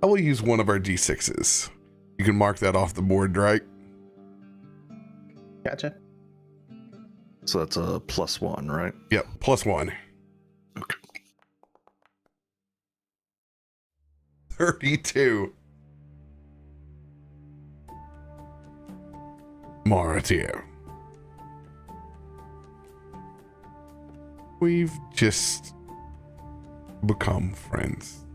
I will use one of our D6s. You can mark that off the board, right? Gotcha. So that's a +1, right? Yep, +1. Okay. 32. Maratier. We've just become friends.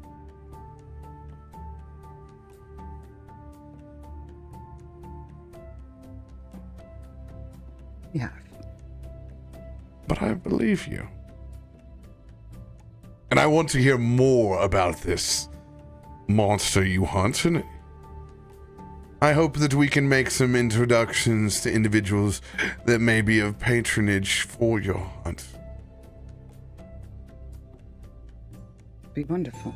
Yeah. but I believe you. And I want to hear more about this monster you hunt, and I hope that we can make some introductions to individuals that may be of patronage for your hunt. Be wonderful.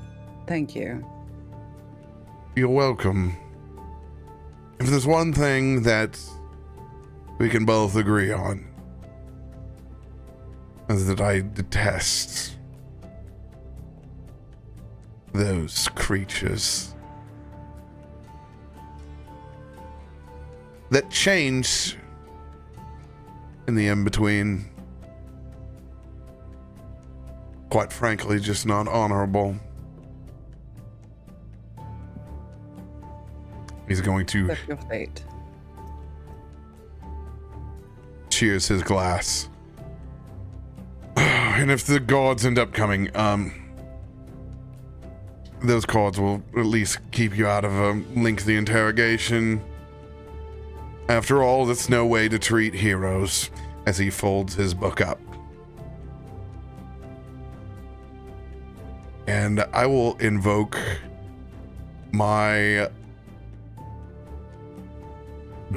Thank you. You're welcome. If there's one thing that we can both agree on, is that I detest those creatures that change in the in-between. Quite frankly, just not honorable. He's going to Accept your fate. cheers his glass. And if the gods end up coming, those cards will at least keep you out of a lengthy interrogation. After all, that's no way to treat heroes, as he folds his book up. And I will invoke my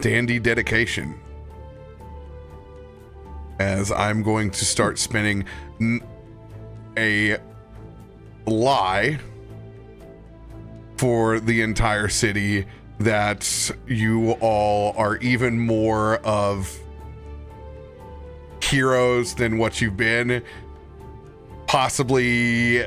dandy dedication, as I'm going to start spinning a lie for the entire city that you all are even more of heroes than what you've been. Possibly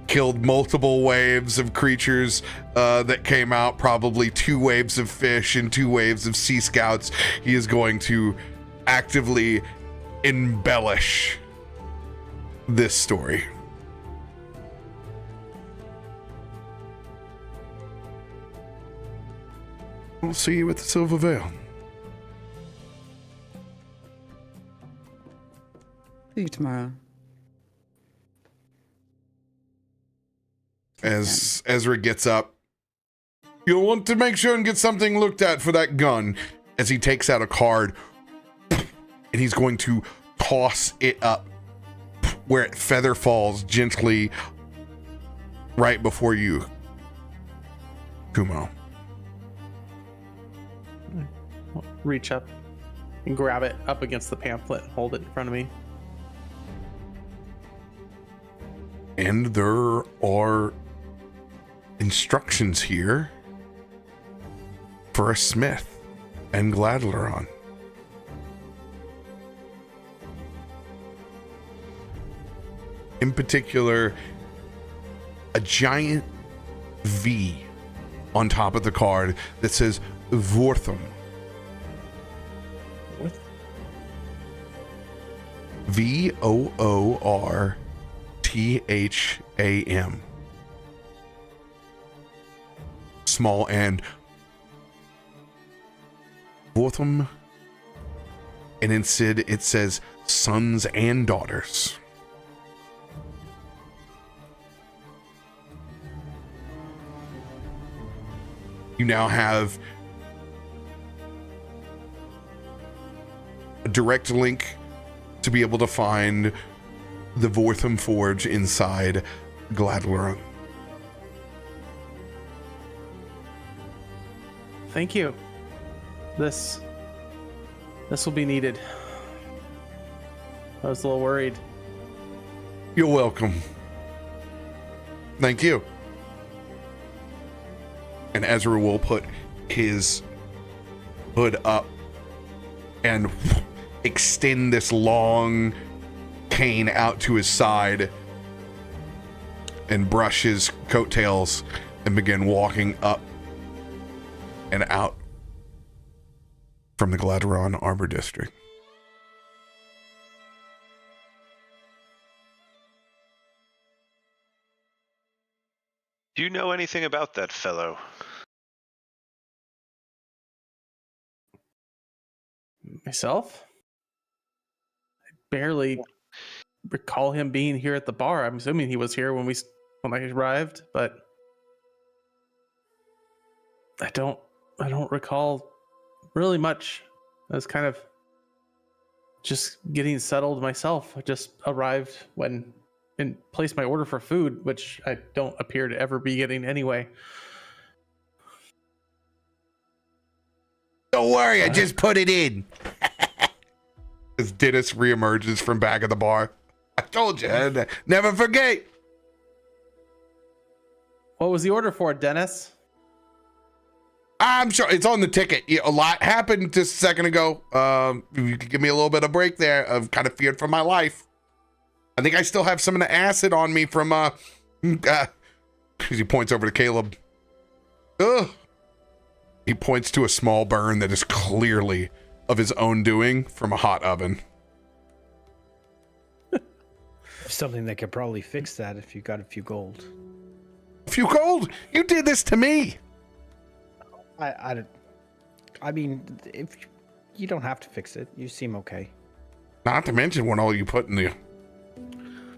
killed multiple waves of creatures that came out, probably 2 waves of fish and 2 waves of sea scouts. He is going to actively embellish this story. We'll see you at the Silver Veil. See you tomorrow. As Ezra gets up, you'll want to make sure and get something looked at for that gun. As he takes out a card, and he's going to toss it up where it feather falls gently right before you, Kumo. Reach up and grab it up against the pamphlet and hold it in front of me. And there are instructions here for a smith and Galaadluuran. In particular, a giant V on top of the card that says Vortham. What? Vortham. Small and Vortham. And instead it says sons and daughters. You now have a direct link to be able to find the Vortham Forge inside Galaadluuran. Thank you. This will be needed. I was a little worried. You're welcome. Thank you. And Ezra will put his hood up and extend this long cane out to his side and brush his coattails and begin walking up and out from the Galaadluuran Arbor District. Do you know anything about that fellow? Myself? I barely recall him being here at the bar. I'm assuming he was here when I arrived, but I don't recall really much. I was kind of just getting settled myself. I just arrived and placed my order for food, which I don't appear to ever be getting anyway. Don't worry, I just put it in. As Dennis reemerges from back of the bar. I told you, never forget. What was the order for, Dennis? I'm sure it's on the ticket. Yeah, a lot happened just a second ago. You could give me a little bit of break there. I've kind of feared for my life. I think I still have some of the acid on me from, he points over to Caleb. Ugh. He points to a small burn that is clearly of his own doing from a hot oven. Something that could probably fix that if you got a few gold. A few gold? You did this to me. I mean, if you don't have to fix it, you seem okay. Not to mention what all you put in the...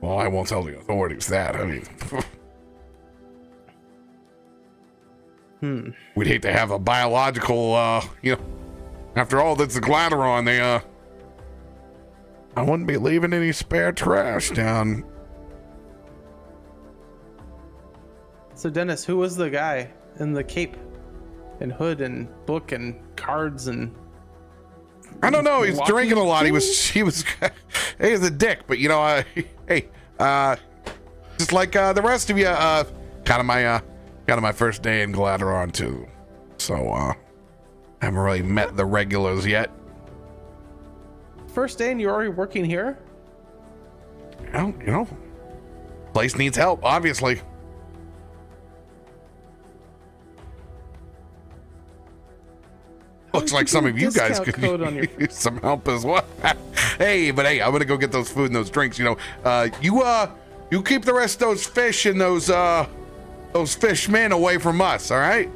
Well, I won't tell the authorities that. I mean... We'd hate to have a biological, after all, that's the Galaadluuran. I wouldn't be leaving any spare trash down. So Dennis, who was the guy in the cape and hood and book and cards and... I don't know. He's drinking a lot. He was a dick, but just like the rest of you, kind of my first day in Galaadluuran too. So, haven't really met the regulars yet. First day and you're already working here? Well, place needs help, obviously. Looks like some of you guys could use some help as well. Hey, I'm gonna go get those food and those drinks. You keep the rest of those fish and those fishmen away from us, all right?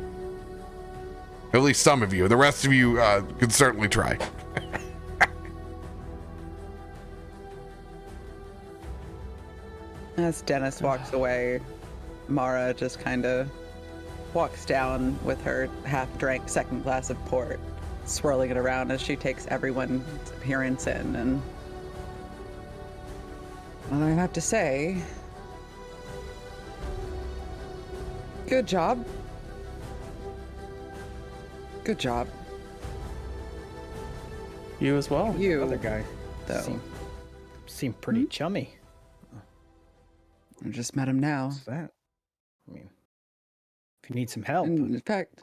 At least some of you. The rest of you could certainly try. As Dennis walks away, Mara just kind of walks down with her half-drank second glass of port, swirling it around as she takes everyone's appearance in. And well, I have to say, good job. Good job. You as well. You, Other guy, though. Seem pretty chummy. I just met him now. What's that? I mean, if you need some help, In fact,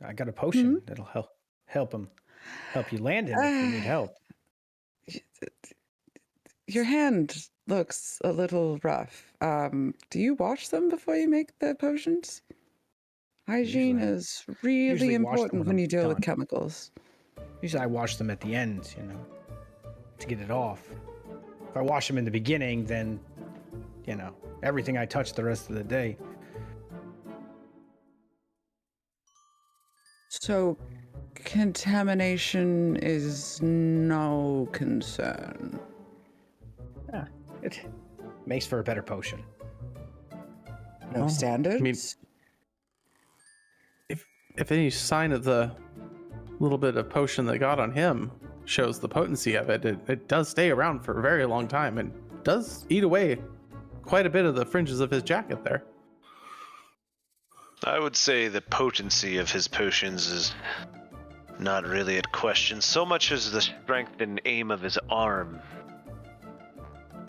I got a potion that'll help you land him if you need help. your hand looks a little rough. Do you wash them before you make the potions? Hygiene is really usually wash them important when when I'm you deal with done. chemicals. Usually I wash them at the end, to get it off. If I wash them in the beginning, then, everything I touch the rest of the day. So, contamination is no concern. Yeah, it makes for a better potion. No standards? I mean, if any sign of the little bit of potion that got on him shows the potency of it, it does stay around for a very long time and does eat away quite a bit of the fringes of his jacket there. I would say the potency of his potions is not really at question so much as the strength and aim of his arm.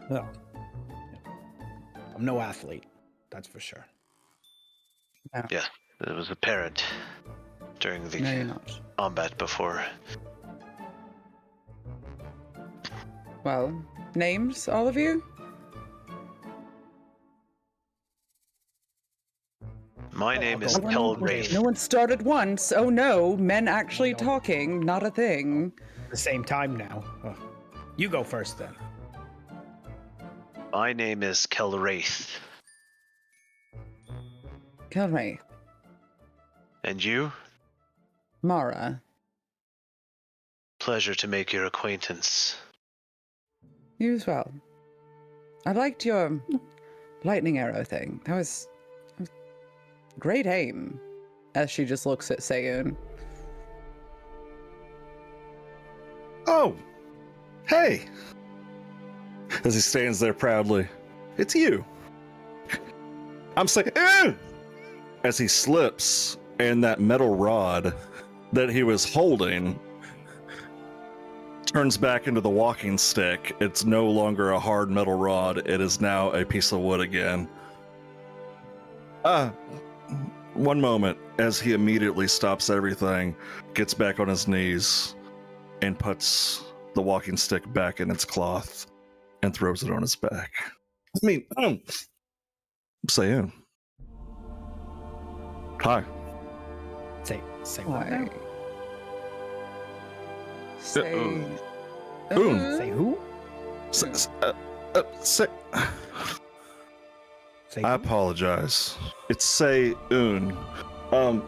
Well, I'm no athlete, that's for sure. Yeah, it was apparent during No, you're the not. combat before. Well, names, all of you? My name is go on. Kelwraith. No one started once. Oh no, men actually talking, not a thing. At the same time now. You go first then. My name is Kelwraith. Kelray, And you? Mara, Pleasure to make your acquaintance. you as well. I liked your lightning arrow thing. That was great aim. As she just looks at Sayun. Oh, Hey! As he stands there proudly, it's you. I'm saying, as he slips, and that metal rod that he was holding turns back into the walking stick. It's no longer a hard metal rod. It is now a piece of wood again. One moment, as he immediately stops everything, gets back on his knees, and puts the walking stick back in its cloth and throws it on his back. I mean, Sayun. Hi. Say what now? Say, Oon. Say who? Say, Say I who? apologize. It's Sayun.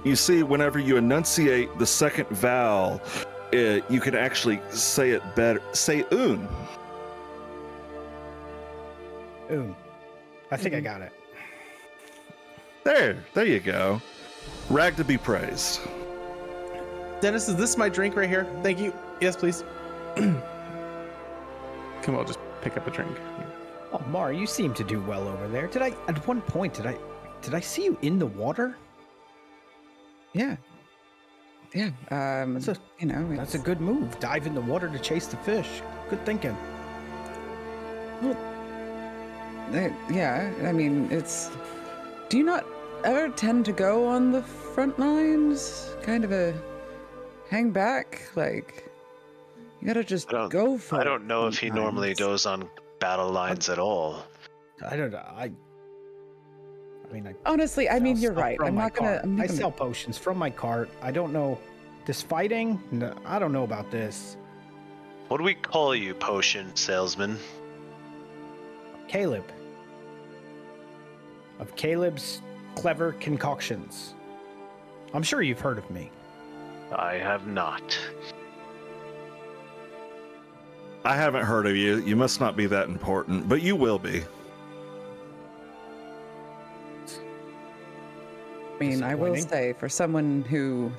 You see, whenever you enunciate the second vowel, you can actually say it better. Sayun. I think I got it. There you go. Rag to be praised. Dennis, is this my drink right here? Thank you. Yes, please. Come on, I'll just pick up a drink. Oh, Mar, you seem to do well over there. At one point, did I see you in the water? yeah. Yeah. That's a it's good move. Dive in the water to chase the fish. Good thinking. yeah. I mean, it's. Do you not ever tend to go on the front lines? Kind of a hang back, like you gotta just go for it. I don't know if he normally goes on battle lines at all. I don't know. I mean, Honestly, I mean, sell you're stuff right. from I'm my not gonna. cart. I'm not I gonna sell potions from my cart. I don't know. This fighting? No, I don't know about this. What do we call you, potion salesman? Caleb. Of Caleb's Clever Concoctions. I'm sure you've heard of me. I have not. I haven't heard of you. You must not be that important, but you will be. I mean, I will say, for someone who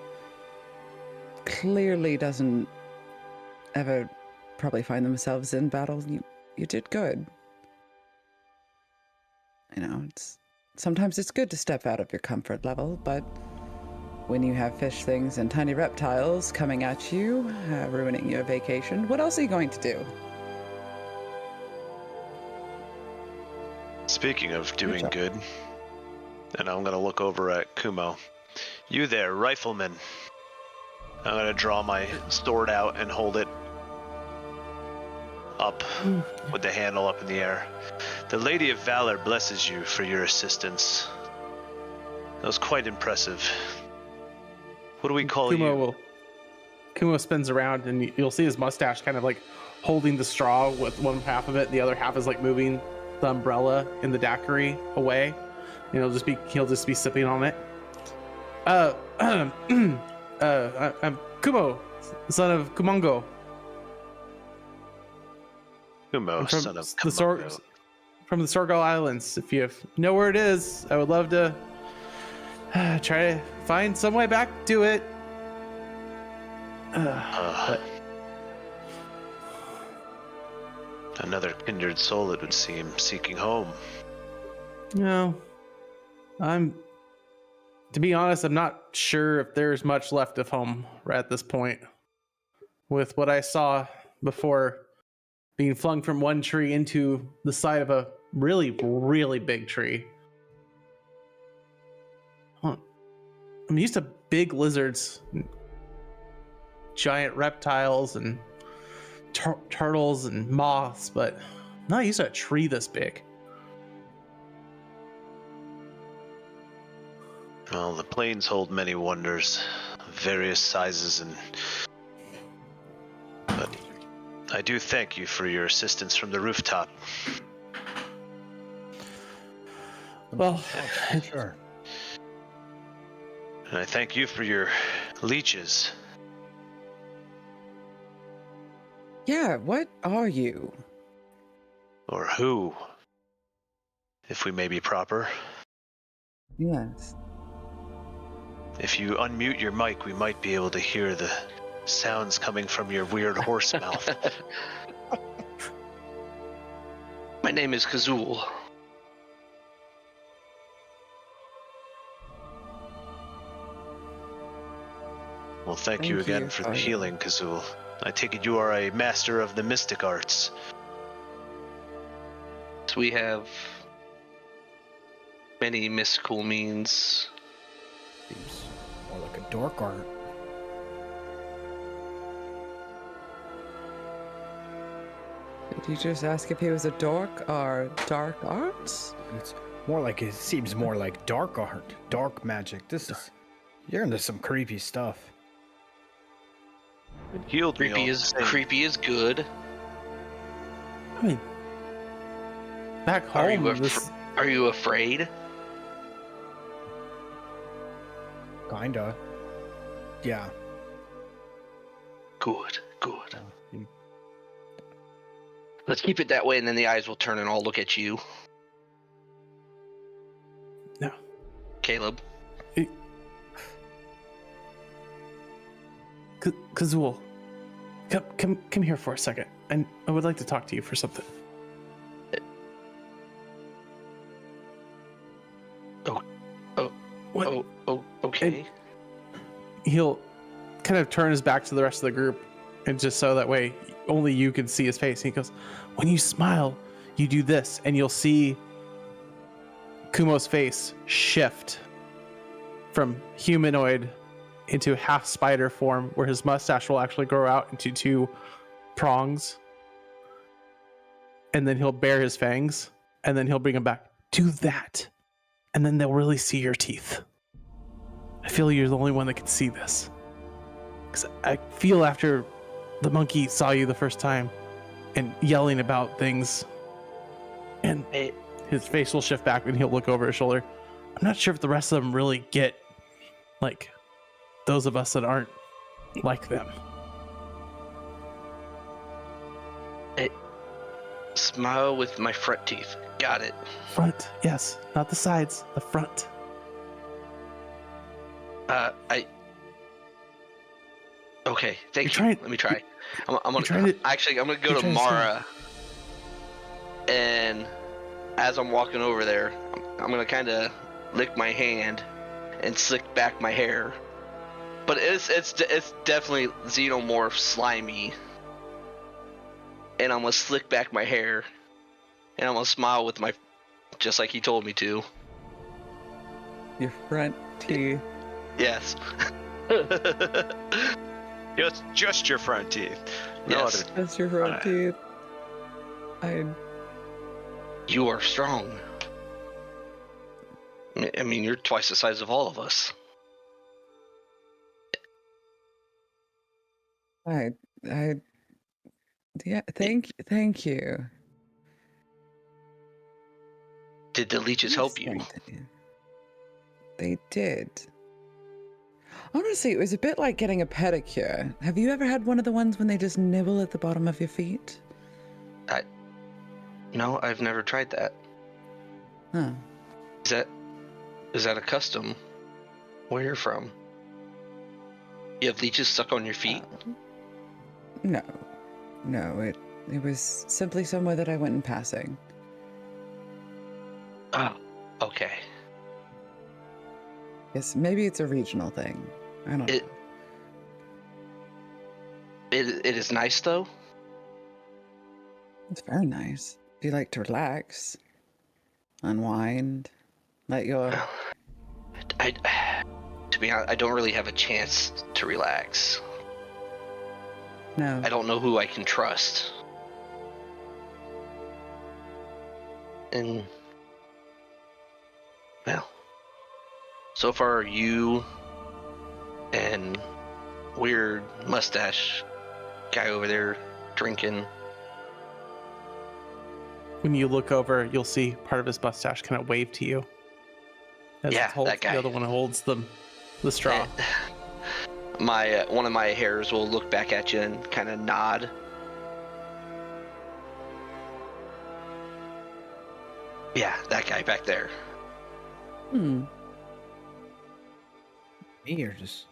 clearly doesn't ever probably find themselves in battle, you did good. Sometimes it's good to step out of your comfort level, but when you have fish things and tiny reptiles coming at you, ruining your vacation, what else are you going to do? Speaking of doing good, and I'm gonna look over at Kumo. You there, rifleman. I'm gonna draw my sword out and hold it up with the handle up in the air. The Lady of Valor blesses you for your assistance. That was quite impressive. What do we call you? Kumo spins around and you'll see his mustache kind of like holding the straw with one half of it. The other half is like moving the umbrella in the daiquiri away. And he'll just be sipping on it. I'm Kumo, son of Kumongo. Kumo, I'm from son of the Kumongo. From the Sorgal Islands. If you know where it is, I would love to try to find some way back to it. But another kindred soul, it would seem, seeking home. no, to be honest, I'm not sure if there's much left of home right at this point. With what I saw before being flung from one tree into the side of a really, really big tree. I'm used to big lizards, giant reptiles, and turtles and moths, but I'm not used to a tree this big. Well, the plains hold many wonders, of various sizes, but I do thank you for your assistance from the rooftop. Well, Sure. And I thank you for your leeches. Yeah, what are you? Or who, if we may be proper. Yes. If you unmute your mic, we might be able to hear the sounds coming from your weird horse mouth. My name is Kazul. Well, thank you again for the healing, Kazul. I take it you are a master of the mystic arts. So we have many mystical means. Seems more like a dork art. Did you just ask if he was a dork or dark arts? It's more like it seems more like dark art, dark magic. This is you're into some creepy stuff. It healed me. Creepy is good. I mean, back Are home, you, are you afraid? Kinda. Yeah. Good. Uh, Let's keep it that way, and then the eyes will turn and all look at you. No. Caleb. Kazul, come here for a second. I would like to talk to you for something. Okay. And he'll kind of turn his back to the rest of the group, and just so that way only you can see his face. And he goes, when you smile, you do this, and you'll see Kumo's face shift from humanoid into half spider form, where his mustache will actually grow out into 2 prongs, and then he'll bare his fangs, and then he'll bring them back. Do that, and then they'll really see your teeth. I feel you're the only one that can see this, because I feel after the monkey saw you the first time and yelling about things, and his face will shift back and he'll look over his shoulder. I'm not sure if the rest of them really get, like, those of us that aren't like them. Smile with my front teeth. Got it. Front, yes. Not the sides, the front. Okay, thank you. trying- Let me try. I'm gonna I'm gonna go you're to trying to Mara, and as I'm walking over there, I'm gonna kind of lick my hand and slick back my hair. But it's definitely xenomorph slimy, and I'm gonna slick back my hair, and I'm gonna smile with my, just like he told me to. Your front teeth. Yes. Just your front teeth. No Yes. other. That's your front teeth. You are strong. I mean, you're twice the size of all of us. Yeah, thank you. Did the leeches help you? They did. Honestly, it was a bit like getting a pedicure. Have you ever had one of the ones when they just nibble at the bottom of your feet? No, I've never tried that. Huh. Is that a custom? Where you're from? You have leeches stuck on your feet? No, it was simply somewhere that I went in passing. Oh, okay. Yes, maybe it's a regional thing. I don't know. It is nice though. It's very nice. If you like to relax, unwind, let your... To be honest, I don't really have a chance to relax. No. I don't know who I can trust. And, well, so far you and weird mustache guy over there drinking. When you look over, you'll see part of his mustache kind of wave to you. As Yeah, it holds, that guy. The other one holds the straw. My one of my hairs will look back at you and kind of nod. Yeah, that guy back there. Me or just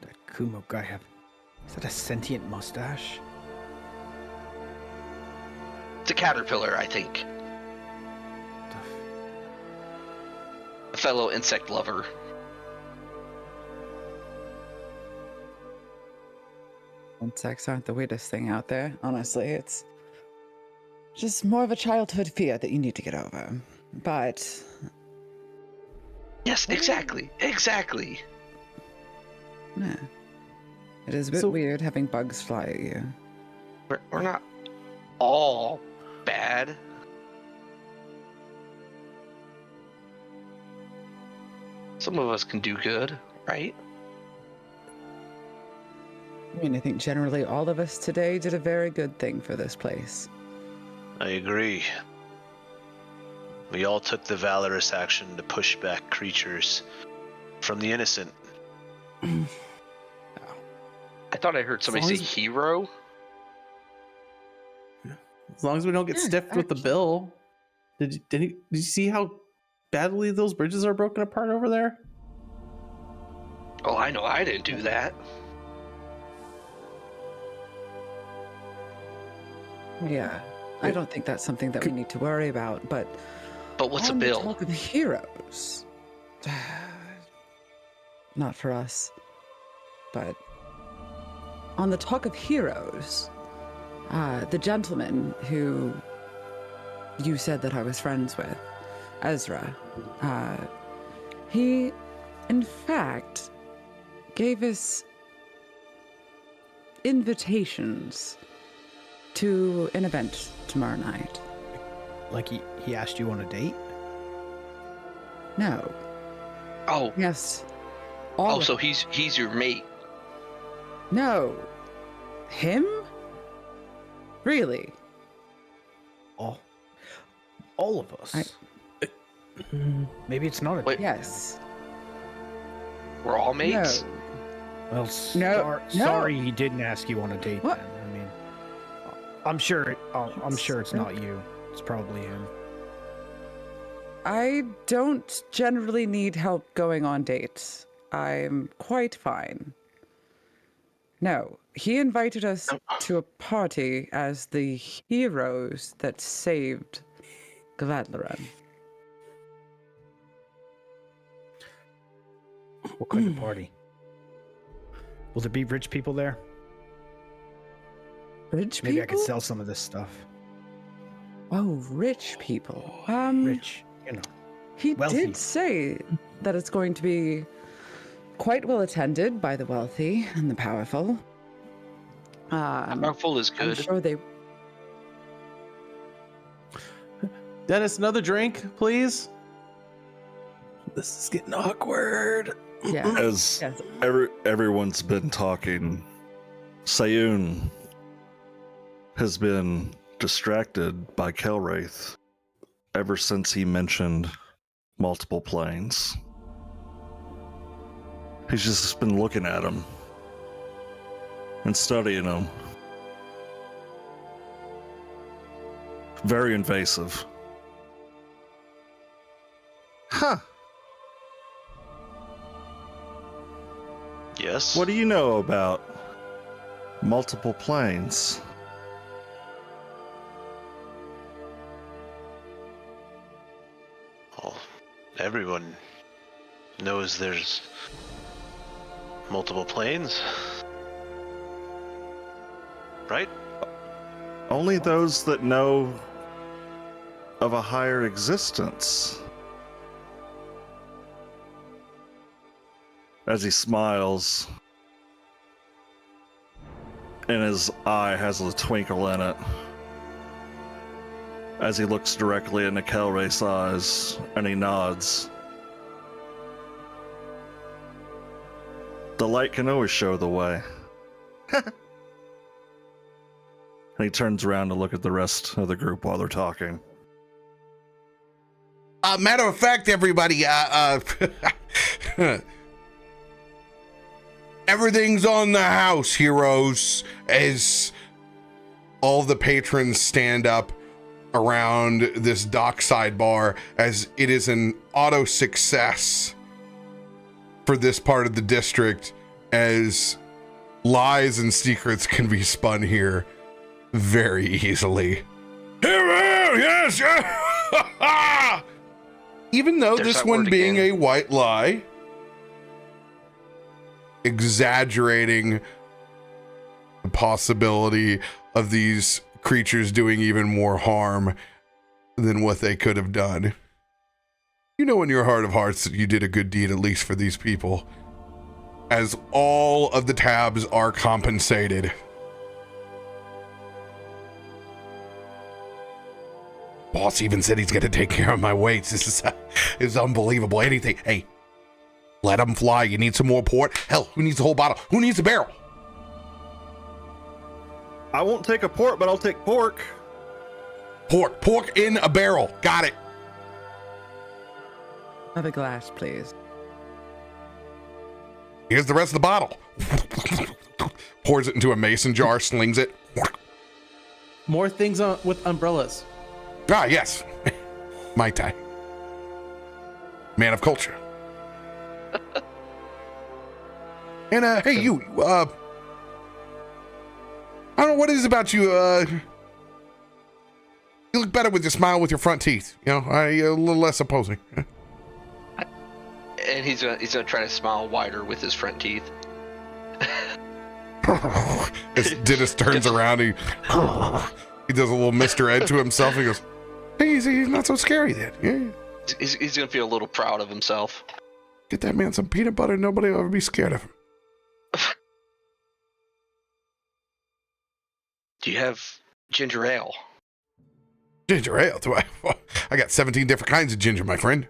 that Kumo guy have Is that a sentient mustache? It's a caterpillar, I think. A fellow insect lover. Insects aren't the weirdest thing out there, honestly. It's just more of a childhood fear that you need to get over. But Yes, exactly. Exactly. yeah, it is a bit So- weird having bugs fly at you. We're not all bad. Some of us can do good, right? I mean, I think generally all of us today did a very good thing for this place. I agree. We all took the valorous action to push back creatures from the innocent. I thought I heard somebody say long as- hero. As long as we don't get Yeah, stiffed with the actually. bill. Did you see how badly those bridges are broken apart over there? Oh, I know I didn't do that. Yeah, I don't think that's something that we need to worry about, but But what's a on the bill? talk of heroes, not for us, but on the talk of heroes, the gentleman who you said that I was friends with, Ezra, he, in fact, gave us invitations to an event tomorrow night. Like he asked you on a date? No. Oh, Yes. oh, of so us. he's your mate. No. Him? Really? All of us. Maybe it's not a Wait. date. Yes. We're all mates. No. Well, No. sorry he didn't ask you on a date. What? Then. I mean, I'm sure. I'm sure it's not you. It's probably him. I don't generally need help going on dates. I'm quite fine. No, he invited us to a party as the heroes that saved Galaadluuran. What kind of party? Will there be rich people there? Rich Maybe people? I could sell some of this stuff. Oh, rich people. Rich, you know. He wealthy. did say that it's going to be quite well attended by the wealthy and the powerful. Powerful is I'm good. sure they. Dennis, another drink, please. This is getting awkward. Yeah. As Yes. everyone's been talking, Sayun has been distracted by Kelwraith ever since he mentioned multiple planes. He's just been looking at him and studying him. Very invasive. Huh. Yes. What do you know about multiple planes? Well, everyone knows there's multiple planes. Right? Only those that know of a higher existence. As he smiles, and his eye has a twinkle in it, as he looks directly into Kelwraith's eyes, and he nods. The light can always show the way. And he turns around to look at the rest of the group while they're talking. Matter of fact, everybody, everything's on the house, heroes, as all the patrons stand up around this dockside bar, as it is an auto success for this part of the district, as lies and secrets can be spun here very easily. Yes, yeah. Even though There's this that one word being again. a white lie, exaggerating the possibility of these creatures doing even more harm than what they could have done. You know in your heart of hearts that you did a good deed, at least for these people, as all of the tabs are compensated. Boss even said he's gonna take care of my weights. This is unbelievable. Anything. Hey, let them fly. You need some more port? Hell, who needs the whole bottle? Who needs a barrel? I won't take a port, but I'll take pork. Pork in a barrel. Got it. Another glass, please. Here's the rest of the bottle. Pours it into a mason jar, slings it. More things with umbrellas. Ah, yes. Mai Tai. Man of culture. And, hey, you, I don't know what it is about you, you look better with your smile with your front teeth. You know, a little less opposing. And he's gonna try to smile wider with his front teeth. As Dennis turns around, he does a little Mr. Ed to himself. He goes, hey, he's not so scary then. Yeah. He's gonna feel a little proud of himself. Get that man some peanut butter. Nobody will ever be scared of him. Do you have ginger ale? Ginger ale? Do I got 17 different kinds of ginger, my friend.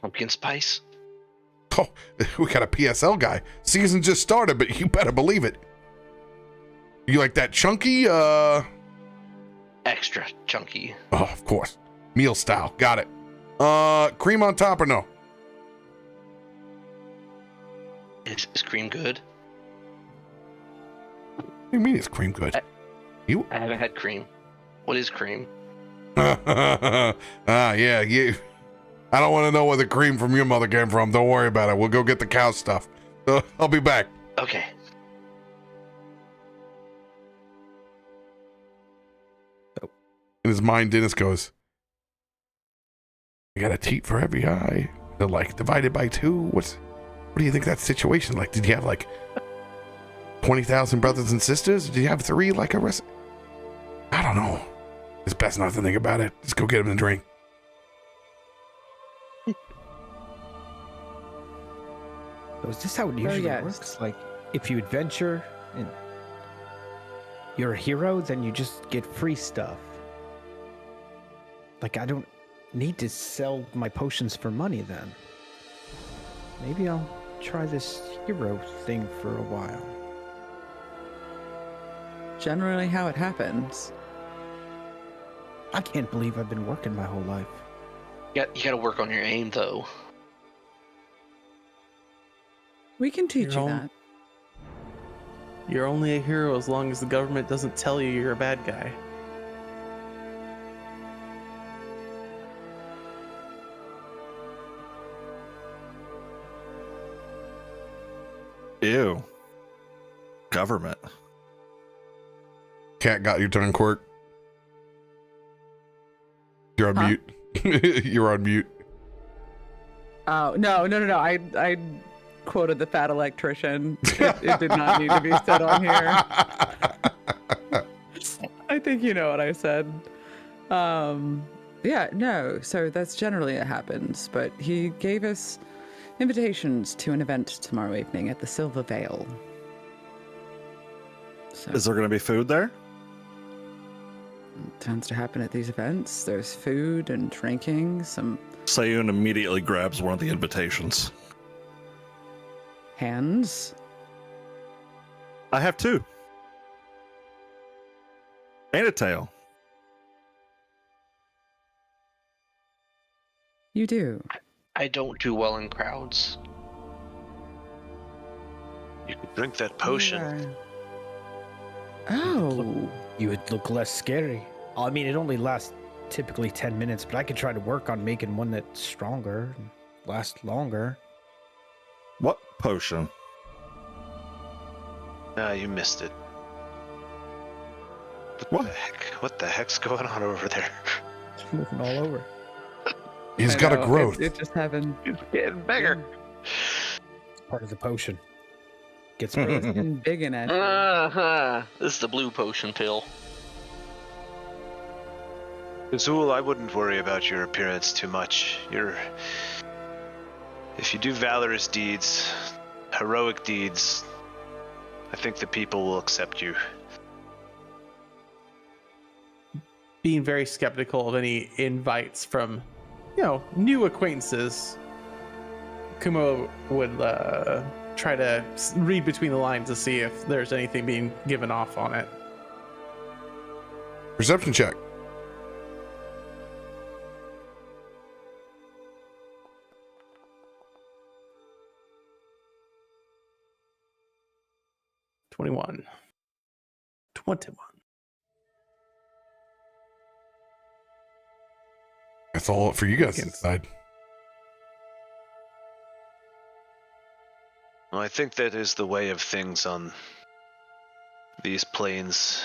Pumpkin spice? Oh, we got a PSL guy. Season just started, but you better believe it. You like that chunky? Extra chunky. Oh, of course. Meal style. Got it. Cream on top or no? Is cream good? What do you mean it's cream good? I haven't had cream. What is cream? Yeah, you. I don't want to know where the cream from your mother came from. Don't worry about it. We'll go get the cow stuff. I'll be back. Okay. In his mind, Dennis goes, I got a teat for every eye. They're like divided by two. What do you think that situation like? Did you have like 20,000 brothers and sisters? Did you have three like a rest? I don't know. It's best not to think about it. Just go get him a drink. So is this how it usually yes. works? Like, if you adventure and you're a hero, then you just get free stuff. Like, I don't need to sell my potions for money then. Maybe I'll try this hero thing for a while. Generally how it happens. I can't believe I've been working my whole life. You gotta work on your aim though. We can teach you You're that. You're only a hero as long as the government doesn't tell you you're a bad guy. Ew. Government. Cat got your tongue quirk. You're on Huh? mute. You're on mute. Oh, no. I quoted the fat electrician. It did not need to be said on here. I think you know what I said. Yeah, no. So that's generally what happens. But he gave us invitations to an event tomorrow evening at the Silver Vale. So Is there going to be food there? it tends to happen at these events. There's food and drinking, some Sayun immediately grabs one of the invitations. hands. I have two. And a tail. You do. I don't do well in crowds. You could drink that potion. Yeah. Oh. You would look less scary. I mean, it only lasts typically 10 minutes, but I could try to work on making one that's stronger and last longer. What potion? Ah, you missed it. What? The heck? What the heck's going on over there? It's moving all over. He's I got a know, growth. It just happened. It's getting bigger. It's part of the potion. Gets It's big. getting big in it. This is the blue potion pill. Azul, I wouldn't worry about your appearance too much. If you do valorous deeds, heroic deeds, I think the people will accept you. Being very skeptical of any invites from, new acquaintances, Kumo would try to read between the lines to see if there's anything being given off on it. Perception check. Twenty-one. That's all for you guys to decide. Well, I think that is the way of things on these plains.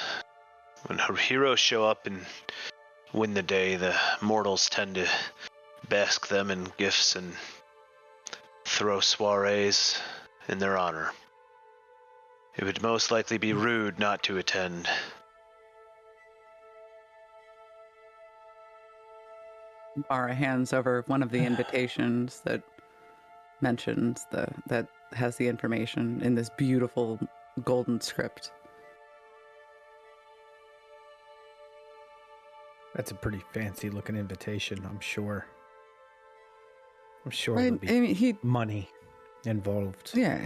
When heroes show up and win the day, the mortals tend to bask them in gifts and throw soirees in their honor. It would most likely be rude not to attend. Mara hands over one of the invitations that mentions that has the information in this beautiful golden script. That's a pretty fancy looking invitation, I'm sure. I'm sure Right, there'll be he money involved. yeah.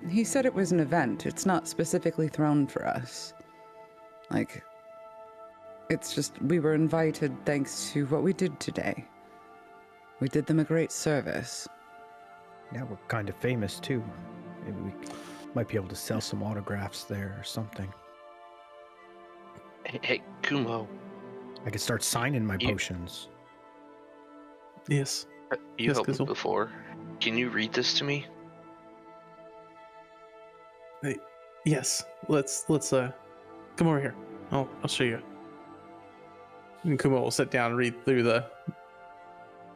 He said it was an event. It's not specifically thrown for us. Like, it's just we were invited thanks to what we did today. We did them a great service. Yeah, we're kind of famous too. Maybe we might be able to sell some autographs there or something. Hey, Kumo, I could start signing my You- potions. Yes. you Yes, helped me Kizzle. before. Can you read this to me? Yes. Let's come over here. I'll show you. And Kumo will sit down and read through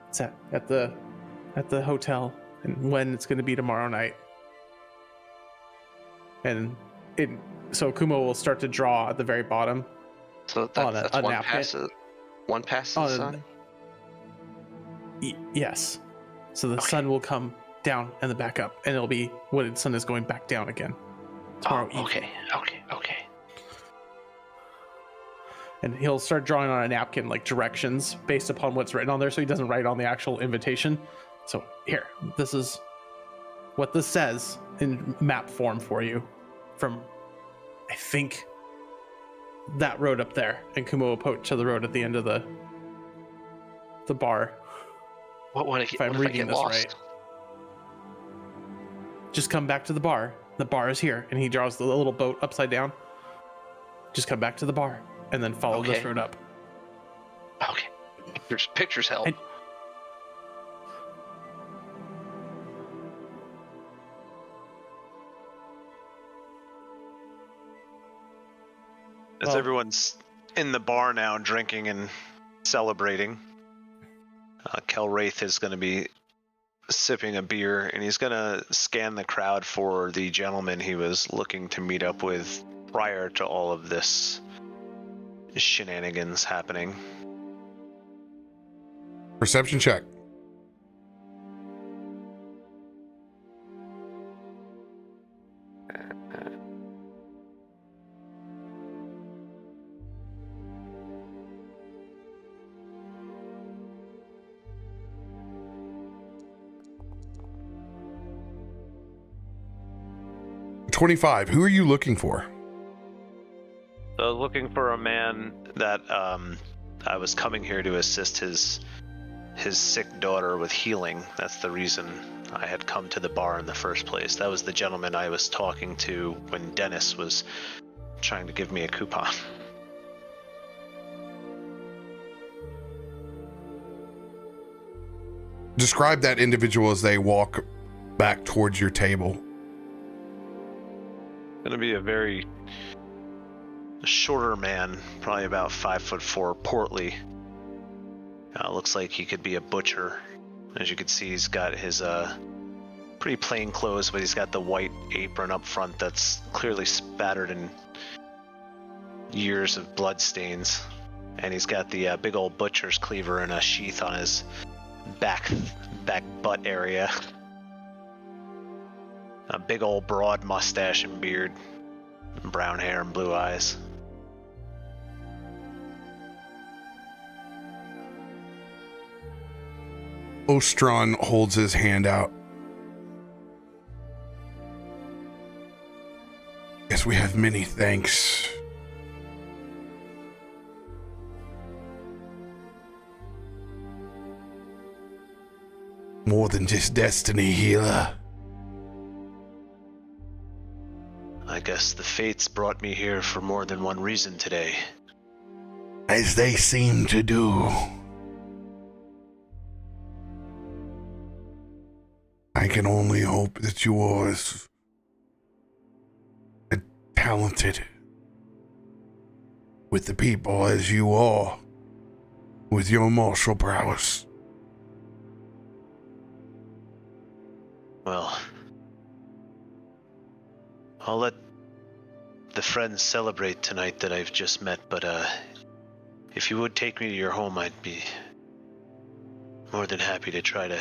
it's at the hotel and when it's going to be tomorrow night. And so Kumo will start to draw at the very bottom. So On that's a one napkin. pass. One pass to the On a- sun. Yes. So the Okay. sun will come down and then back up, and it'll be when the sun is going back down again tomorrow evening. Okay. And he'll start drawing on a napkin like directions based upon what's written on there, so he doesn't write on the actual invitation. So here, this is what this says in map form for you from, I think, that road up there. And Kumo will point to the road at the end of the bar. What when I If I'm reading this right. Just come back to the bar. The bar is here. And he draws the little boat upside down. Just come back to the bar and then follow this Okay. road up. Okay. Pictures help. And- As Well- everyone's in the bar now drinking and celebrating, Kelwraith is going to be sipping a beer, and he's going to scan the crowd for the gentleman he was looking to meet up with prior to all of this shenanigans happening. Perception check. $25. Who are you looking for? So I was looking for a man that I was coming here to assist his sick daughter with healing. That's the reason I had come to the bar in the first place. That was the gentleman I was talking to when Dennis was trying to give me a coupon. Describe that individual as they walk back towards your table. Gonna be a very shorter man, probably about 5'4", portly. Looks like he could be a butcher. As you can see, he's got his pretty plain clothes, but he's got the white apron up front that's clearly spattered in years of blood stains. And he's got the big old butcher's cleaver and a sheath on his back butt area. A big old broad mustache and beard, and brown hair and blue eyes. Ostron holds his hand out. Yes, we have many thanks. More than just destiny, healer. I guess the fates brought me here for more than one reason today. As they seem to do. I can only hope that you are as talented with the people as you are with your martial prowess. Well, I'll let the friends celebrate tonight that I've just met, but if you would take me to your home, I'd be more than happy to try to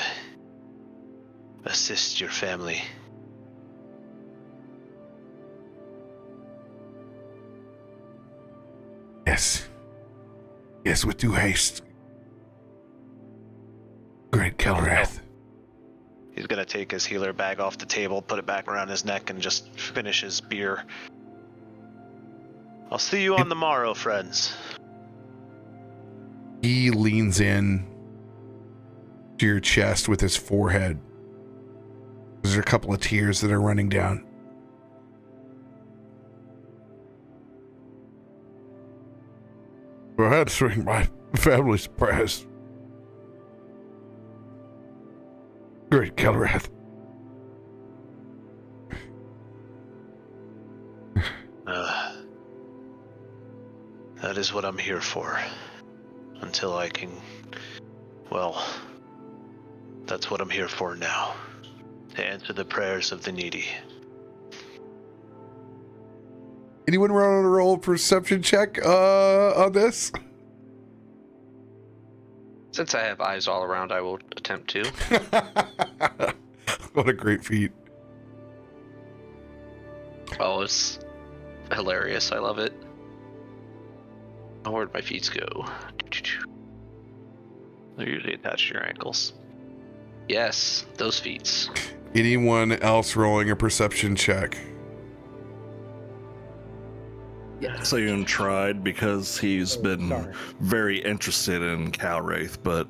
assist your family. Yes. Yes, with due haste. Great Kelrath. He's gonna take his healer bag off the table, put it back around his neck, and just finish his beer. I'll see you on the morrow, friends. He leans in to your chest with his forehead. There's a couple of tears that are running down. For answering my family's prayers. Great Kelrath. That is what I'm here for. Until I can... Well, that's what I'm here for now. To answer the prayers of the needy. Anyone run on a roll perception check on this? Since I have eyes all around, I will attempt to. What a great feat. Oh, it's hilarious. I love it. Oh, where'd my feet go? They're usually attached to your ankles. Yes, those feet. Anyone else rolling a perception check? Sayun tried because he's been sorry. very interested in Calwraith, but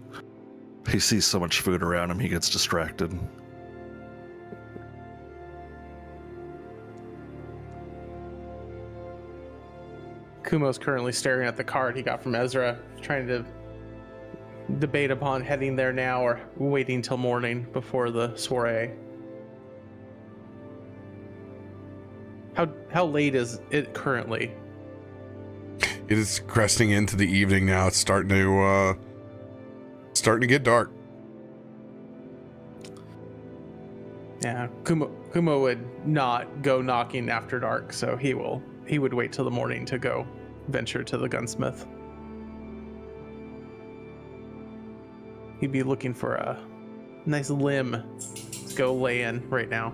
he sees so much food around him, he gets distracted. Kumo's currently staring at the card he got from Ezra, trying to debate upon heading there now or waiting till morning before the soiree. How late is it currently? It is cresting into the evening now. It's starting to get dark. Yeah, Kumo would not go knocking after dark, so he would wait till the morning to go venture to the gunsmith. He'd be looking for a nice limb to go lay in right now.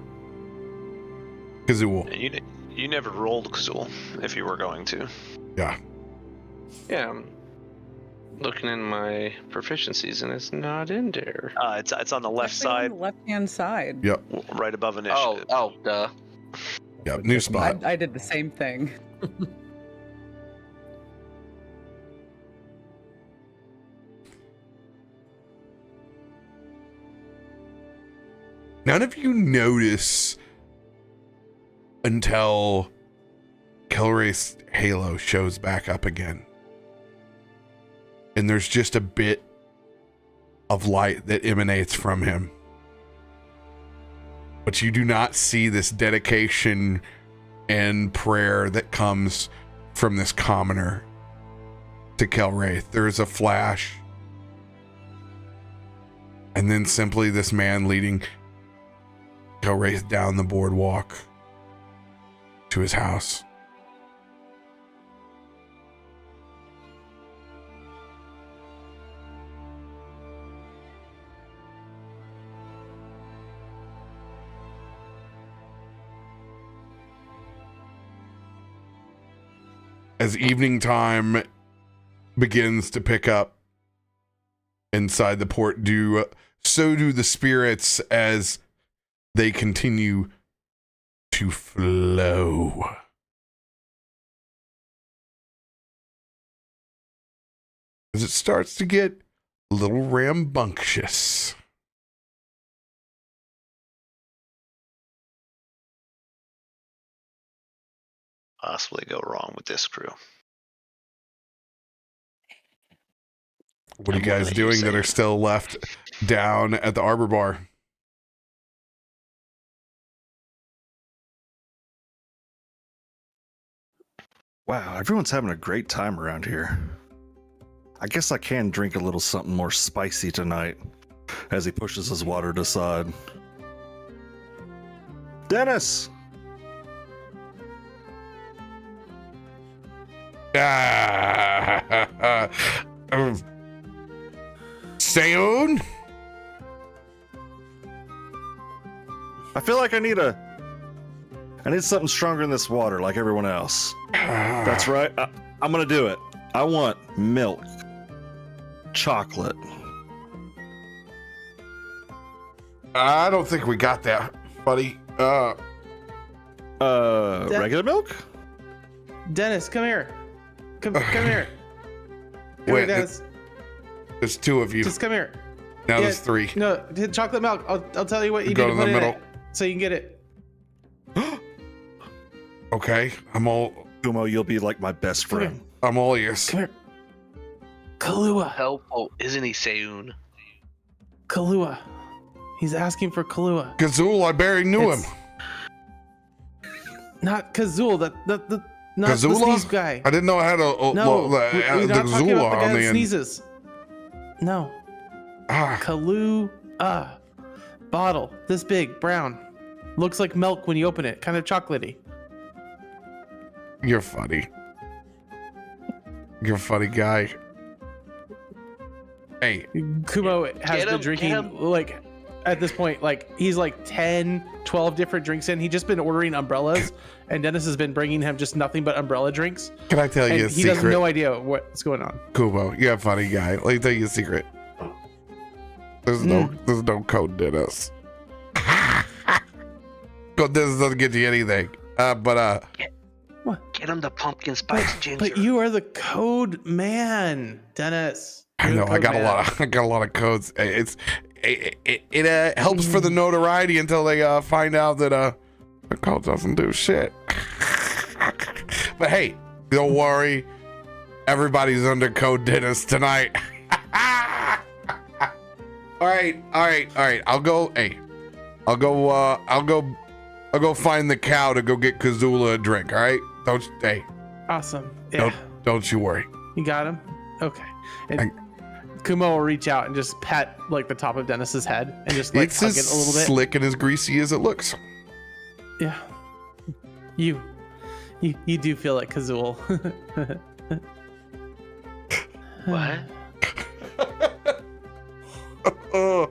Kazul. And you never rolled Kazul if you were going to. Yeah. Yeah, I'm looking in my proficiencies and it's not in there. It's on the left Actually, on side, the left-hand side. Yep. right above initiative. Oh, duh. Yep. New spot. I did the same thing. None of you notice until Kelraith's halo shows back up again. And there's just a bit of light that emanates from him. But you do not see this dedication and prayer that comes from this commoner to Kelwraith. There's a flash, and then simply this man leading Kelwraith down the boardwalk to his house. As evening time begins to pick up inside the port, so do the spirits as they continue to flow. As it starts to get a little rambunctious. Possibly go wrong with this crew. What are you I'm guys looking at you, doing that Sam. are still left down at the Arbor Bar? Wow, everyone's having a great time around here. I guess I can drink a little something more spicy tonight. As he pushes his water aside. Dennis! Seon? I feel like I need something stronger in this water like everyone else. That's right. I'm gonna do it. I want milk. Chocolate. I don't think we got that, buddy. Regular milk? Dennis, come here. Come here. Come Wait, here, Dennis. there's two of you. Just come here. Now there's three. No, chocolate milk. I'll tell you what you Go need to to put the in middle. it so you can get it. Okay, I'm all Kumo, you'll be like my best Come here. friend. I'm all ears. Come here. Kahlua. Helpful, isn't he, Seun? Kahlua. He's asking for Kahlua. Kazul, I barely knew him. It's Not Kazul. Not the Kazula? sneeze guy. I didn't know I had a No, we're the not talking Zula about the guy on the that end. sneezes. No. Ah, Kahlua. Bottle. This big, brown. Looks like milk when you open it. Kind of chocolatey. you're funny. You're a funny guy. Hey, Kumo has Get been him, drinking, get him. like, at this point, like, he's like 10, 12 different drinks in. He's just been ordering umbrellas, and Dennis has been bringing him just nothing but umbrella drinks. can I tell And you a he has secret? no idea what's going on. Kubo, you're a funny guy. Let me tell you a secret. There's no code in us. Code Dennis doesn't get you anything. Get him the pumpkin spice ginger. But you are the code man, Dennis. I You're know the I code got man. I got a lot of codes. It helps for the notoriety until they find out that the code doesn't do shit. But hey, don't worry. Everybody's under code Dennis tonight. All right. I'll go find the cow to go get Kazula a drink. All right. Awesome. Yeah. Don't you worry. You got him? Okay. And Kumo will reach out and just pat like the top of Dennis's head and just like It's hug as it a little bit. slick and as greasy as it looks. Yeah. You do feel like Kazul. What? Oh,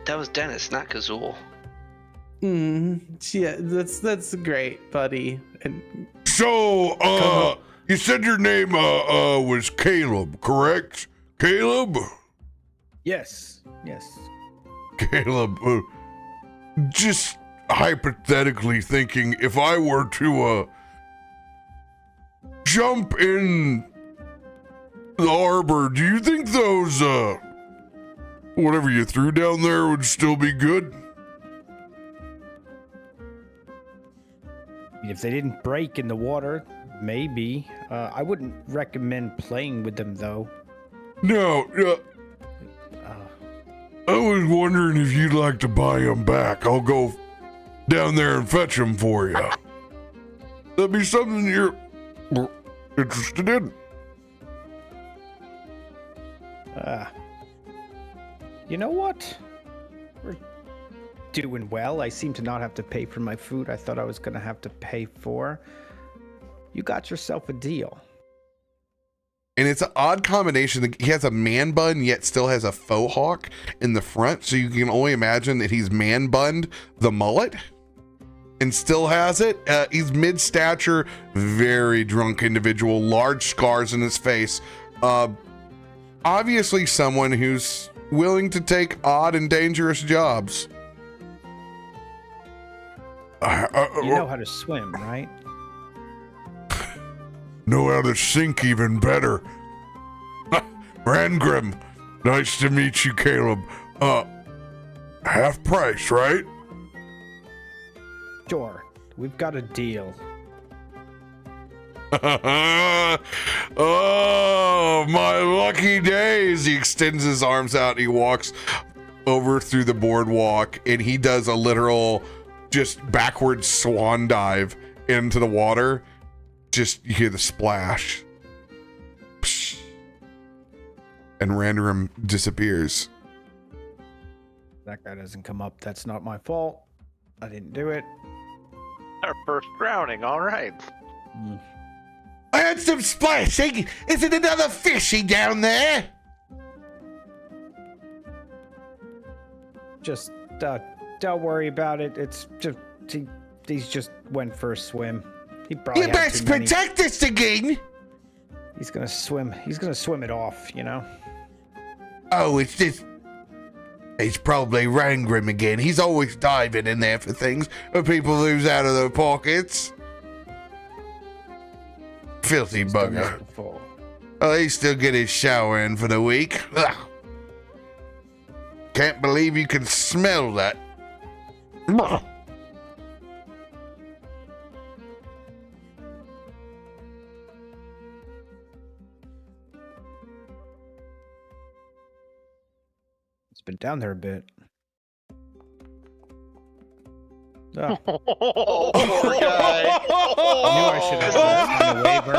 That was Dennis, not Kazul. Yeah, that's great, buddy. And so you said your name was Caleb, correct? Caleb? yes. Caleb, just hypothetically thinking, if I were to jump in the harbor, do you think those whatever you threw down there would still be good? If they didn't break in the water, maybe. I wouldn't recommend playing with them, though. No, I was was wondering if you'd like to buy them back. I'll go down there and fetch them for you. That'd be something you're interested in. You know what? We're doing well. I seem to not have to pay for my food I thought I was going to have to pay for. You got yourself a deal. And it's an odd combination. He has a man bun, yet still has a faux hawk in the front. So you can only imagine that he's man bunned the mullet and still has it. He's mid-stature, very drunk individual, large scars in his face. Obviously someone who's willing to take odd and dangerous jobs. You know how to swim, right? Know how to sink even better. Rangrim, nice to meet you, Caleb. Half price, right? Sure. We've got a deal. Oh, my lucky days. He extends his arms out and he walks over through the boardwalk and he does a literal just backward swan dive into the water. Just you hear the splash. Psh. And Random disappears. That guy doesn't come up. That's not my fault. I didn't do it. Our first drowning, all right. I had some splashing. Is it another fishy down there? Just, don't worry about it. It's just, he's just went for a swim. He probably You had best too many. protect this again. He's gonna swim it off, you know? Oh, it's just... He's probably Rangrim again. He's always diving in there for things when people lose out of their pockets. Filthy He's done bugger. this before. Oh, he still get his shower in for the week. Ugh. Can't believe you can smell that. Ugh. It's been down there a bit. Oh, poor guy. I knew I should have done a waiver.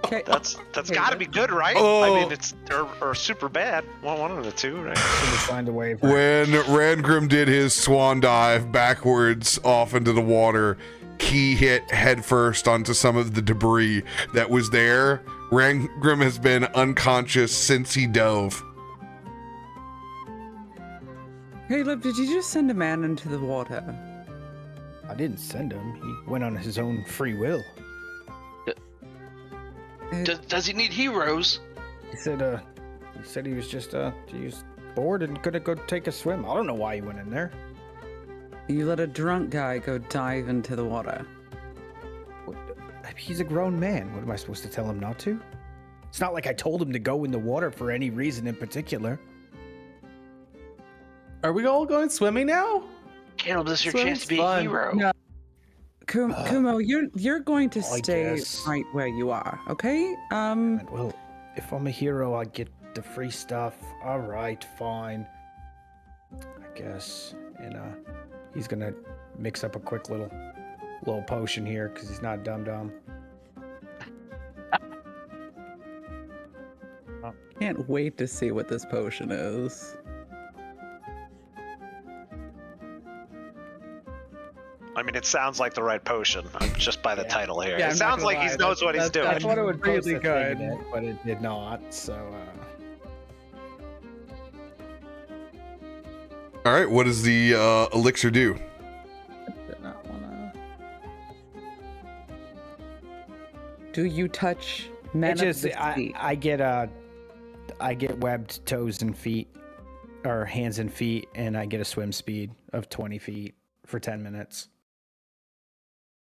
Okay. That's got to be good, right? Oh. I mean, it's or super bad. One of the two, right? Should have signed a waiver. When Rangrim did his swan dive backwards off into the water, he hit headfirst onto some of the debris that was there. Rangrim has been unconscious since he dove. Caleb, did you just send a man into the water? I didn't send him. He went on his own free will. Does he need heroes? He said he was just he was bored and gonna go take a swim. I don't know why he went in there. You let a drunk guy go dive into the water. What, he's a grown man. What am I supposed to tell him not to? It's not like I told him to go in the water for any reason in particular. Are we all going swimming now? Caleb, this is your Swim's chance to be a fun. hero. No. Kumo, you're going to I stay guess. right where you are, okay? Well, if I'm a hero, I get the free stuff. All right, fine. I guess. And he's gonna mix up a quick little potion here because he's not dumb. Can't wait to see what this potion is. I mean, it sounds like the right potion, just by the title here. Yeah, It I'm sounds not like gonna he lie, knows what he's doing. I thought it would post really a thing in good. it, but it did not. So. All right, what does the elixir do? Did not wanna... Do you touch men It of just the sea? I get webbed toes and feet, or hands and feet, and I get a swim speed of 20 feet for 10 minutes.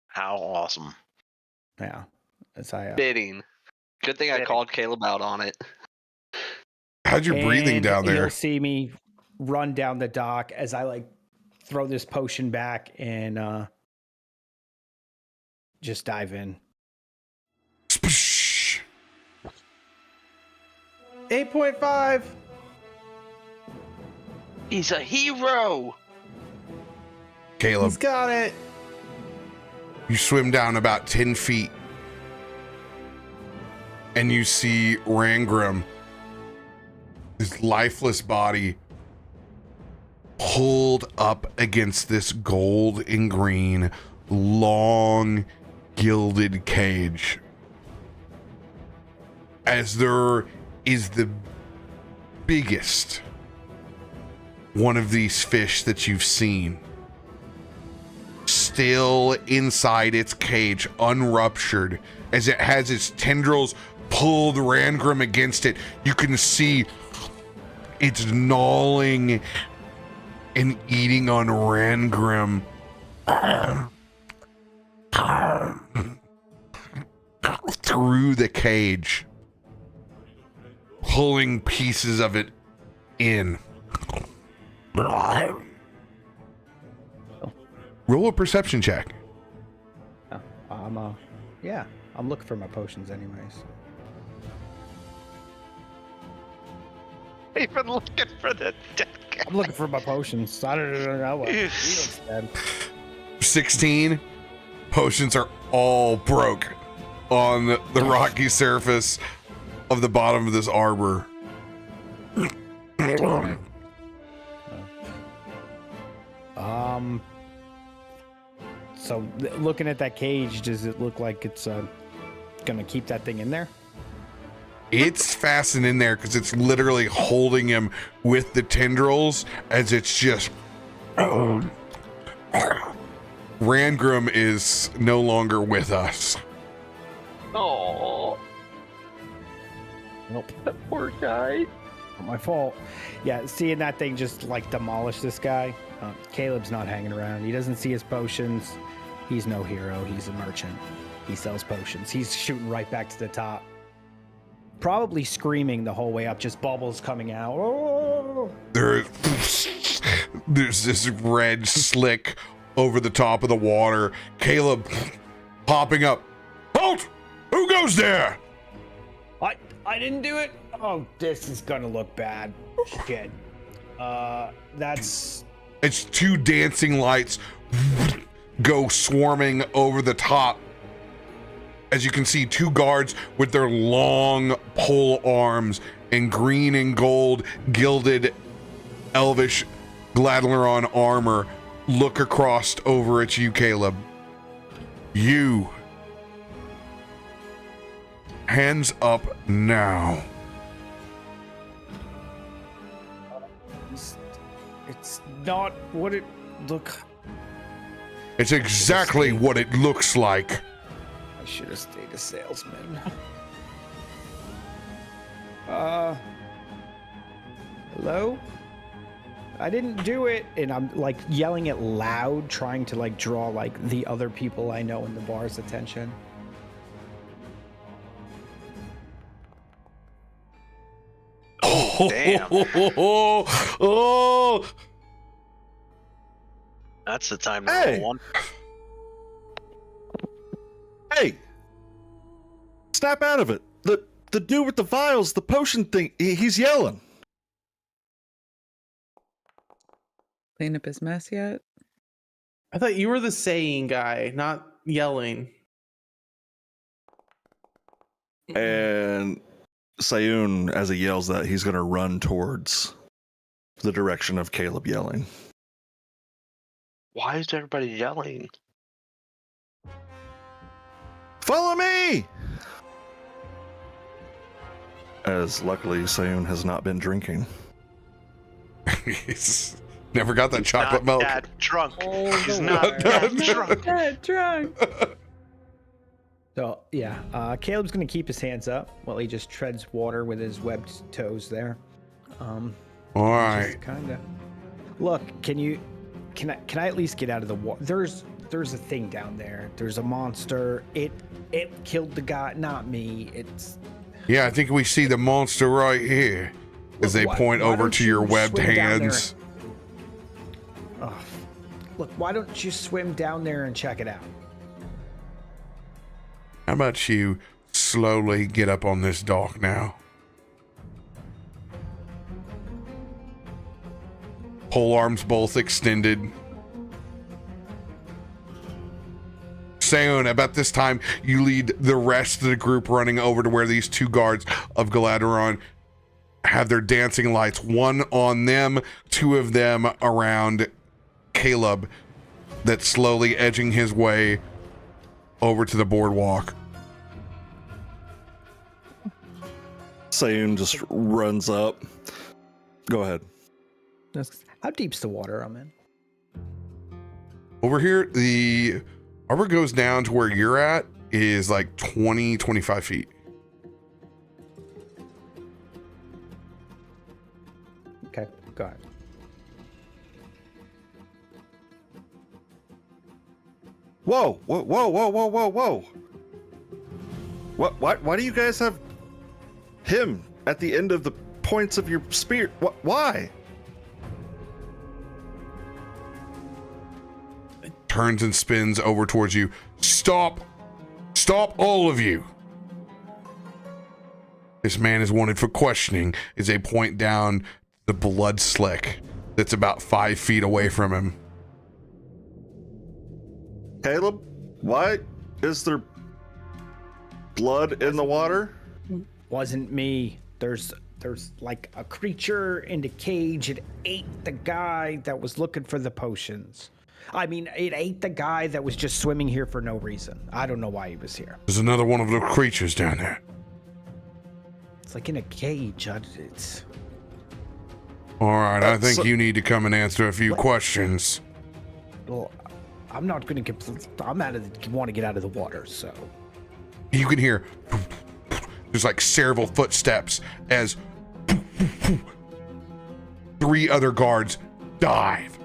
How awesome. Yeah, that's how. Bidding. Good thing I Bidding. called Caleb out on it. How's your breathing down there? You'll see me run down the dock as I throw this potion back and just dive in. Spsh. 8.5. He's a hero. Caleb, He's got it. you swim down about 10 feet and you see Rangram, his lifeless body, pulled up against this gold and green, long, gilded cage. As there is the biggest one of these fish that you've seen, still inside its cage, unruptured, as it has its tendrils pulled Rangram against it. You can see it's gnawing and eating on Rangram. Through the cage, pulling pieces of it in. Roll a perception check. Oh, yeah, I'm looking for my potions anyways. Even looking for the dead guy. I'm looking for my potions. I don't know what. He looks dead. 16 potions are all broke on the rocky surface of the bottom of this arbor. So looking at that cage, does it look like it's gonna keep that thing in there? It's fastened in there because it's literally holding him with the tendrils as it's just. Rangram is no longer with us. Oh, Nope. that poor guy. Not my fault. Yeah, seeing that thing just like demolish this guy. Caleb's not hanging around. He doesn't see his potions. He's no hero. He's a merchant. He sells potions. He's shooting right back to the top. Probably screaming the whole way up, just bubbles coming out. Oh! There's this red slick over the top of the water. Caleb popping up. Halt! Who goes there? I didn't do it. Oh, this is gonna look bad. Shit. That's It's two dancing lights go swarming over the top. As you can see, two guards with their long pole arms and green and gold gilded elvish Galaadluuran armor look across over at you, Caleb. You. Hands up now. it's not what it look. It's exactly what it looks like. I should have stayed a salesman. Hello? I didn't do it. And I'm like yelling it loud, trying to like draw like the other people I know in the bar's attention. Damn. Oh. That's the time to Hey. roll one. Hey! Snap out of it. The dude with the vials, the potion thing, he's yelling. Clean up his mess yet? I thought you were the saying guy, not yelling. And Sayun, as he yells that, he's going to run towards the direction of Caleb yelling. Why is everybody yelling? Follow me! As luckily, Sayun has not been drinking. He's never got that chocolate Not milk. that drunk. Oh, He's no. not that drunk. Dead drunk. So yeah, Caleb's gonna keep his hands up while he just treads water with his webbed toes there. All right. Kind of. Look, can I at least get out of the water? There's a thing down there. There's a monster. It killed the guy, not me. It's Yeah, I think we see the monster right here. As they Why- point why over don't to your you webbed swim down there? hands. Oh, look, why don't you swim down there and check it out? How about you slowly get up on this dock now? pole arms both extended. Sayun, about this time, you lead the rest of the group running over to where these two guards of Galaadluuran have their dancing lights, one on them, two of them around Caleb, that's slowly edging his way over to the boardwalk. Sayun just runs up. Go ahead. How deep's the water I'm in? Over here, the harbor goes down to where you're at is like 20, 25 feet. Okay, go ahead. Whoa, whoa, whoa, whoa, whoa, whoa, whoa. Why do you guys have him at the end of the points of your spear? Why? Turns and spins over towards you. Stop! Stop, all of you! This man is wanted for questioning as they point down the blood slick that's about 5 feet away from him. Caleb, why is there blood in the water? Wasn't me. There's like a creature in the cage. It ate the guy that was looking for the potions. I mean, it ate the guy that was just swimming here for no reason. I don't know why he was here. There's another one of the creatures down there. It's like in a cage. It's All right, I think you need to come and answer a few questions. well. I'm not going to. I'm want to get out of the water. So You can hear there's like several footsteps as 3 other guards dive,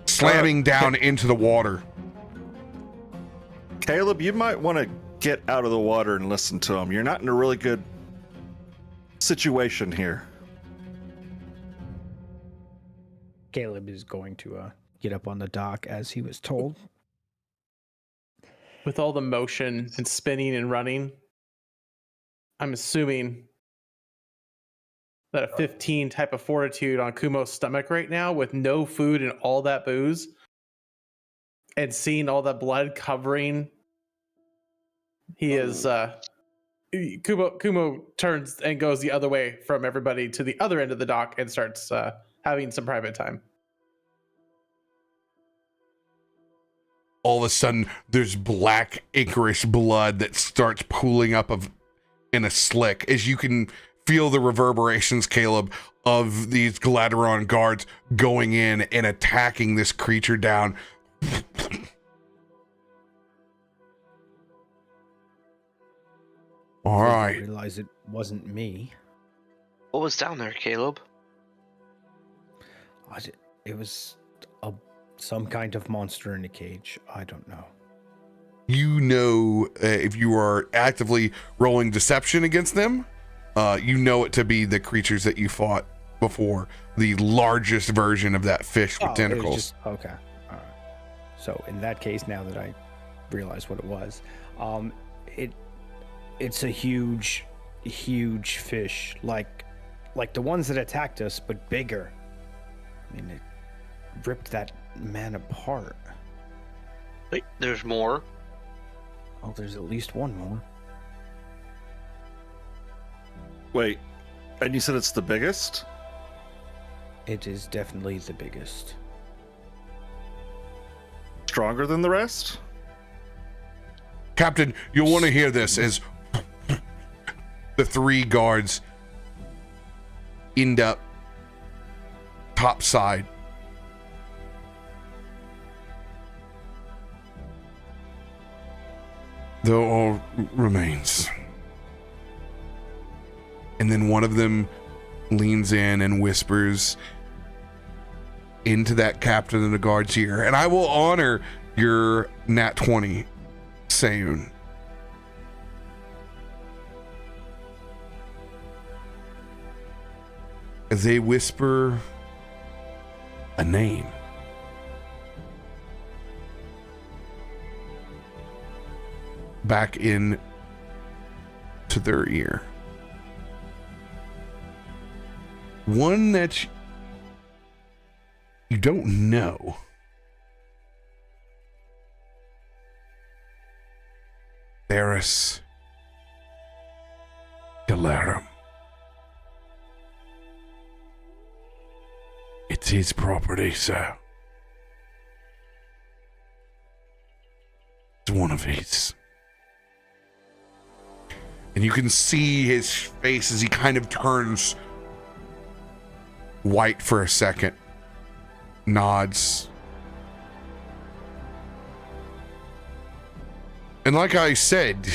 slamming down into the water. Caleb, you might want to get out of the water and listen to him. You're not in a really good situation here. Caleb is going to get up on the dock as he was told. With all the motion and spinning and running, I'm assuming that a 15 type of fortitude on Kumo's stomach right now with no food and all that booze and seeing all that blood covering, he is Kumo turns and goes the other way from everybody to the other end of the dock and starts having some private time. All of a sudden, there's black ichorish blood that starts pooling up in a slick as you can feel the reverberations, Caleb, of these Galaadluuran guards going in and attacking this creature down. All I right. didn't realize it wasn't me. What was down there, Caleb? It was some kind of monster in a cage. I don't know. You know, if you are actively rolling deception against them, you know it to be the creatures that you fought before, the largest version of that fish with tentacles. Okay. All right. So in that case, now that I realize what it was, it's a huge fish, like the ones that attacked us, but bigger. I mean, it ripped that man apart. Wait, there's more? Oh, there's at least one more. Wait, and you said it's the biggest? It is definitely the biggest. Stronger than the rest? Captain, you'll want to hear this as the 3 guards end up topside. Though all remains. And then one of them leans in and whispers into that captain of the guard's ear. And I will honor your nat 20, Sayun. As they whisper a name. Back in to their ear. one that you don't know. Theris Galaadluuran. It's his property, sir. It's one of his. And you can see his face as he kind of turns white for a second. Nods. And like I said,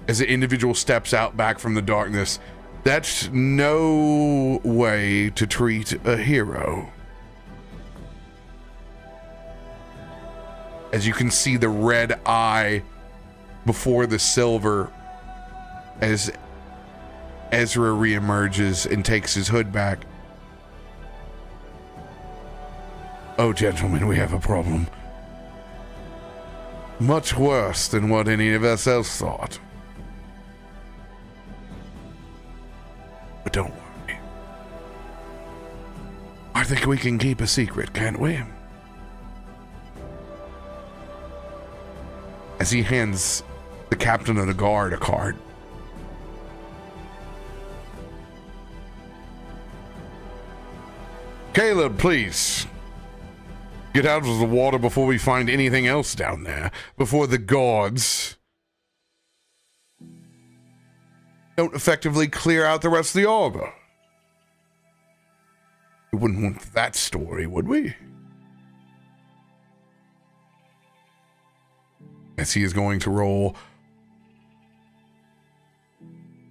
as the individual steps out back from the darkness, that's no way to treat a hero. As you can see the red eye before the silver as Ezra reemerges and takes his hood back. Oh, gentlemen, we have a problem. Much worse than what any of us else thought. But don't worry. I think we can keep a secret, can't we? As he hands the captain of the guard a card. Caleb, please. Get out of the water before we find anything else down there. Before the guards don't effectively clear out the rest of the arbor. We wouldn't want that story, would we? As he is going to roll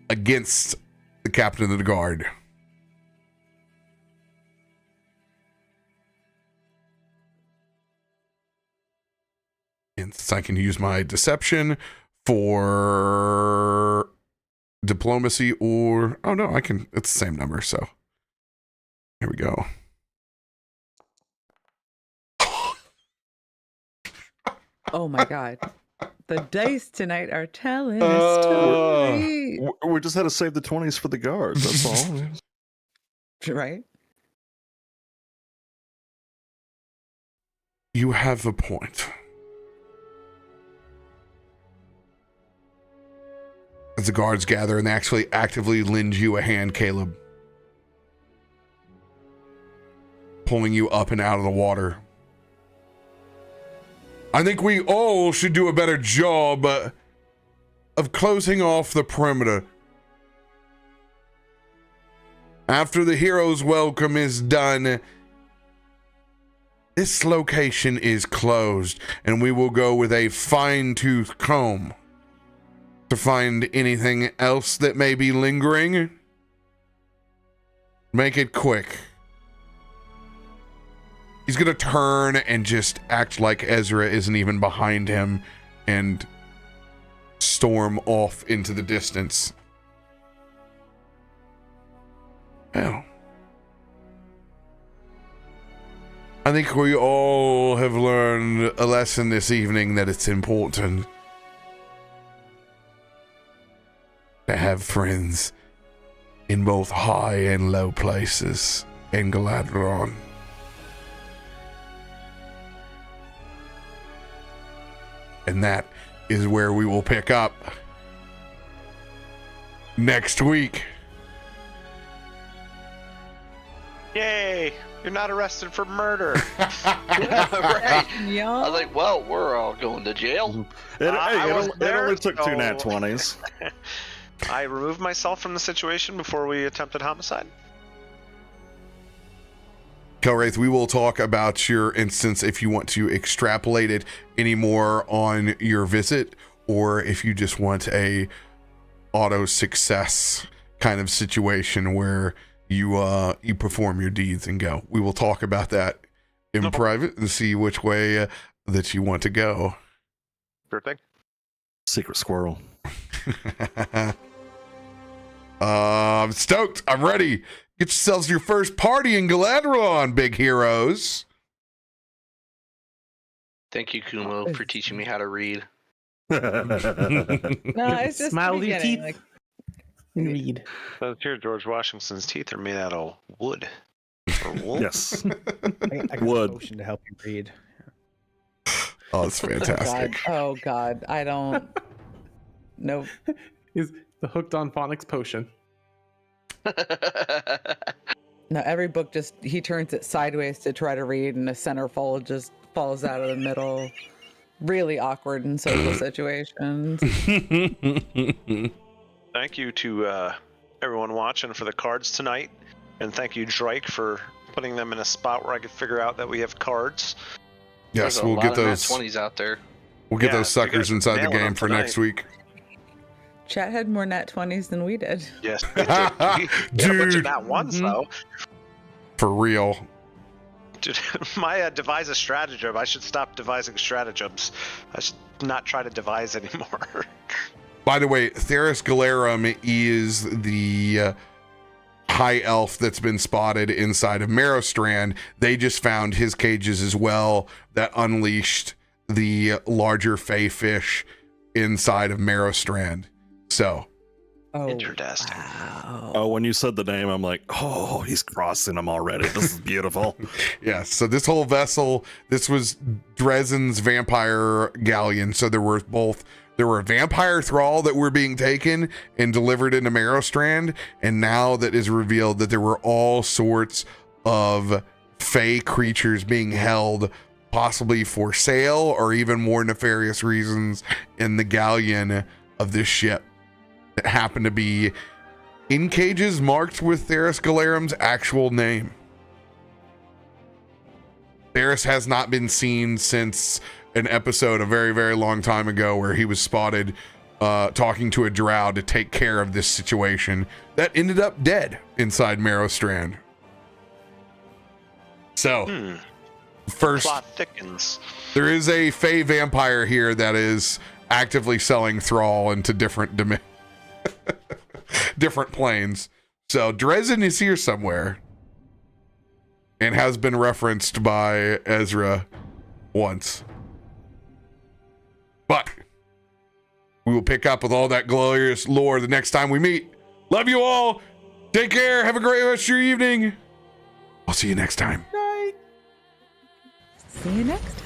against the captain of the guard. And since I can use my deception for diplomacy or... Oh, no, I can... It's the same number, so... Here we go. Oh my god. The dice tonight are telling a story. We just had to save the 20s for the guards, that's all. Right? You have a point. As the guards gather and they actually actively lend you a hand, Caleb. Pulling you up and out of the water. I think we all should do a better job of closing off the perimeter. After the hero's welcome is done, this location is closed, and we will go with a fine-tooth comb to find anything else that may be lingering. Make it quick. He's gonna turn and just act like Ezra isn't even behind him and storm off into the distance. Well, I think we all have learned a lesson this evening that it's important to have friends in both high and low places in Galaadluuran. And that is where we will pick up next week. Yay! You're not arrested for murder. Right. Yeah. I was like, well, we're all going to jail. It wasn't only there, took two nat 20s. I removed myself from the situation before we attempted homicide. Kelwraith, we will talk about your instance if you want to extrapolate it any more on your visit, or if you just want a auto success kind of situation where you perform your deeds and go. We will talk about that in private and see which way that you want to go. Sure thing. Secret squirrel. I'm stoked. I'm ready. Get yourselves your first party in Galaadluuran, big heroes. Thank you, Kumo, for teaching me how to read. No, it's just Smile the with your beginning, teeth. like, and read. So here, George Washington's teeth are made out of wood. Or wool. Yes. I got Wood. a potion to help you read. Oh, it's fantastic. Oh God, I don't. Nope. Is the hooked on phonics potion. No, every book he turns it sideways to try to read, and the centerfold just falls out of the middle. Really awkward in social situations. Thank you to everyone watching for the cards tonight, and thank you, Drake, for putting them in a spot where I could figure out that we have cards. Yes, There's a we'll lot get of nat those. 20s out there. We'll get Yeah, those you suckers guys are inside the nailing game them for tonight. next week. Chat had more nat 20s than we did. Yes, we did. We had a bunch Dude. of nat ones though. For real. Dude, my devise a stratagem. I should stop devising stratagems. I should not try to devise anymore. By the way, Theris Galaadluuran is the high elf that's been spotted inside of Marrowstrand. They just found his cages as well that unleashed the larger fey fish inside of Marrowstrand. So, Oh, Interesting. wow. Oh, when you said the name, I'm like, oh, he's crossing them already. This is beautiful. yeah, so this whole vessel, this was Dresden's vampire galleon. So there were a vampire thrall that were being taken and delivered into Marrowstrand, and now that is revealed that there were all sorts of fey creatures being held, possibly for sale or even more nefarious reasons, in the galleon of this ship that happened to be in cages marked with Theris Galaadluuran's actual name. Theris has not been seen since an episode a very, very long time ago where he was spotted talking to a drow to take care of this situation that ended up dead inside Marrowstrand. So, first, Plot thickens. there is a fey vampire here that is actively selling thrall into different different planes. So Dresden is here somewhere and has been referenced by Ezra once. But we will pick up with all that glorious lore the next time we meet. Love you all. Take care. Have a great rest of your evening. I'll see you next time. See you next time.